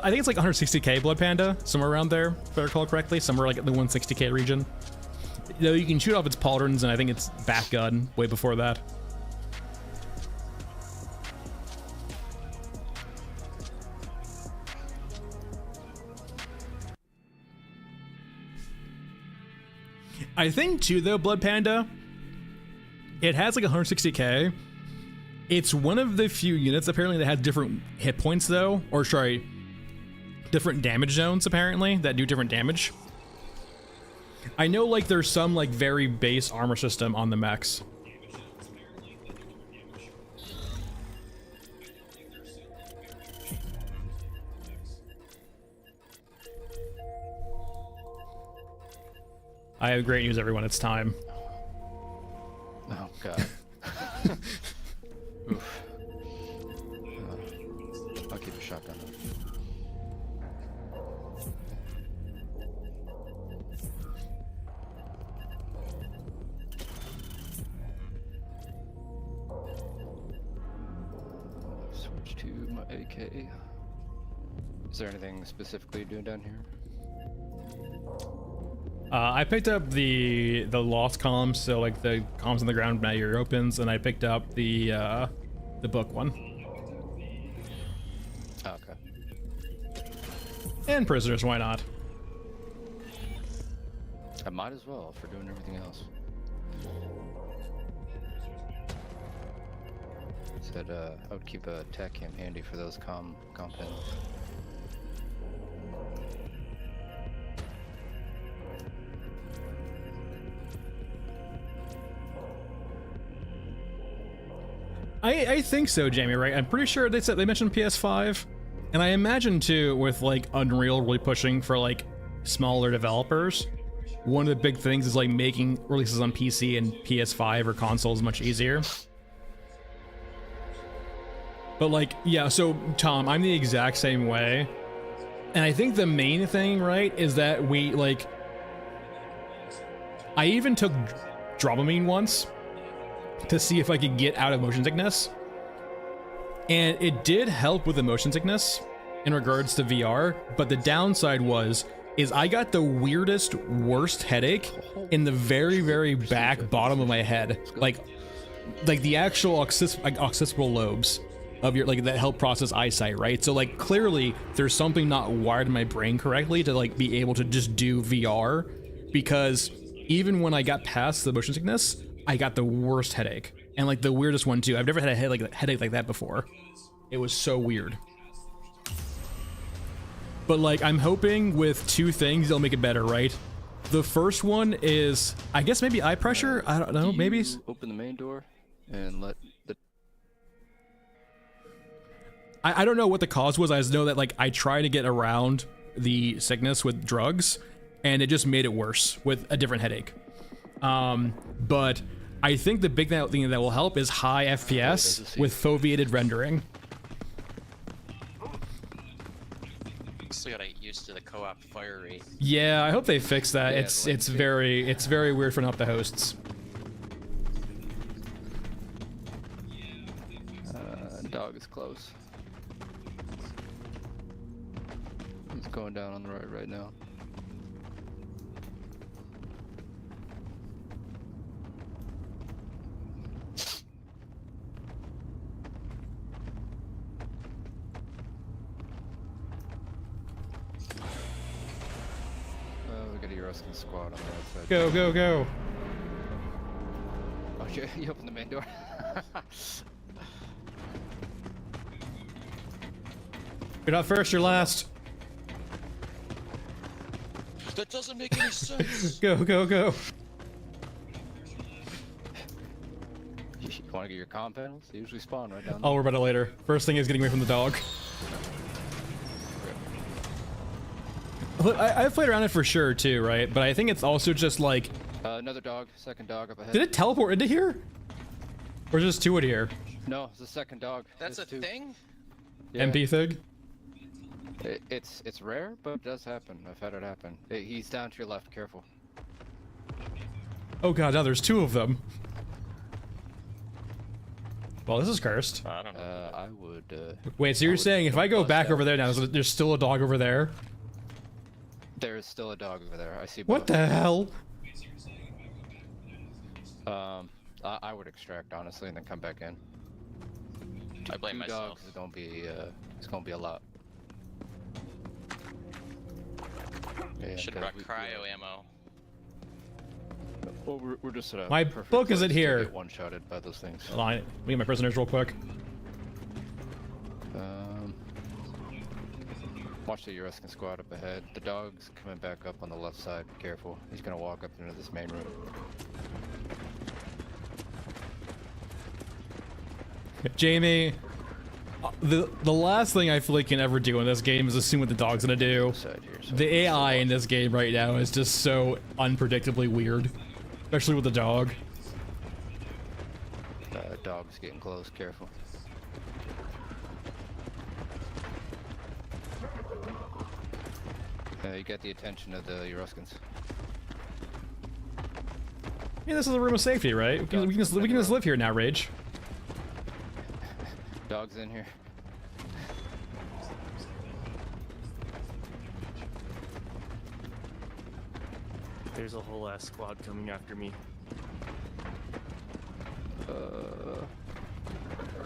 I think it's like 160k Blood Panda, somewhere around there, if I recall correctly, somewhere like in the 160k region. Though you can shoot off its pauldrons, and I think it's back gun way before that. I think too, though, Blood Panda, it has like 160k. It's one of the few units apparently that has different hit points though, or sorry, different damage zones apparently that do different damage. I know like there's some like very base armor system on the mechs. I have great news, everyone. It's time. Oh god. Oof. I'll keep a shotgun. Switch to my AK. Is there anything specifically you're doing down here? I picked up the lost columns, so like the columns on the ground now your opens, and I picked up the book one. Oh, okay. And prisoners, why not? I might as well for doing everything else. Said I would keep a tech cam handy for those com pins. I think so, Jamie, right? I'm pretty sure they mentioned PS5. And I imagine too, with like Unreal really pushing for like smaller developers, one of the big things is like making releases on PC and PS5 or consoles much easier. But like, yeah, so Tom, I'm the exact same way. And I think the main thing, right, is that we like, I even took Dramamine once to see if I could get out of motion sickness. And it did help with the motion sickness in regards to VR, but the downside is I got the weirdest, worst headache in the very, very back bottom of my head. Like the actual occipital lobes of your, like, that help process eyesight, right? So like clearly there's something not wired in my brain correctly to like be able to just do VR, because even when I got past the motion sickness, I got the worst headache, and like the weirdest one too. I've never had a headache like that before. It was so weird. But like, I'm hoping with two things they'll make it better, right? The first one is, I guess maybe eye pressure. I don't know. Maybe Open the main door and let the. I don't know what the cause was. I just know that like I tried to get around the sickness with drugs, and it just made it worse with a different headache. But I think the big thing that will help is high FPS with foveated rendering. Still gotta get used to the co-op fire rate. Yeah, I hope they fix that. Yeah, It's very weird for not the hosts. Dog is close. He's going down on the right now. We got a Euroskin squad on the outside. Go, go, go. Oh, you opened the main door. You're not first, you're last. That doesn't make any sense. Go, go, go. You want to get your comm panels? They usually spawn right down there. I'll worry about it later. First thing is getting away from the dog. Look, I've played around it for sure too, right? But I think it's also just like... Another dog, second dog up ahead. Did it teleport into here? Or just two in here? No, it's the second dog. That's There's a two. thing? Yeah. MP Thig? It's rare, but it does happen. I've had it happen. He's down to your left, careful. Oh god, now there's two of them. Well, this is cursed. I don't know. I would, Wait, so you're saying if I go bust back out. over there now, there's still a dog over there? There is still a dog over there. I see What both. the hell? I would extract, honestly, and then come back in. I blame Two myself. dogs is gonna be, it's gonna be a lot. Yeah, Should 'cause rock we- cryo ammo. Well, we're just at a My perfect book isn't place to here. get one-shotted by those things. Hold on, let me get my prisoners real quick. Watch the Euroskin squad up ahead. The dog's coming back up on the left side. Be careful. He's gonna walk up into this main room. Jamie, the last thing I feel like you can ever do in this game is assume what the dog's gonna do. Side here, so The AI in this game right now is just so unpredictably weird, especially with the dog. dog's getting close. Careful. You get the attention of the Euruskans. Yeah, this is a room of safety, right? We can just live here now, Rage. Dog's in here. There's a whole ass squad coming after me.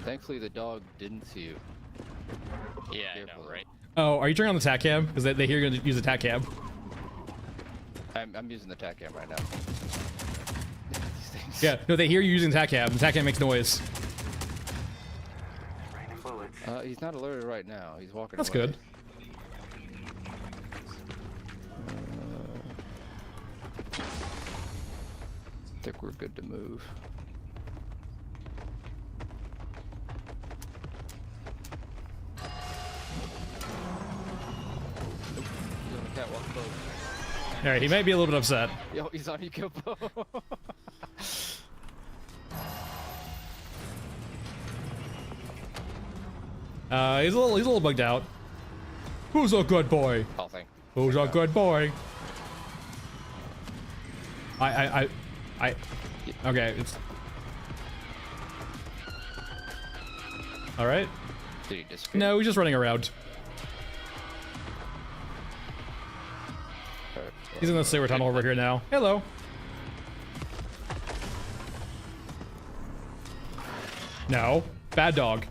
Thankfully the dog didn't see you. Yeah, I Careful. know, right? Oh, are you turning on the tac cam? Because they hear you're gonna use the tac cam. I'm using the tac cam right now. These things. Yeah, no, they hear you using the tac cam. The tac cam makes noise. Raining bullets. He's not alerted right now. He's walking That's away. good. I think we're good to move. Nope, he's on the catwalk boat. All right, he might be a little bit upset. Yo, he's on Ecopo. He's a little bugged out. Who's a good boy? Oh, thank. Who's a good boy? I. Okay, it's. All right. Did he disappear? No, he's just running around. Alright, He's in the sewer tunnel over here now. Hello. No, bad dog.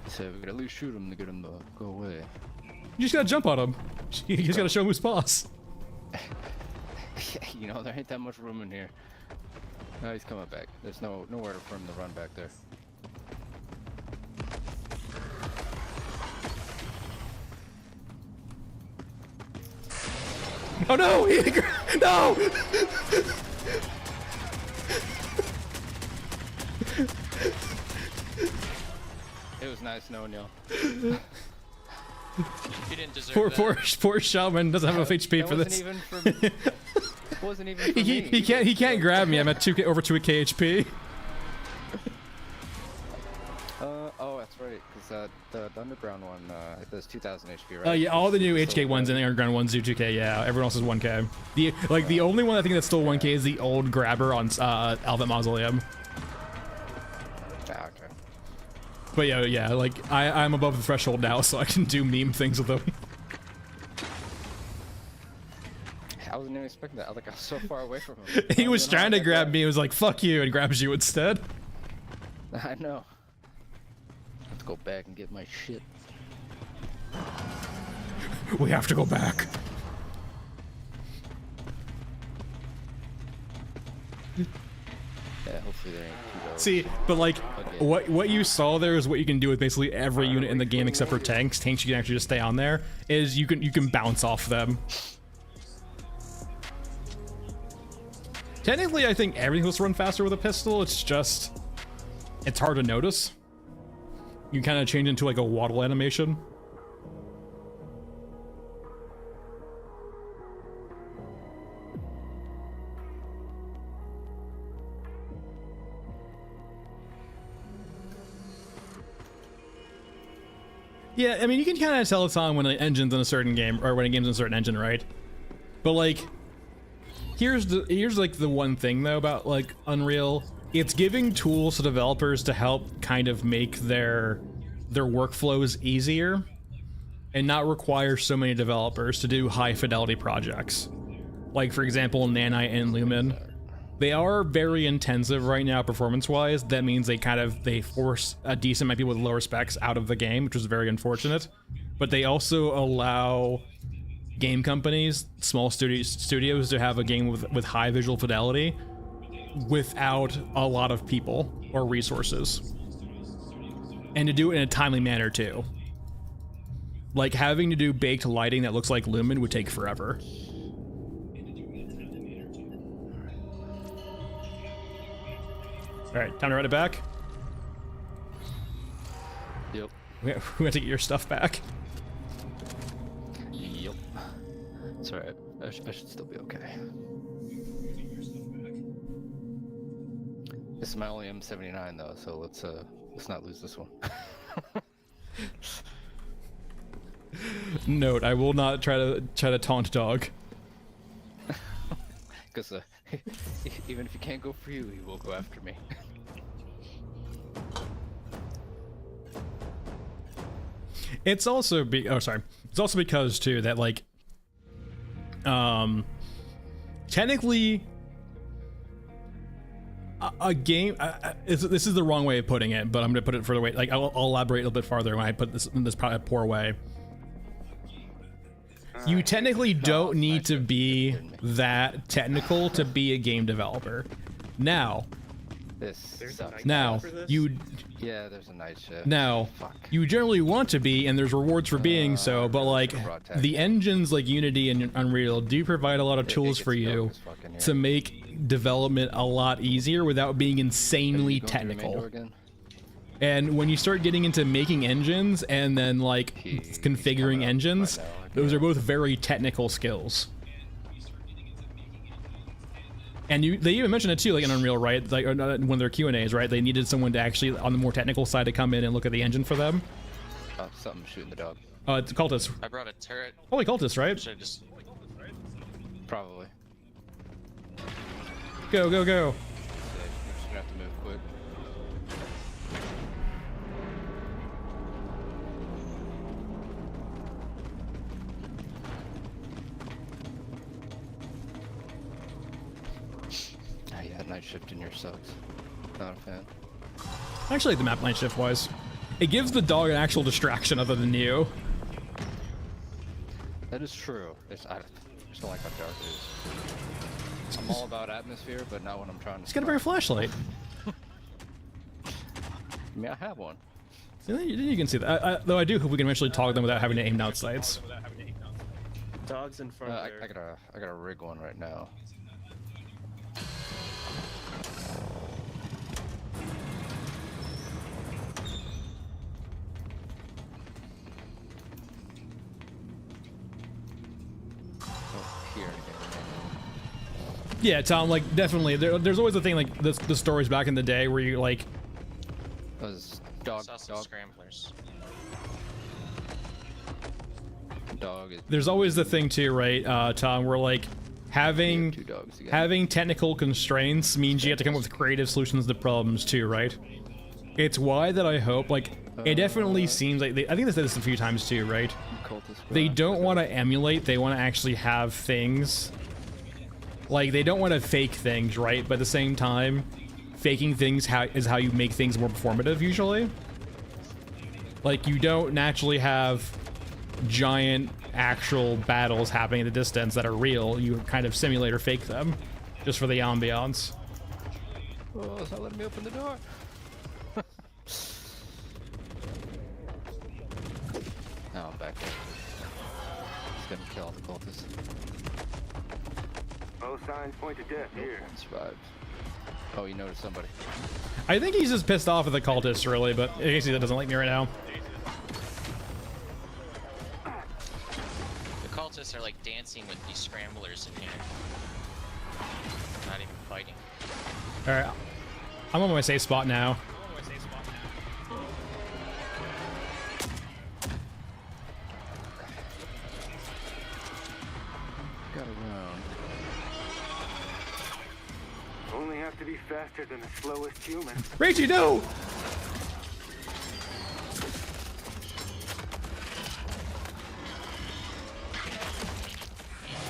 So we gotta at least shoot him to get him to go away. You just gotta jump on him. You just gotta show him who's boss. You know, there ain't that much room in here. No, he's coming back. There's nowhere for him to run back there. Oh no! No! It was nice knowing y'all. You didn't deserve that. Poor shaman doesn't have enough HP That for wasn't this. even for me. It wasn't even for me. He can't grab me. I'm at over 2k HP. Oh, that's right. Because the underground one, it does 2,000 HP, right? Yeah, all the new HK So, ones and the underground ones do 2k. Yeah, everyone else is 1k. The only one I think that's still 1k is the old grabber on Alvet Mausoleum. Ah, okay. But yeah, like I'm above the threshold now, so I can do meme things with them. I wasn't even expecting that. I was so far away from him. He was trying to grab me. He was like, "Fuck you," and grabs you instead. I know. Let's go back and get my shit. We have to go back. Yeah, hopefully there ain't two dogs. See, but like, Okay. what you saw there is what you can do with basically every unit in the game except for tanks. Tanks you can actually just stay on there. Is you can bounce off them. Technically, I think everything was run faster with a pistol. It's just, it's hard to notice. You kind of change into like a waddle animation. Yeah, I mean, you can kind of tell it's on when an engine's in a certain game, or when a game's in a certain engine, right? But like, here's like the one thing though about like Unreal. It's giving tools to developers to help kind of make their workflows easier and not require so many developers to do high fidelity projects. Like for example, Nanite and Lumen. They are very intensive right now performance-wise. That means they force a decent amount of people with lower specs out of the game, which is very unfortunate. But they also allow game companies, small studios to have a game with high visual fidelity without a lot of people or resources. And to do it in a timely manner too. Like having to do baked lighting that looks like Lumen would take forever. All right, time to run it back. We have to get your stuff back. Yep. It's alright. I should still be okay. This is my only M79 though, so let's not lose this one. Note: I will not try to taunt dog. Because even if he can't go for you, he will go after me. It's also It's also because too that like, technically, a game. This is the wrong way of putting it, but I'm gonna put it further away. Like I'll elaborate a little bit farther when I put this in this probably poor way. You technically don't need to be that technical to be a game developer. Now, This sucks. now you. Yeah, there's a night shift. Now, Fuck. you generally want to be, and there's rewards for being so, but like, the engines like Unity and Unreal do provide a lot of tools gets for you dark as fuck in here. to make development a lot easier without being insanely Are you going through your main technical. door again? And when you start getting into making engines and then like He's configuring coming up engines, right now. those are both very technical skills. And they even mentioned it too, like in Unreal, right? Like one of their Q&As, right? They needed someone to actually, on the more technical side, to come in and look at the engine for them. Something shooting the dog. It's Cultist. I brought a turret. Holy Cultist, right? Should I just Probably. Go, go, go. We're just gonna have to move quick. Ah, yeah, night shift in here sucks. Not a fan. I actually like the map night shift wise. It gives the dog an actual distraction other than you. That is true. I just don't like how dark it is. I'm all about atmosphere, but not when I'm trying to. Just gotta bring a flashlight. I mean, I have one. See, then you can see that. Though I do hope we can eventually toggle them without having to aim out sights. Dog's in front there. I gotta rig one right now. Oh, here. Yeah, Tom, like, definitely. There's always a thing, like, the stories back in the day where you, like... Those dog. saw some scramblers? Dog is There's always the thing, too, right, Tom, where, like, two having dogs again. having technical constraints means you have to come up with creative solutions to problems, too, right? It's why that I hope, like, it definitely seems like... I think they said this a few times, too, right? Cultist They garage. don't want to emulate, they want to actually have things. Like, they don't want to fake things, right? But at the same time, faking things is how you make things more performative, usually. Like, you don't naturally have giant actual battles happening in the distance that are real. You kind of simulate or fake them, just for the ambiance. Oh, it's not letting me open the door. Now I'm back there. It's gonna kill all the cultists. No signs point to death here. One survived. Oh, you noticed somebody. I think he's just pissed off at the cultists, really, but I guess he doesn't like me right now. The cultists are like dancing with these scramblers in here. Not even fighting. Alright, I'm on my safe spot now. Got around. Only have to be faster than the slowest human. Ragey, no!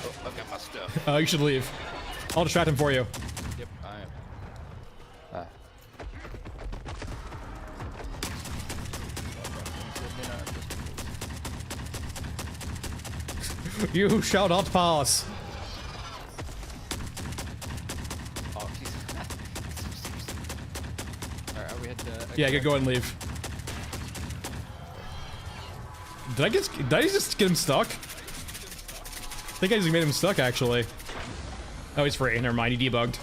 Oh, I've got my stuff. You should leave. I'll distract him for you. Yep, I am. Ah. You shall not pass. Oh, jeez. Alright, are we at Yeah, go ahead and leave. Did I just get him stuck? I think I just made him stuck, actually. Oh, he's free. Never mind, he debugged.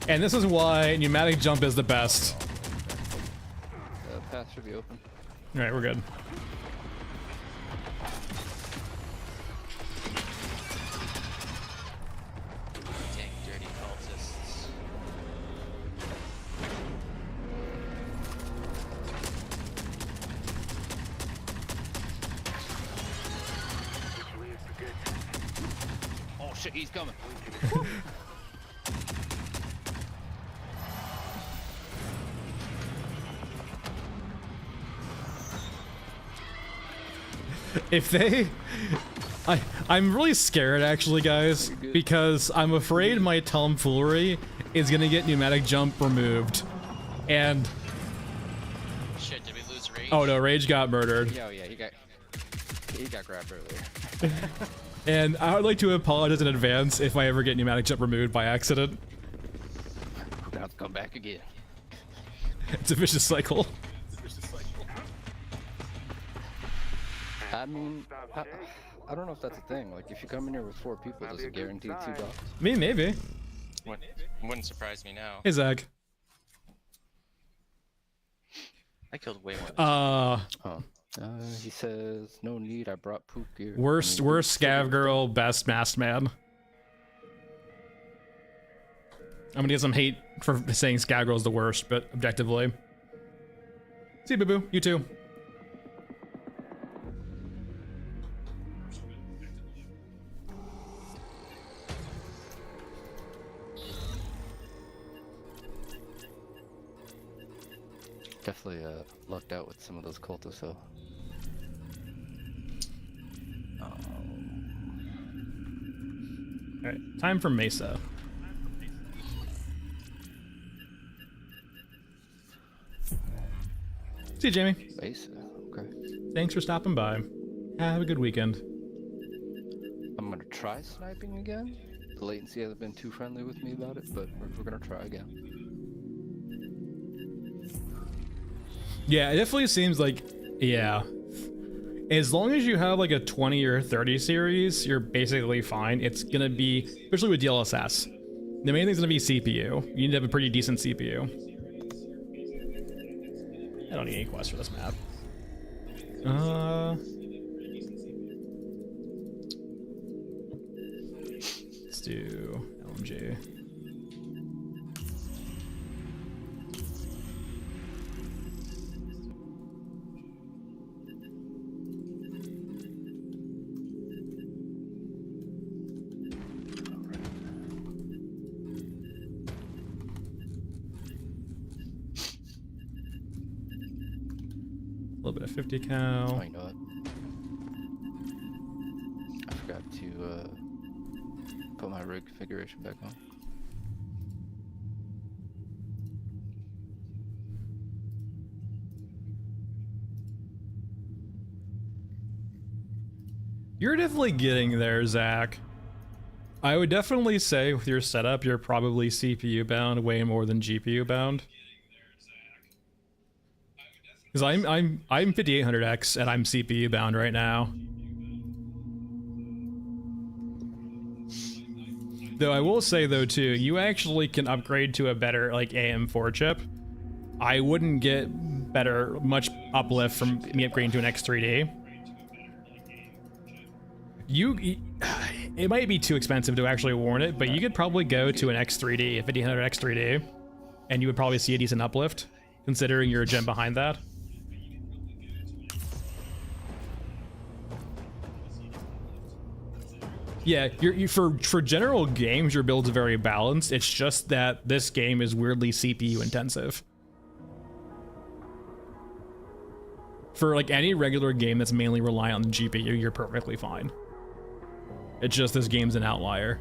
And this is why pneumatic jump is the best. Path should be open. All right, we're good. Dang dirty cultists. Oh shit, he's coming. If they... I'm really scared, actually, guys, because I'm afraid my tomfoolery is gonna get pneumatic jump removed. And... Shit, did we lose Rage? Oh no, Rage got murdered. Yeah, he got grabbed earlier. And I would like to apologize in advance if I ever get pneumatic jump removed by accident. We're gonna have to come back again. It's a vicious cycle. I mean, I don't know if that's a thing. Like, if you come in here with 4 people, does it guarantee 2 dogs? Me, maybe. Wouldn't surprise me now. Hey, Zach. I killed way more. Oh. He says, no need, I brought poop gear. Worst scav girl, best masked man. I'm gonna get some hate for saying scav girl's the worst, but objectively. See you, Boo Boo. You too. Definitely lucked out with some of those cultists, so. Alright, time for Mesa. See you, Jamie. Mesa, okay. Thanks for stopping by. Have a good weekend. I'm gonna try sniping again. The latency hasn't been too friendly with me about it, but we're gonna try again. Yeah, it definitely seems like, yeah. As long as you have like a 20 or 30 series, you're basically fine. It's gonna be, especially with DLSS, the main thing's gonna be CPU. You need to have a pretty decent CPU. I don't need any quests for this map. Let's do LMG. A little bit of 50 cal. Oh, you know what? I forgot to put my rig configuration back on. You're definitely getting there, Zach. I would definitely say with your setup, you're probably CPU bound way more than GPU bound. Because I'm 5800X and I'm CPU bound right now. Though I will say though too, you actually can upgrade to a better like AM4 chip. I wouldn't get much uplift from me upgrading to an X3D. It might be too expensive to actually warrant it, but you could probably go to an X3D, a 5000 X3D, and you would probably see a decent uplift, considering you're a gen behind that. Yeah, for general games, your build's very balanced. It's just that this game is weirdly CPU intensive. For like any regular game that's mainly reliant on the GPU, you're perfectly fine. It's just this game's an outlier.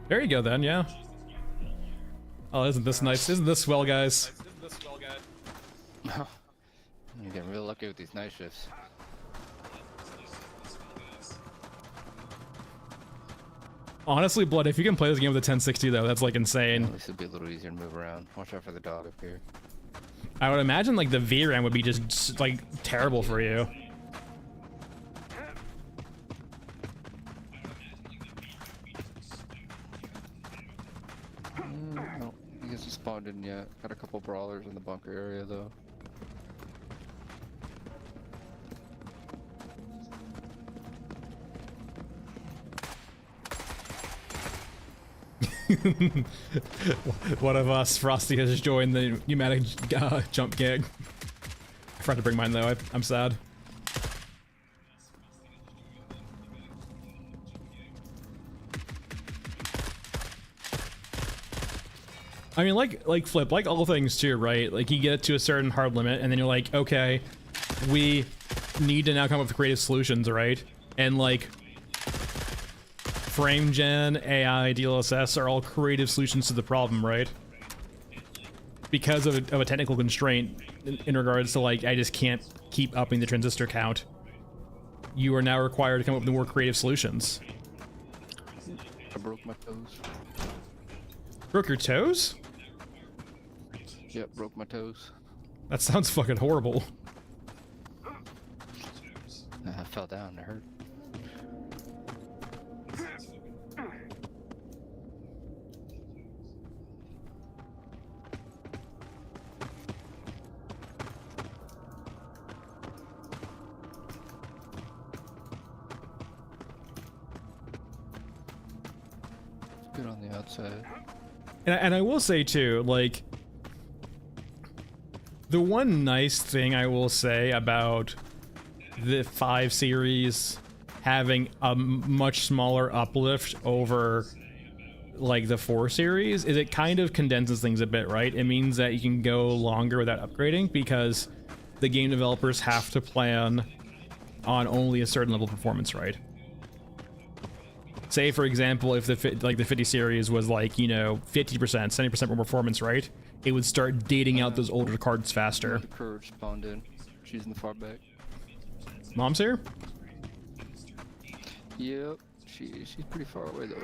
There you go then, yeah. Oh, isn't this nice? Isn't this swell, guys? You're getting real lucky with these night shifts. Honestly, Blood, if you can play this game with a 1060 though, that's like insane. At least it'd be a little easier to move around. Watch out for the dog up here. I would imagine like the VRAM would be just like terrible for you. spawned in yet. Got a couple brawlers in the bunker area though. One of us, Frosty, has joined the pneumatic jump gig. I forgot to bring mine though. I'm sad. I mean, like Flip, like all things too, right? Like you get to a certain hard limit, and then you're like, okay, we need to now come up with creative solutions, right? And like, frame gen, AI, DLSS are all creative solutions to the problem, right? Because of a technical constraint in regards to like, I just can't keep upping the transistor count. You are now required to come up with more creative solutions. I broke my toes. Broke your toes? Yep, broke my toes. That sounds fucking horrible. I fell down, it hurt. Good on the outside. And I will say too, like, the one nice thing I will say about the 5 series having a much smaller uplift over like the 4 series is it kind of condenses things a bit, right? It means that you can go longer without upgrading because the game developers have to plan on only a certain level of performance, right? Say, for example, if the 50 series was like, you know, 50%, 70% more performance, right? It would start dating out those older cards faster. The Courage spawned in. She's in the far back. Mom's here? Yep. She's pretty far away though.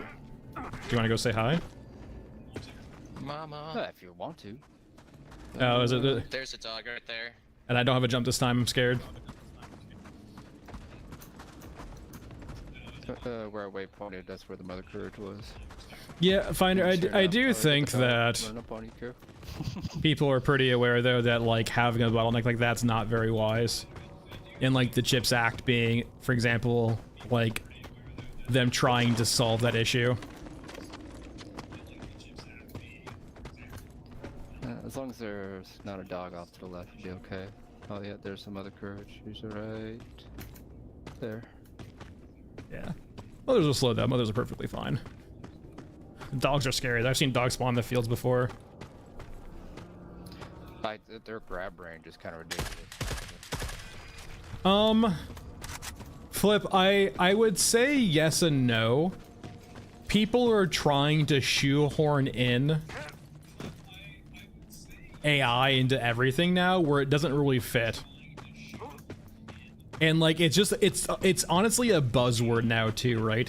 Do you want to go say hi? Mama. If you want to. Oh, is it? There's a dog right there. And I don't have a jump this time, I'm scared. Where I waypointed, that's where the Mother Courage was. Yeah, Finder, I do think that Run up on you, careful. people are pretty aware, though, that, like, having a bottleneck like that's not very wise. And, like, the CHIPS Act being, for example, like, them trying to solve that issue. As long as there's not a dog off to the left, you'll be okay. Oh yeah, there's some Mother Courage. She's right there. Yeah. Mothers will slow down. Mothers are perfectly fine. Dogs are scary. I've seen dogs spawn in the fields before. Their grab range is kind of ridiculous. Flip, I would say yes and no. People are trying to shoehorn in AI into everything now where it doesn't really fit. And like it's honestly a buzzword now too, right?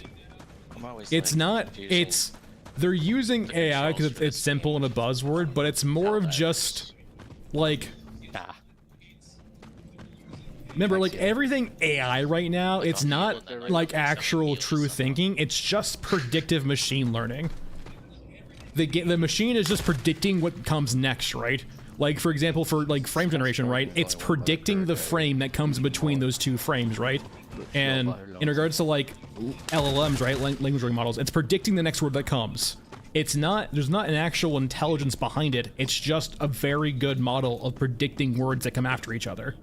I'm always It's like, not confusing. it's they're using AI because it's simple and a buzzword, but it's more of just like Ah. remember, like everything AI right now, it's not like actual true thinking. It's just predictive machine learning. The machine is just predicting what comes next, right? Like, for example, for like frame generation, right? It's predicting the frame that comes between those two frames, right? And in regards to like LLMs, right? Language learning models, it's predicting the next word that comes. It's not, there's not an actual intelligence behind it. It's just a very good model of predicting words that come after each other.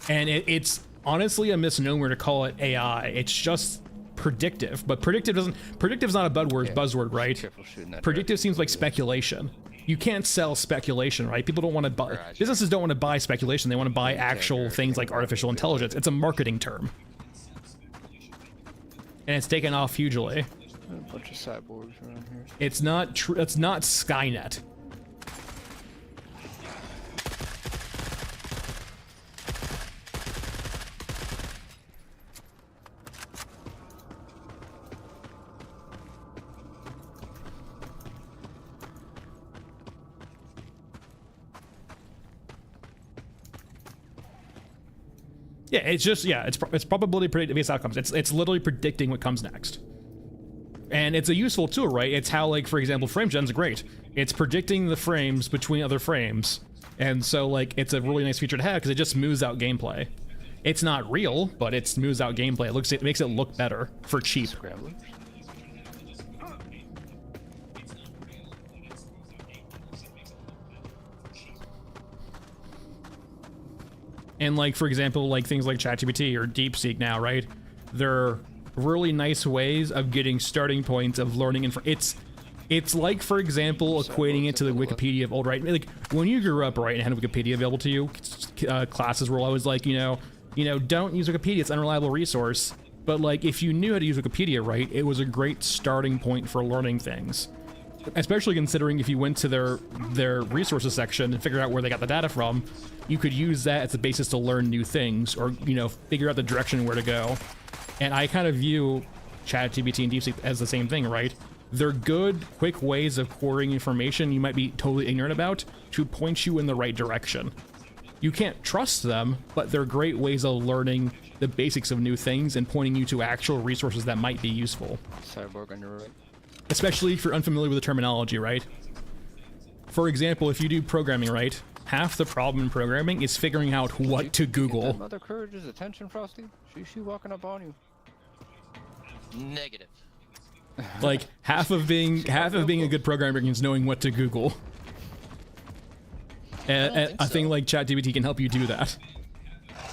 And it's honestly a misnomer to call it AI. It's just predictive, but predictive's not a buzzword, right? Careful shooting that Predictive seems like speculation. You can't sell speculation, right? People don't want to buy, businesses don't want to buy speculation. They want to buy actual things like artificial intelligence. It's a marketing term. And it's taken off hugely. A bunch of cyborgs around here. It's not true. It's not Skynet. Yeah, it's just, yeah, it's probability predicted based outcomes. It's literally predicting what comes next. And it's a useful tool, right? It's how, like, for example, FrameGen's great. It's predicting the frames between other frames. And so, like, it's a really nice feature to have because it just smooths out gameplay. It's not real, but it smooths out gameplay. It makes it look better for cheap. Scramblers. And, like, for example, like things like ChatGPT or DeepSeek now, right? They're really nice ways of getting starting points of learning. It's like, for example, equating it to the Wikipedia of old, right? Like, when you grew up, right, and had Wikipedia available to you, classes were always like, you know, don't use Wikipedia, it's an unreliable resource. But, like, if you knew how to use Wikipedia, right, it was a great starting point for learning things. Especially considering if you went to their resources section and figured out where they got the data from, you could use that as a basis to learn new things or, you know, figure out the direction where to go. And I kind of view ChatGPT and DeepSeek as the same thing, right? They're good, quick ways of querying information you might be totally ignorant about to point you in the right direction. You can't trust them, but they're great ways of learning the basics of new things and pointing you to actual resources that might be useful. Cyborg on your right. Especially if you're unfamiliar with the terminology, right? For example, if you do programming, right? Half the problem in programming is figuring out what to Get Google. that Mother Courage's attention, Frosty. She walking up on you. Negative. Like, half of being a good programmer is knowing what to Google. And think I think so. like ChatGPT can help you do that. Oh,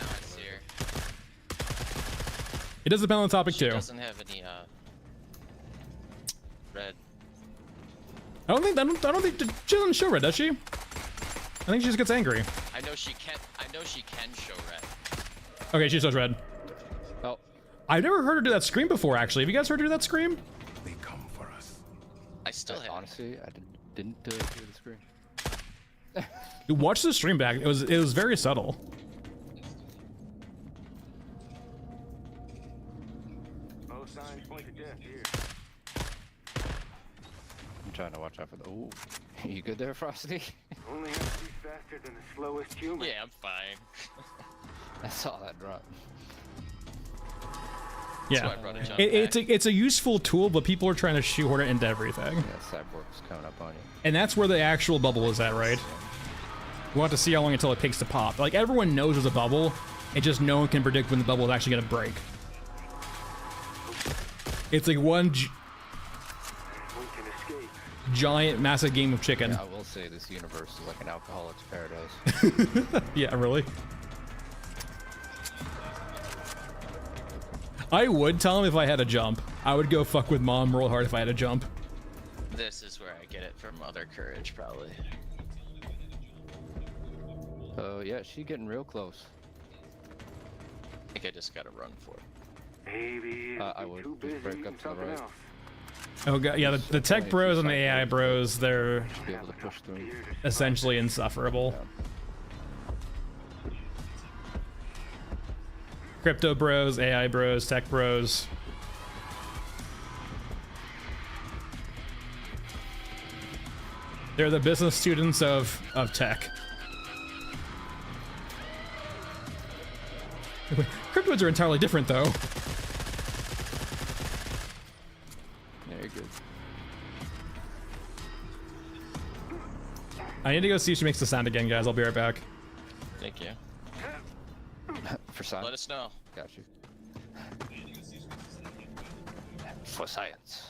now I see her. It does depend on the topic She too. doesn't have any red. I don't think she doesn't show red, does she? I think she just gets angry. I know she can show red. Okay, she shows red. Oh, I've never heard her do that scream before, actually. Have you guys heard her do that scream? They come for us. I still have. honestly, I didn't hear the screen. Watch the stream back. It was very subtle. Most signs point to death here. I'm trying to watch out for the. Ooh, you good there, Frosty? Only have to be faster than the slowest human. Yeah, I'm fine. I saw that drop. Yeah. why I brought a jump It's a useful tool, but people are trying to shoehorn it into everything. Yeah, Cyborg's coming up on you. And that's where the actual bubble is at, right? We want to see how long until it takes to pop. Like, everyone knows there's a bubble, and just no one can predict when the bubble is actually going to break. It's like one One can escape. giant, massive game of chicken. Yeah, I will say this universe is like an alcoholic's paradise. Yeah, really? I would tell him if I had a jump. I would go fuck with mom real hard if I had a jump. This is where I get it from Mother Courage, probably. Oh yeah, she getting real close. I think I just gotta run for it. Maybe I it'll be would too just busy break eating up to the something right. else. Oh god, yeah, the tech bros and the AI bros, they're Be able to push through. Here to essentially insufferable. Crypto bros, AI bros, tech bros. They're the business students of tech. Cryptoids are entirely different though. Yeah, you're good. I need to go see if she makes the sound again, guys. I'll be right back. Thank you. For science. Let us know. Got you. For science.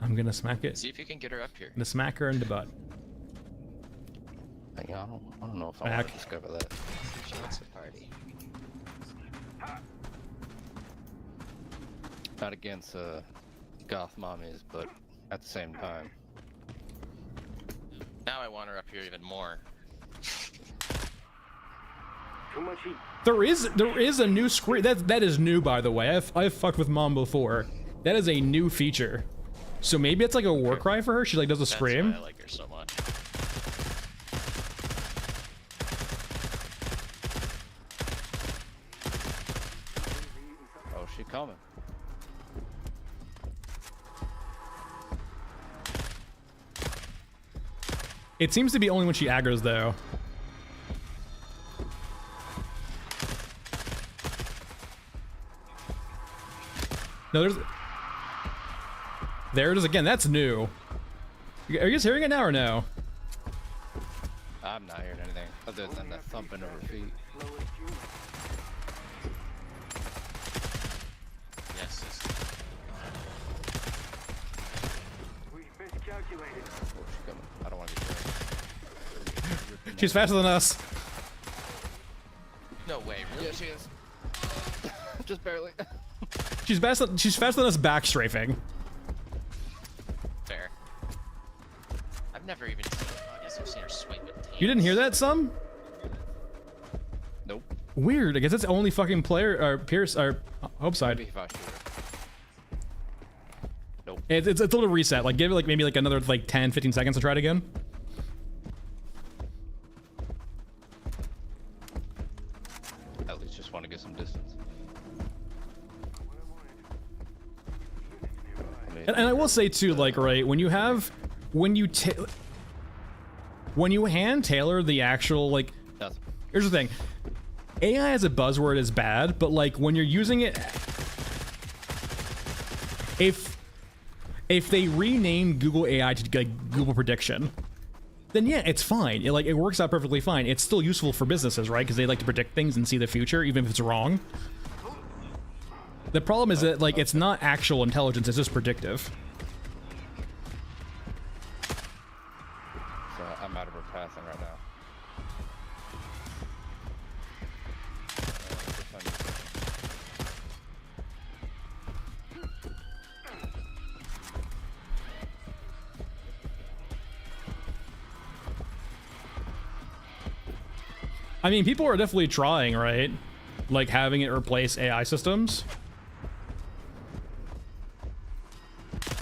I'm gonna smack it. See if you can get her up here. Gonna smack her in the butt. Yeah, I don't know if I want Back. to discover that. She wants to party. Not against goth mommies, but at the same time. Now I want her up here even more. too much heat. There is a new screen that is new, by the way. I've fucked with mom before. That is a new feature. So maybe it's like a war cry for her. She like does a That's scream. why I like her so much. Oh she coming. It seems to be only when she aggro's though. No, there it is again. That's new. Are you guys hearing it now or no? I'm not hearing anything other than the thumping of her feet. Slowest human. Yes. We miscalculated. Oh, she's coming. I don't want to get hurt. She's faster than us. No way, really? Yeah, she is. Just barely. She's faster than us back strafing. Fair. I've never even seen I guess I've seen her swipe with tails. You didn't hear that, some? Nope. Weird. I guess it's only fucking player or Pierce or Hope side. Maybe if I shoot her. Nope. It's a little reset. Like give it like maybe like another like 10, 15 seconds to try it again. At least just want to get some distance. I mean, And I will say too, like, right, when you hand tailor the actual, like, nothing. here's the thing. AI as a buzzword is bad, but like when you're using it, if they rename Google AI to like Google Prediction, then yeah, it's fine. It works out perfectly fine. It's still useful for businesses, right? Because they like to predict things and see the future, even if it's wrong. The problem is that like it's not actual intelligence; it's just predictive. So I'm out of her passing right now. I mean, people are definitely trying, right? Like having it replace AI systems.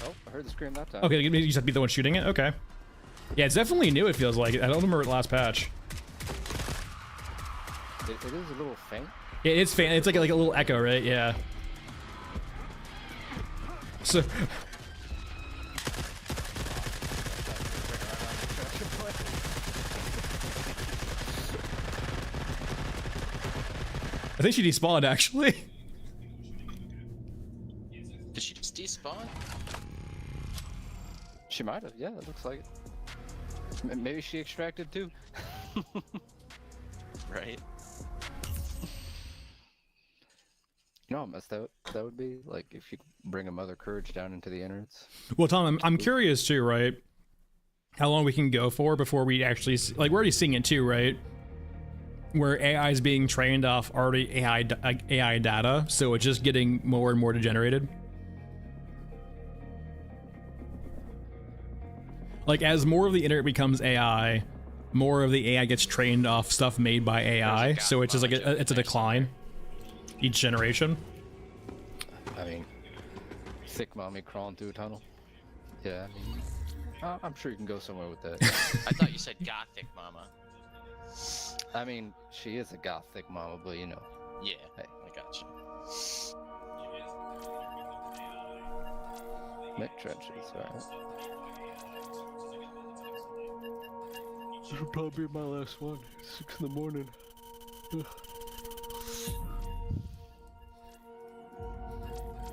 Oh, I heard the scream that time. Okay, you just have to be the one shooting it? Okay. Yeah, it's definitely new, it feels like. I don't remember the last patch. It is a little faint. Yeah, it's fan. It's like a little echo, right? Yeah. So... I think she despawned, actually. Did she just despawn? She might have. Yeah, it looks like it. Maybe she extracted too. Right. You know how messed that would be? Like if you bring a Mother Courage down into the innards. Well, Tom, I'm curious too, right? How long we can go for before we actually... Like, we're already seeing it too, right? Where AI is being trained off already AI data, so it's just getting more and more degenerated. Like, as more of the internet becomes AI, more of the AI gets trained off stuff made by AI, so it's just like it's a decline each generation. I mean, thick mommy crawling through a tunnel. Yeah, I mean, I'm sure you can go somewhere with that. I thought you said gothic mama. I mean, she is a gothic mama, but you know. Yeah, Hey. I got you. Mid trenches, alright. This will probably be my last one. 6 in the morning.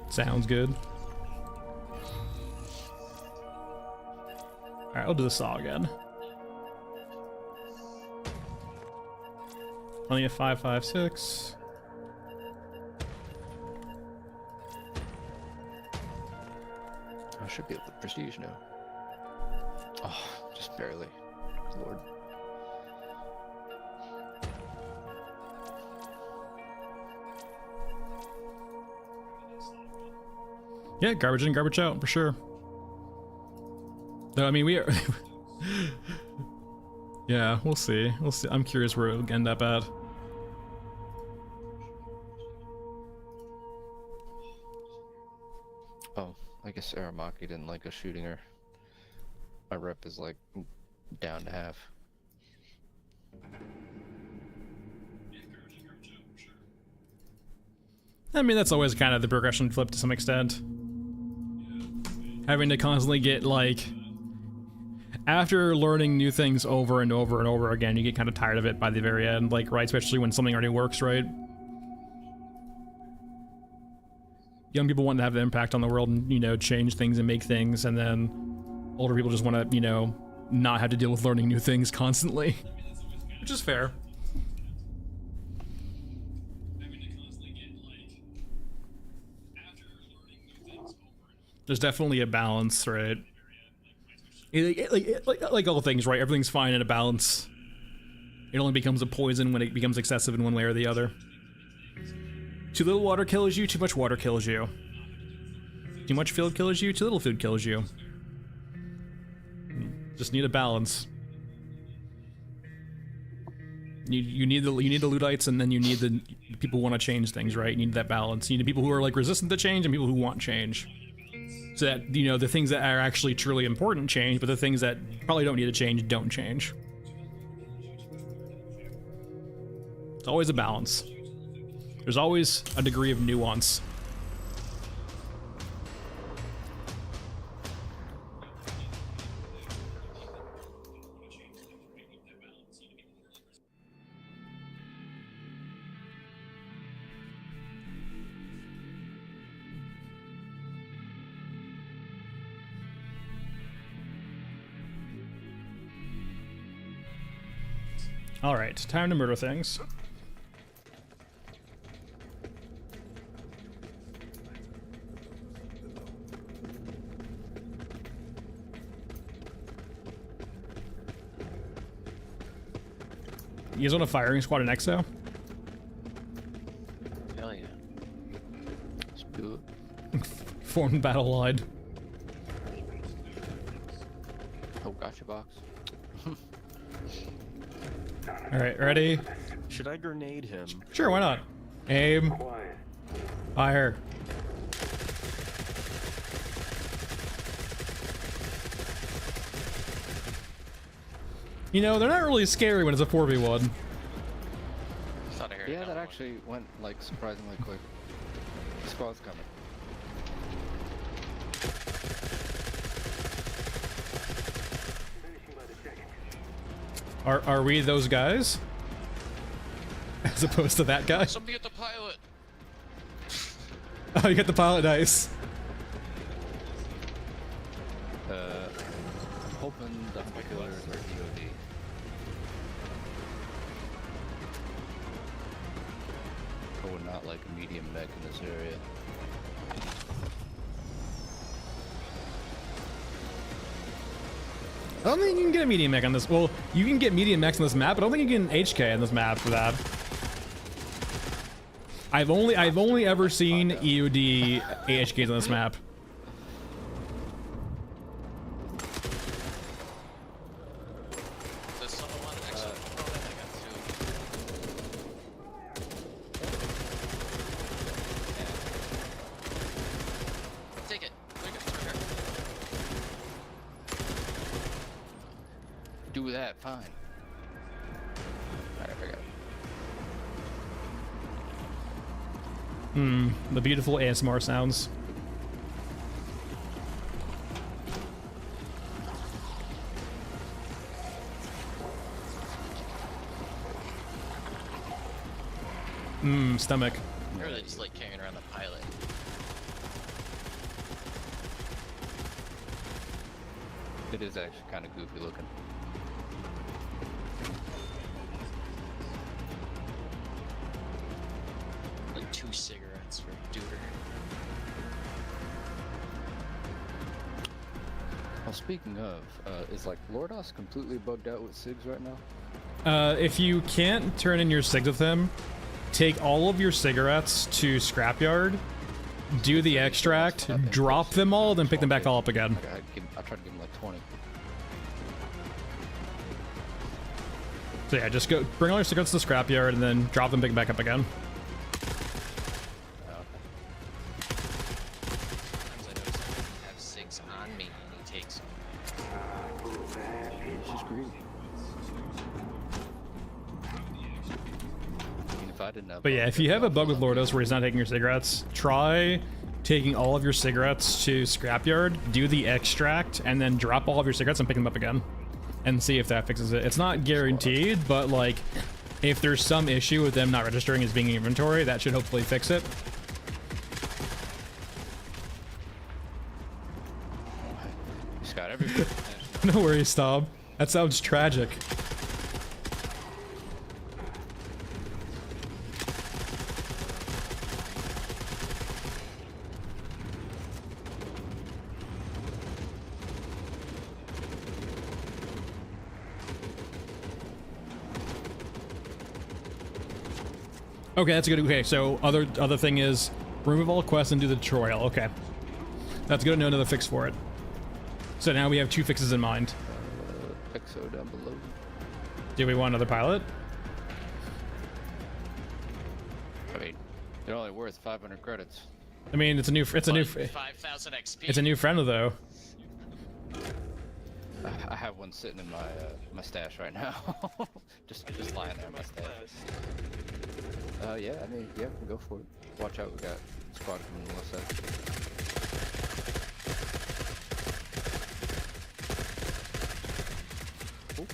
Sounds good. Alright, I'll do the saw again. Only a 5.56. I should be able to prestige now. Oh, just barely. Lord. Yeah, garbage in, garbage out, for sure. Though, I mean, we are... Yeah, we'll see. We'll see. I'm curious where it'll end up at. Oh, I guess Aramaki didn't like us shooting her. My rep is like down to half. I mean, that's always kind of the progression flip to some extent. Having to constantly get, like... After learning new things over and over and over again, you get kind of tired of it by the very end, like, right? Especially when something already works, right? Young people want to have an impact on the world and, you know, change things and make things, and then older people just want to, you know, not have to deal with learning new things constantly. Which is fair. There's definitely a balance, right? Like all things, right? Everything's fine in a balance. It only becomes a poison when it becomes excessive in one way or the other. Too little water kills you, too much water kills you. Too much food kills you, too little food kills you. Just need a balance. You need the Luddites, and then you need the people who want to change things, right? You need that balance. You need people who are like resistant to change and people who want change. So that, you know, the things that are actually truly important change, but the things that probably don't need to change don't change. It's always a balance. There's always a degree of nuance. All right, time to murder things. You guys want a firing squad in Exo? Hell yeah. Let's do it. Form battle line. Oh, gotcha box. All right, ready? Should I grenade him? Sure, why not? Aim. Quiet. Fire. You know, they're not really scary when it's a 4v1. Thought I heard Yeah, another that one. actually went like surprisingly quick. Squad's coming. Finishing by the second. Are we those guys? As opposed to that guy? Somebody get the pilot. Oh, you got the pilot dice. I'm hoping the killers are EOD. I would not like a medium mech in this area. I don't think you can get a medium mech on this. Well, you can get medium mechs on this map, but I don't think you can get an HK on this map for that. I've only ever seen EOD AHKs on this map. Does someone want an extra? Oh, then I got two. Take it. Take it. It's right here. Do that, fine. Alright, I forgot. The beautiful ASMR sounds. Stomach. I really just like carrying around the pilot. It is actually kind of goofy looking. Like 2 cigarettes for Duder. Well, speaking of, is like Lordos completely bugged out with SIGs right now? If you can't turn in your SIGs with him, take all of your cigarettes to Scrapyard, do the extract, drop them all, then pick them back all up again. I tried to give him like 20. So yeah, just go bring all your cigarettes to the Scrapyard and then drop them, pick them back up again. Sometimes I notice I have 6 on me and he takes them. It's just greedy. I mean, if I I didn't know. But yeah, if you have a bug with Lordos where he's not taking your cigarettes, try taking all of your cigarettes to scrapyard, do the extract, and then drop all of your cigarettes and pick them up again, and see if that fixes it. It's not guaranteed, but like, if there's some issue with them not registering as being in inventory, that should hopefully fix it. He's got everybody. No worries, Staub. That sounds tragic. Okay, that's good. Okay, so other thing is remove all quests and do the tutorial. Okay, that's good to know another fix for it. So now we have 2 fixes in mind. Exo down below. Do we want another pilot? I mean, they're only worth 500 credits. I mean, it's a new 5,000 XP. it's a new friend though. I have one sitting in my my stash right now. just lying there in my stash. Yeah, I mean, yeah, go for it. Watch out, we got squad coming on the left side. Ooh.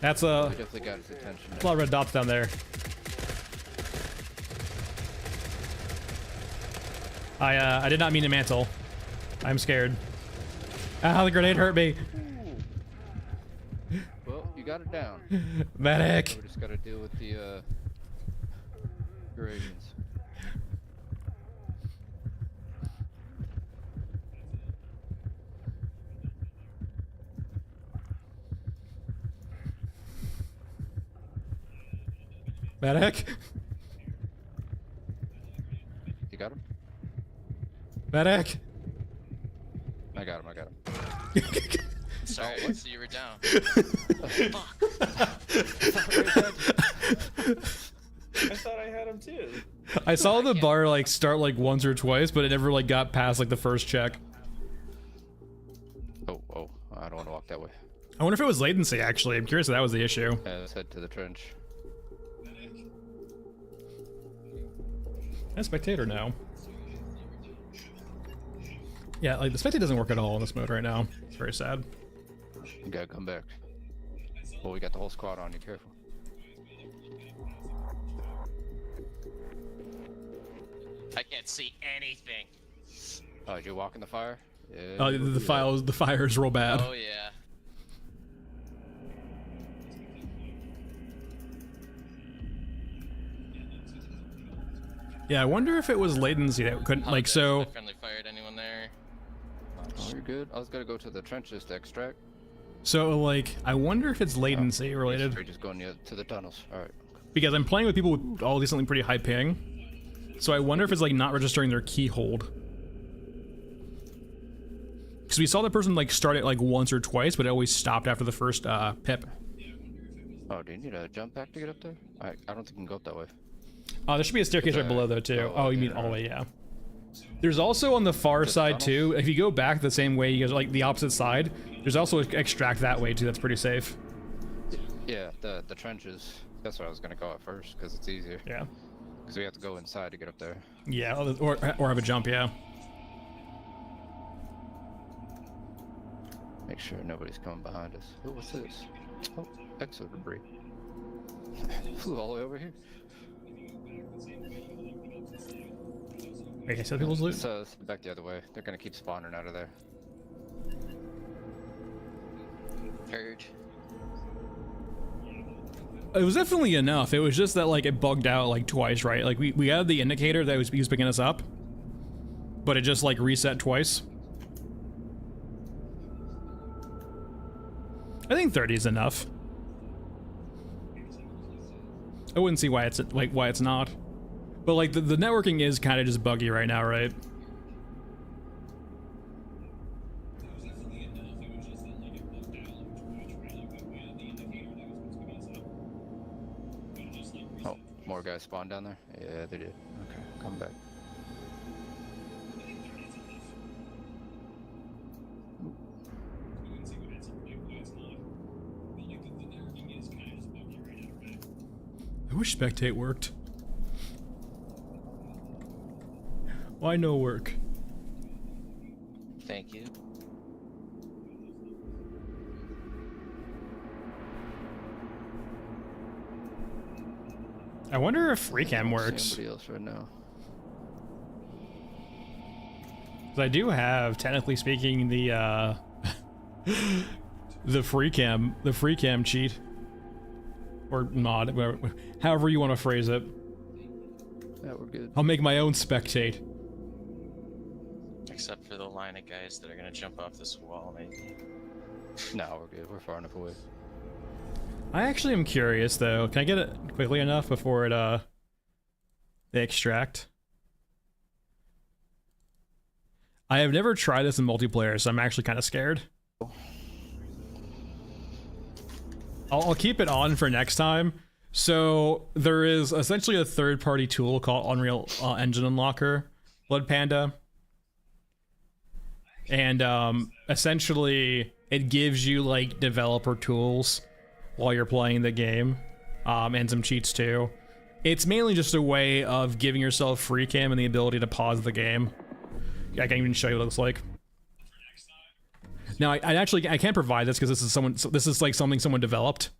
That's We a definitely got his attention. lot of red dots down there. I did not mean to mantle. I'm scared. Ah, the grenade hurt me. Well, you got it down. Medic. We just gotta deal with the Eurasians. Medic. You got him? Medic. I got him. Sorry, what? so you were down. I thought I had him too. I saw the bar like start like once or twice, but it never like got past like the first check. Oh, I don't want to walk that way. I wonder if it was latency actually. I'm curious if that was the issue. Let's head to the trench. A spectator now. Yeah, like the spectator doesn't work at all in this mode right now. It's very sad. You gotta come back. Well, we got the whole squad on you, careful. I can't see anything. Oh, did you walk in the fire? Yeah. Oh, the fire is real bad. Oh yeah. Yeah, I wonder if it was latency that couldn't like so. Not friendly fired anyone there. Oh, you're good. I was gonna go to the trenches to extract. So like, I wonder if it's latency related We're just going to the tunnels. All right. because I'm playing with people with all decently pretty high ping. So I wonder if it's like not registering their key hold. Because we saw the person like start it like once or twice, but it always stopped after the first pip. Oh, do you need a jump pack to get up there? I don't think you can go up that way. There should be a staircase right below though too. Oh, you mean all the way? Yeah. There's also on the far side too. If you go back the same way, you go like the opposite side. There's also an extract that way too. That's pretty safe. Yeah, the trenches. That's where I was gonna go at first because it's easier. Yeah. Because we have to go inside to get up there. Yeah, or have a jump. Yeah. Make sure nobody's coming behind us. Oh, what's this? Oh, exo debris. Flew all the way over here. Okay, so people's loot. So let's back the other way. They're gonna keep spawning out of there. Heard. It was definitely enough. It was just that like it bugged out like twice, right? Like we had the indicator that he was picking us up, but it just like reset twice. I think 30 is enough. I wouldn't see why it's not. But like the networking is kind of just buggy right now, right? Oh, more guys spawned down there? Yeah, they did. Okay, come back. I wish spectate worked. Why no work? Thank you. I wonder if free cam See works. Somebody else right now. 'Cause I do have, technically speaking, the the free cam cheat, or mod, however you want to phrase it. Yeah, we're good. I'll make my own spectate. Except for the line of guys that are gonna jump off this wall, maybe. No, we're good. We're far enough away. I actually am curious though. Can I get it quickly enough before it they extract? I have never tried this in multiplayer, so I'm actually kind of scared. I'll keep it on for next time. So there is essentially a third-party tool called Unreal Engine Unlocker, Blood Panda, and essentially it gives you like developer tools while you're playing the game, and some cheats too. It's mainly just a way of giving yourself free cam and the ability to pause the game. I can't even show you what it looks like. Now, I can't provide this because this is like something someone developed,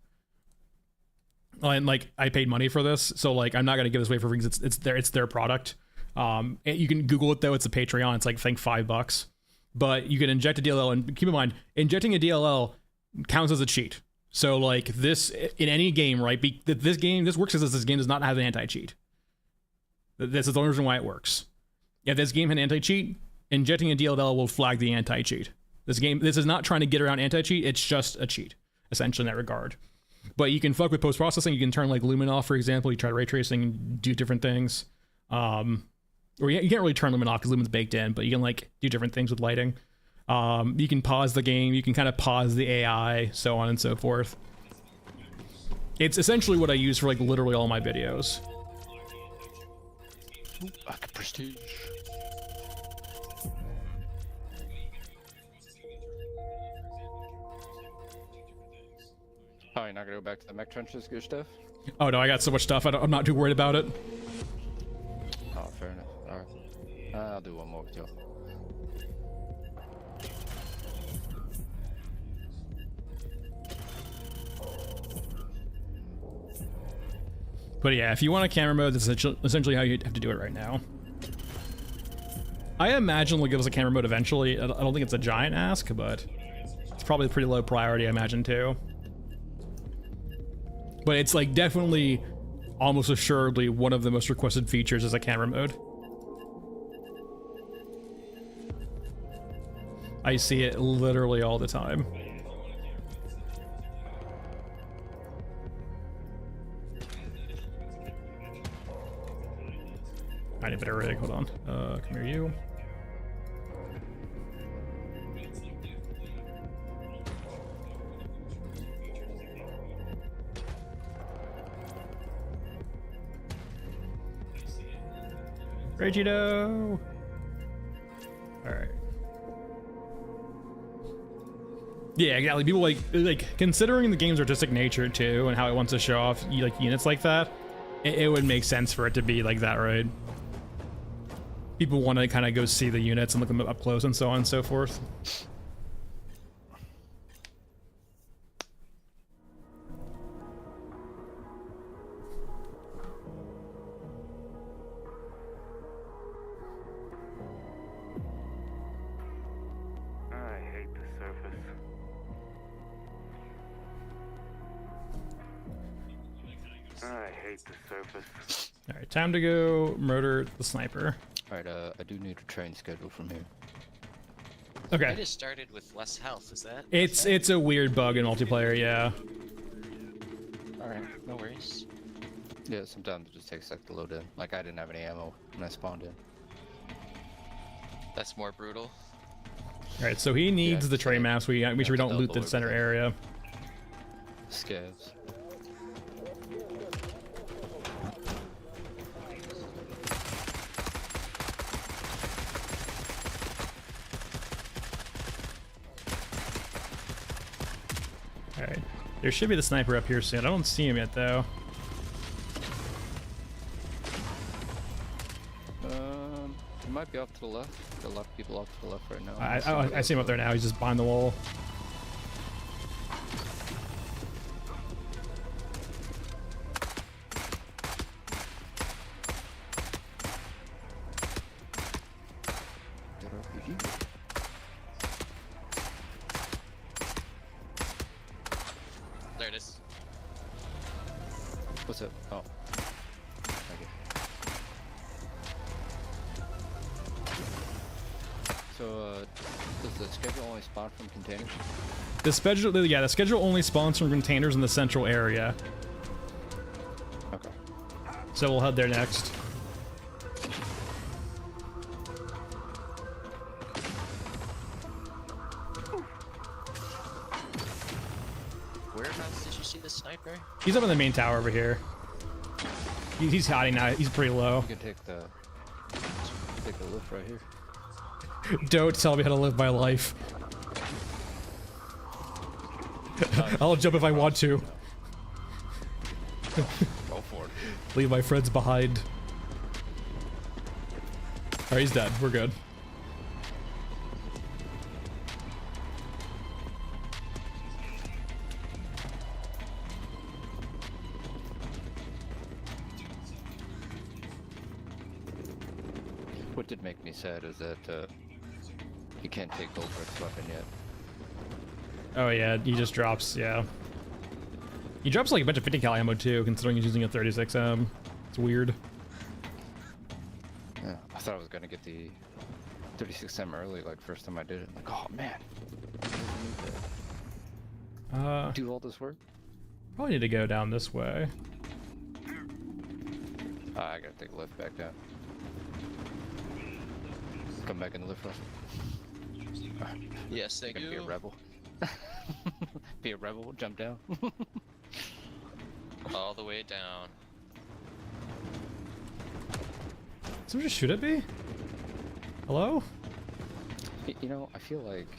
and like I paid money for this, so like I'm not gonna give this away for free because it's their product. You can Google it though. It's a Patreon. It's like I think $5, but you can inject a DLL, and keep in mind, injecting a DLL counts as a cheat. So like this in any game, right? This works as this game does not have an anti-cheat. This is the only reason why it works. If this game had anti-cheat, injecting a DLL will flag the anti-cheat. This is not trying to get around anti-cheat, it's just a cheat, essentially in that regard. But you can fuck with post-processing, you can turn like lumen off, for example, you try ray tracing and do different things. Or you can't really turn lumen off because lumen's baked in, but you can like do different things with lighting. You can pause the game, you can kind of pause the AI, so on and so forth. It's essentially what I use for like literally all my videos. Ooh, like a prestige. Oh, you're not gonna go back to the mech trenches, good stuff? Oh no, I got so much stuff, I'm not too worried about it. Oh, fair enough. Alright. I'll do one more with y'all. But yeah, if you want a camera mode, that's essentially how you have to do it right now. I imagine they'll give us a camera mode eventually. I don't think it's a giant ask, but it's probably pretty low priority, I imagine, too. But it's like definitely, almost assuredly, one of the most requested features is a camera mode. I see it literally all the time. I need a better rig, hold on. Come here, you. Regido! Alright. Yeah, exactly. People like considering the game's artistic nature too, and how it wants to show off like units like that, it would make sense for it to be like that, right? People want to kind of go see the units and look them up close and so on and so forth. I hate the surface. I hate the surface. All right, time to go murder the sniper. Alright, I do need a train schedule from here. I Okay, just started with less health, is that? it's a weird bug in multiplayer, yeah. Alright, no worries. Yeah, sometimes it just takes like to load in. Like I didn't have any ammo when I spawned in. That's more brutal. All right, so he needs Yeah, the train so maps. We make sure we don't loot the double center everything. area. Scavs. All right, there should be the sniper up here soon. I don't see him yet though. He might be off to the left. There are a lot of people off to the left right now. I see him up there now. He's just behind the wall. Good RPG. There it is. What's up? Oh. Okay. So, does the schedule only spawn from containers? The schedule only spawns from containers in the central area. Okay. So we'll head there next. Whereabouts did you see the sniper? He's up in the main tower over here. He's hiding now. He's pretty low. You can take the lift right here. Don't tell me how to live my life. I'll jump if I want to. Go for it. Leave my friends behind. Alright, he's dead. We're good. What did make me sad is that you can't take Goldberg's weapon yet. Oh yeah, he just drops, yeah. He drops like a bunch of 50 cal ammo too, considering he's using a 36M. It's weird. Yeah, I thought I was gonna get the 36M early, like first time I did it. I'm like, oh man, I need to do all this work. Probably need to go down this way. I gotta take a lift back down. Come back in the lift, Russell. Yes, thank Gonna be a you. rebel. Be a rebel, jump down. All the way down. Someone just shoot at me? Hello? You know, I feel like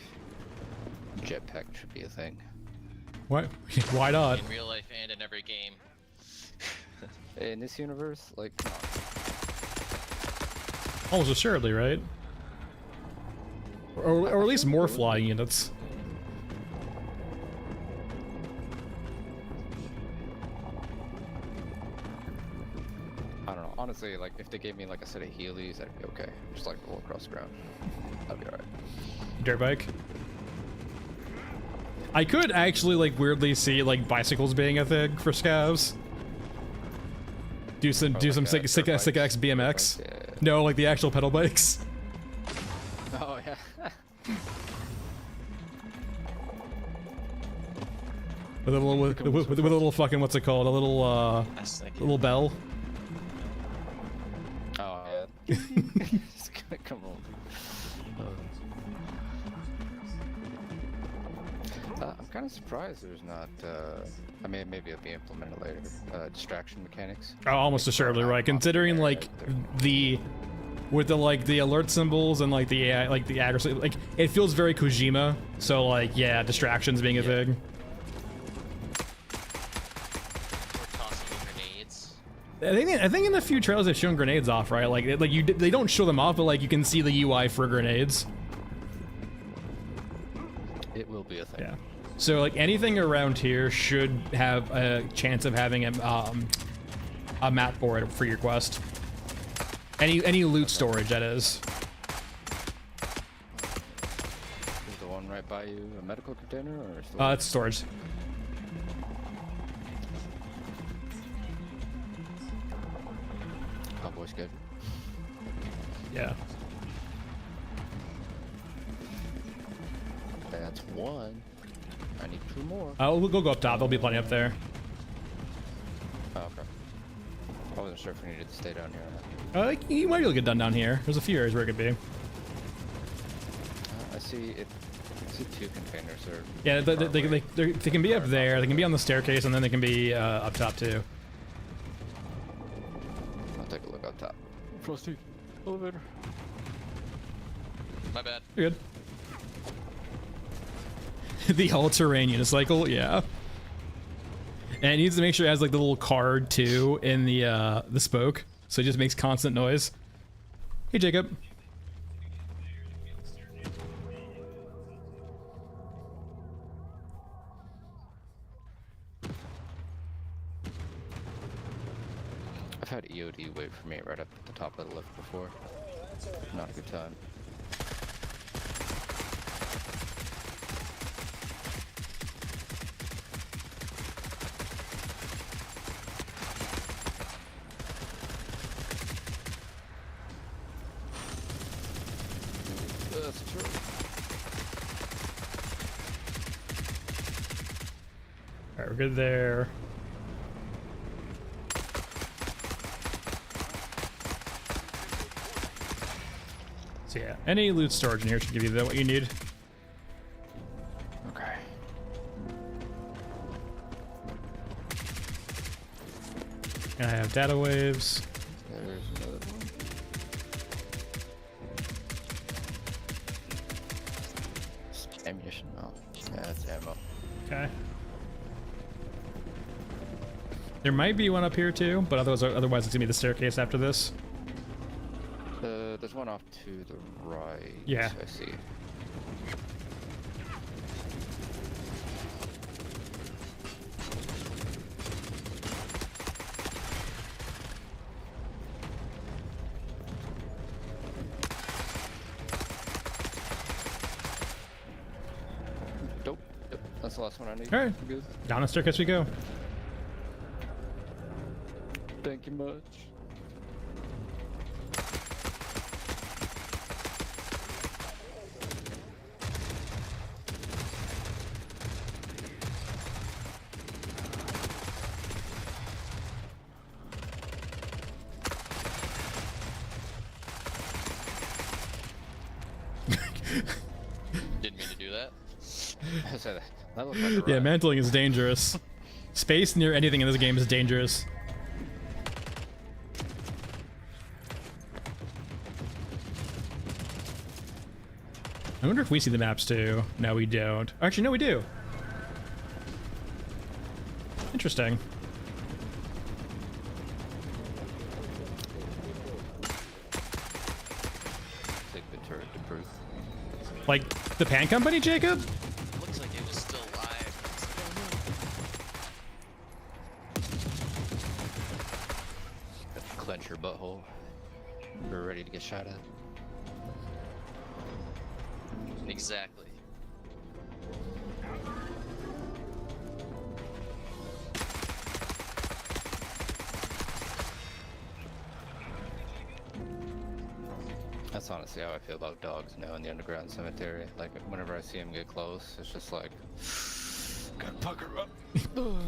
jetpack should be a thing. What? Why not? In real life and in every game. In this universe, like, come on. Almost assuredly, right? Or at least more flying units. I don't know. Honestly, like, if they gave me like a set of Heelys, I'd be okay. Just like roll across the ground. I'd be alright. Dirt bike. I could actually like weirdly see like bicycles being a thing for scavs. Do some sick X BMX. Yeah. No, like the actual pedal bikes. Oh yeah. With a little with a little fucking what's it called? A little Yes, thank you. little bell. Oh yeah. Just gonna come on. I'm kind of surprised there's not. I mean, maybe it'll be implemented later. Distraction mechanics. Oh, almost assuredly right. Considering like with the alert symbols and like the AI, like the accuracy, like it feels very Kojima. So like yeah, distractions being a thing. We're tossing grenades. I think in a few trailers they've shown grenades off, right? Like they don't show them off, but like you can see the UI for grenades. It will be a thing. Yeah. So like anything around here should have a chance of having a map board for your quest. Any loot storage that is. Is the one right by you a medical container or? It's storage. Cowboy schedule. Yeah. That's one. I need two more. We'll go up top. There'll be plenty up there. Oh, okay. I wasn't sure if we needed to stay down here or not. You might be able to get done down here. There's a few areas where it could be. I see it. I see two containers. Or Yeah, they can be up there. They can be on the staircase, and then they can be up top too. I'll take a look up top. Frosty, elevator. My bad. You're good. The all-terrain unicycle, yeah. And it needs to make sure it has like the little card too in the spoke, so it just makes constant noise. Hey Jacob. I've had EOD wait for me right up at the top of the lift before. Not a good time. That's true. Alright, we're good there. So yeah, any loot storage in here should give you what you need. Okay. And I have data waves. There's another one. Ammunition. Oh, yeah, that's ammo. Okay. There might be one up here too, but otherwise it's gonna be the staircase after this. There's one off to the right. Yeah. I see. Dope. Yep, that's the last one I need. All right. I'm good. Down the staircase we go. Thank you much. Didn't mean to do that. So that looked like a Yeah, run. mantling is dangerous. Space near anything in this game is dangerous. I wonder if we see the maps too. No, we don't. Actually, no, we do. Interesting. Take the turret to proof. Like the Pan Company, Jacob? Looks like it was still live. Clench your butthole. We're ready to get shot at. Exactly. That's honestly how I feel about dogs now in the underground cemetery. Like, whenever I see them get close, it's just like, gotta pucker up. You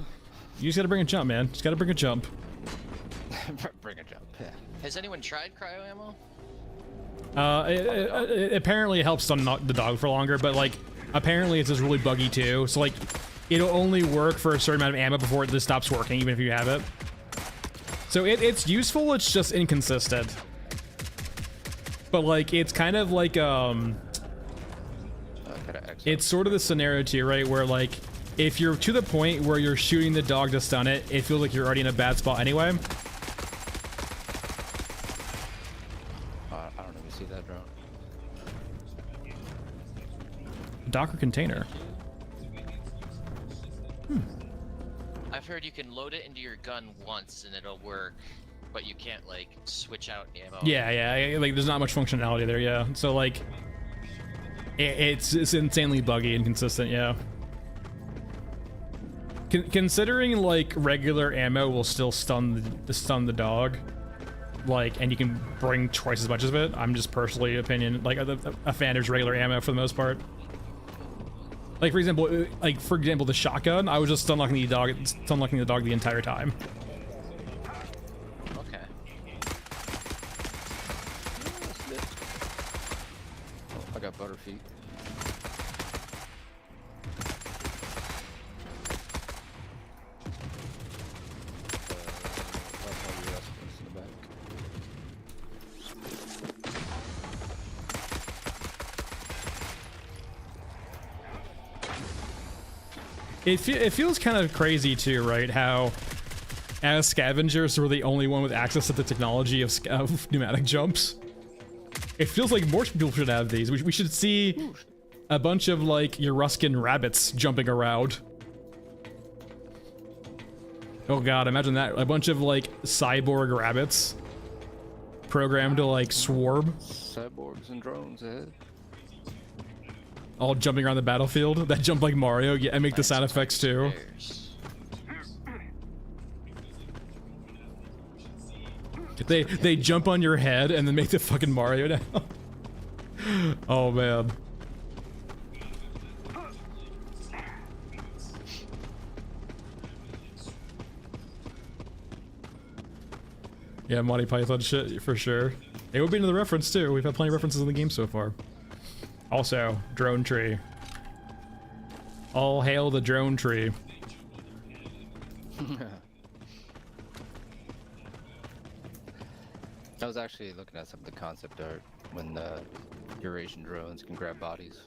just gotta bring a jump, man. Just gotta bring a jump. Bring a jump, yeah. Has anyone tried cryo ammo? It apparently helps stun the dog for longer, but like, apparently it's just really buggy too. So like, it'll only work for a certain amount of ammo before it just stops working, even if you have it. So it's useful, it's just inconsistent. But like, it's kind of like, it's sort of the scenario too, right? Where like, if you're to the point where you're shooting the dog to stun it, it feels like you're already in a bad spot anyway. I don't even see that drone. Docker container. I've heard you can load it into your gun once and it'll work, but you can't like switch out ammo. Yeah, like there's not much functionality there, yeah. So like, it's insanely buggy and inconsistent, yeah. Considering like regular ammo will still stun the dog, like, and you can bring twice as much of it. I'm just personally a fan of regular ammo for the most part. Like for example, the shotgun, I was just stun locking the dog the entire time. Okay. Oh, I got butterfeet. It feels kind of crazy too, right? How as scavengers we're the only one with access to the technology of pneumatic jumps. It feels like more people should have these. We should see a bunch of like Euruscan rabbits jumping around. Oh god, imagine that. A bunch of like cyborg rabbits programmed to like swarm, Cyborgs and drones ahead. all jumping around the battlefield that jump like Mario. Yeah, and make the sound effects too. They jump on your head and then make the fucking Mario now. Oh man. Yeah, Monty Python shit for sure. It would be another reference too. We've had plenty of references in the game so far. Also, drone tree. All hail the drone tree. I was actually looking at some of the concept art when the Eurasian drones can grab bodies.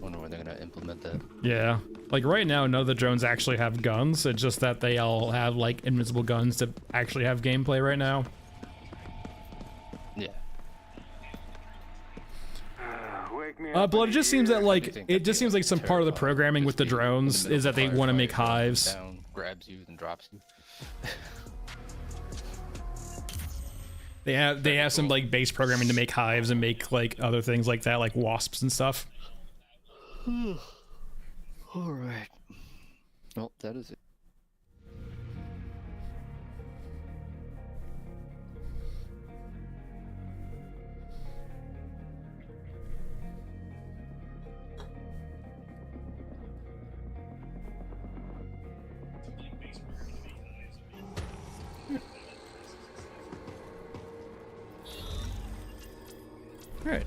Wonder when they're gonna implement that. Yeah. Like right now, none of the drones actually have guns. It's just that they all have like invincible guns to actually have gameplay right now. Yeah. Wake me But up it when just you seems hear that it. like, Anything it could just be, seems like some part of the terrifying. programming with Just the being in drones middle is that of they a want to make firefight, hives. down, grabs you and drops you. They have some like base programming to make hives and make like other things like that, like wasps and stuff. Alright. Well, that is it. Alright.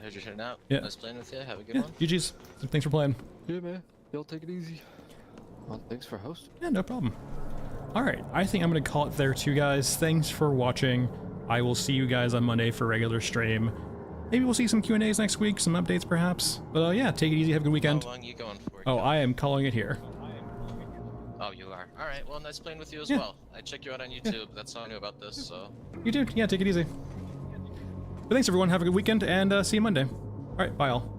Here's your turn out. Yeah. Nice playing with you. Have a good Yeah, one. GG's. Thanks for playing. Yeah, man. Y'all take it easy. Well, thanks for hosting. Yeah, no problem. Alright, I think I'm gonna call it there too, guys. Thanks for watching. I will see you guys on Monday for regular stream. Maybe we'll see some Q&As next week, some updates perhaps. But yeah, take it easy, have a good weekend. How long you going for? Oh, I am calling it here. Oh, you are. All right. Well, nice playing with you as Yeah. well. I check you out on YouTube. That's how I knew about this. So. You do, yeah, take it easy. But thanks everyone, have a good weekend, and see you Monday. Alright, bye all.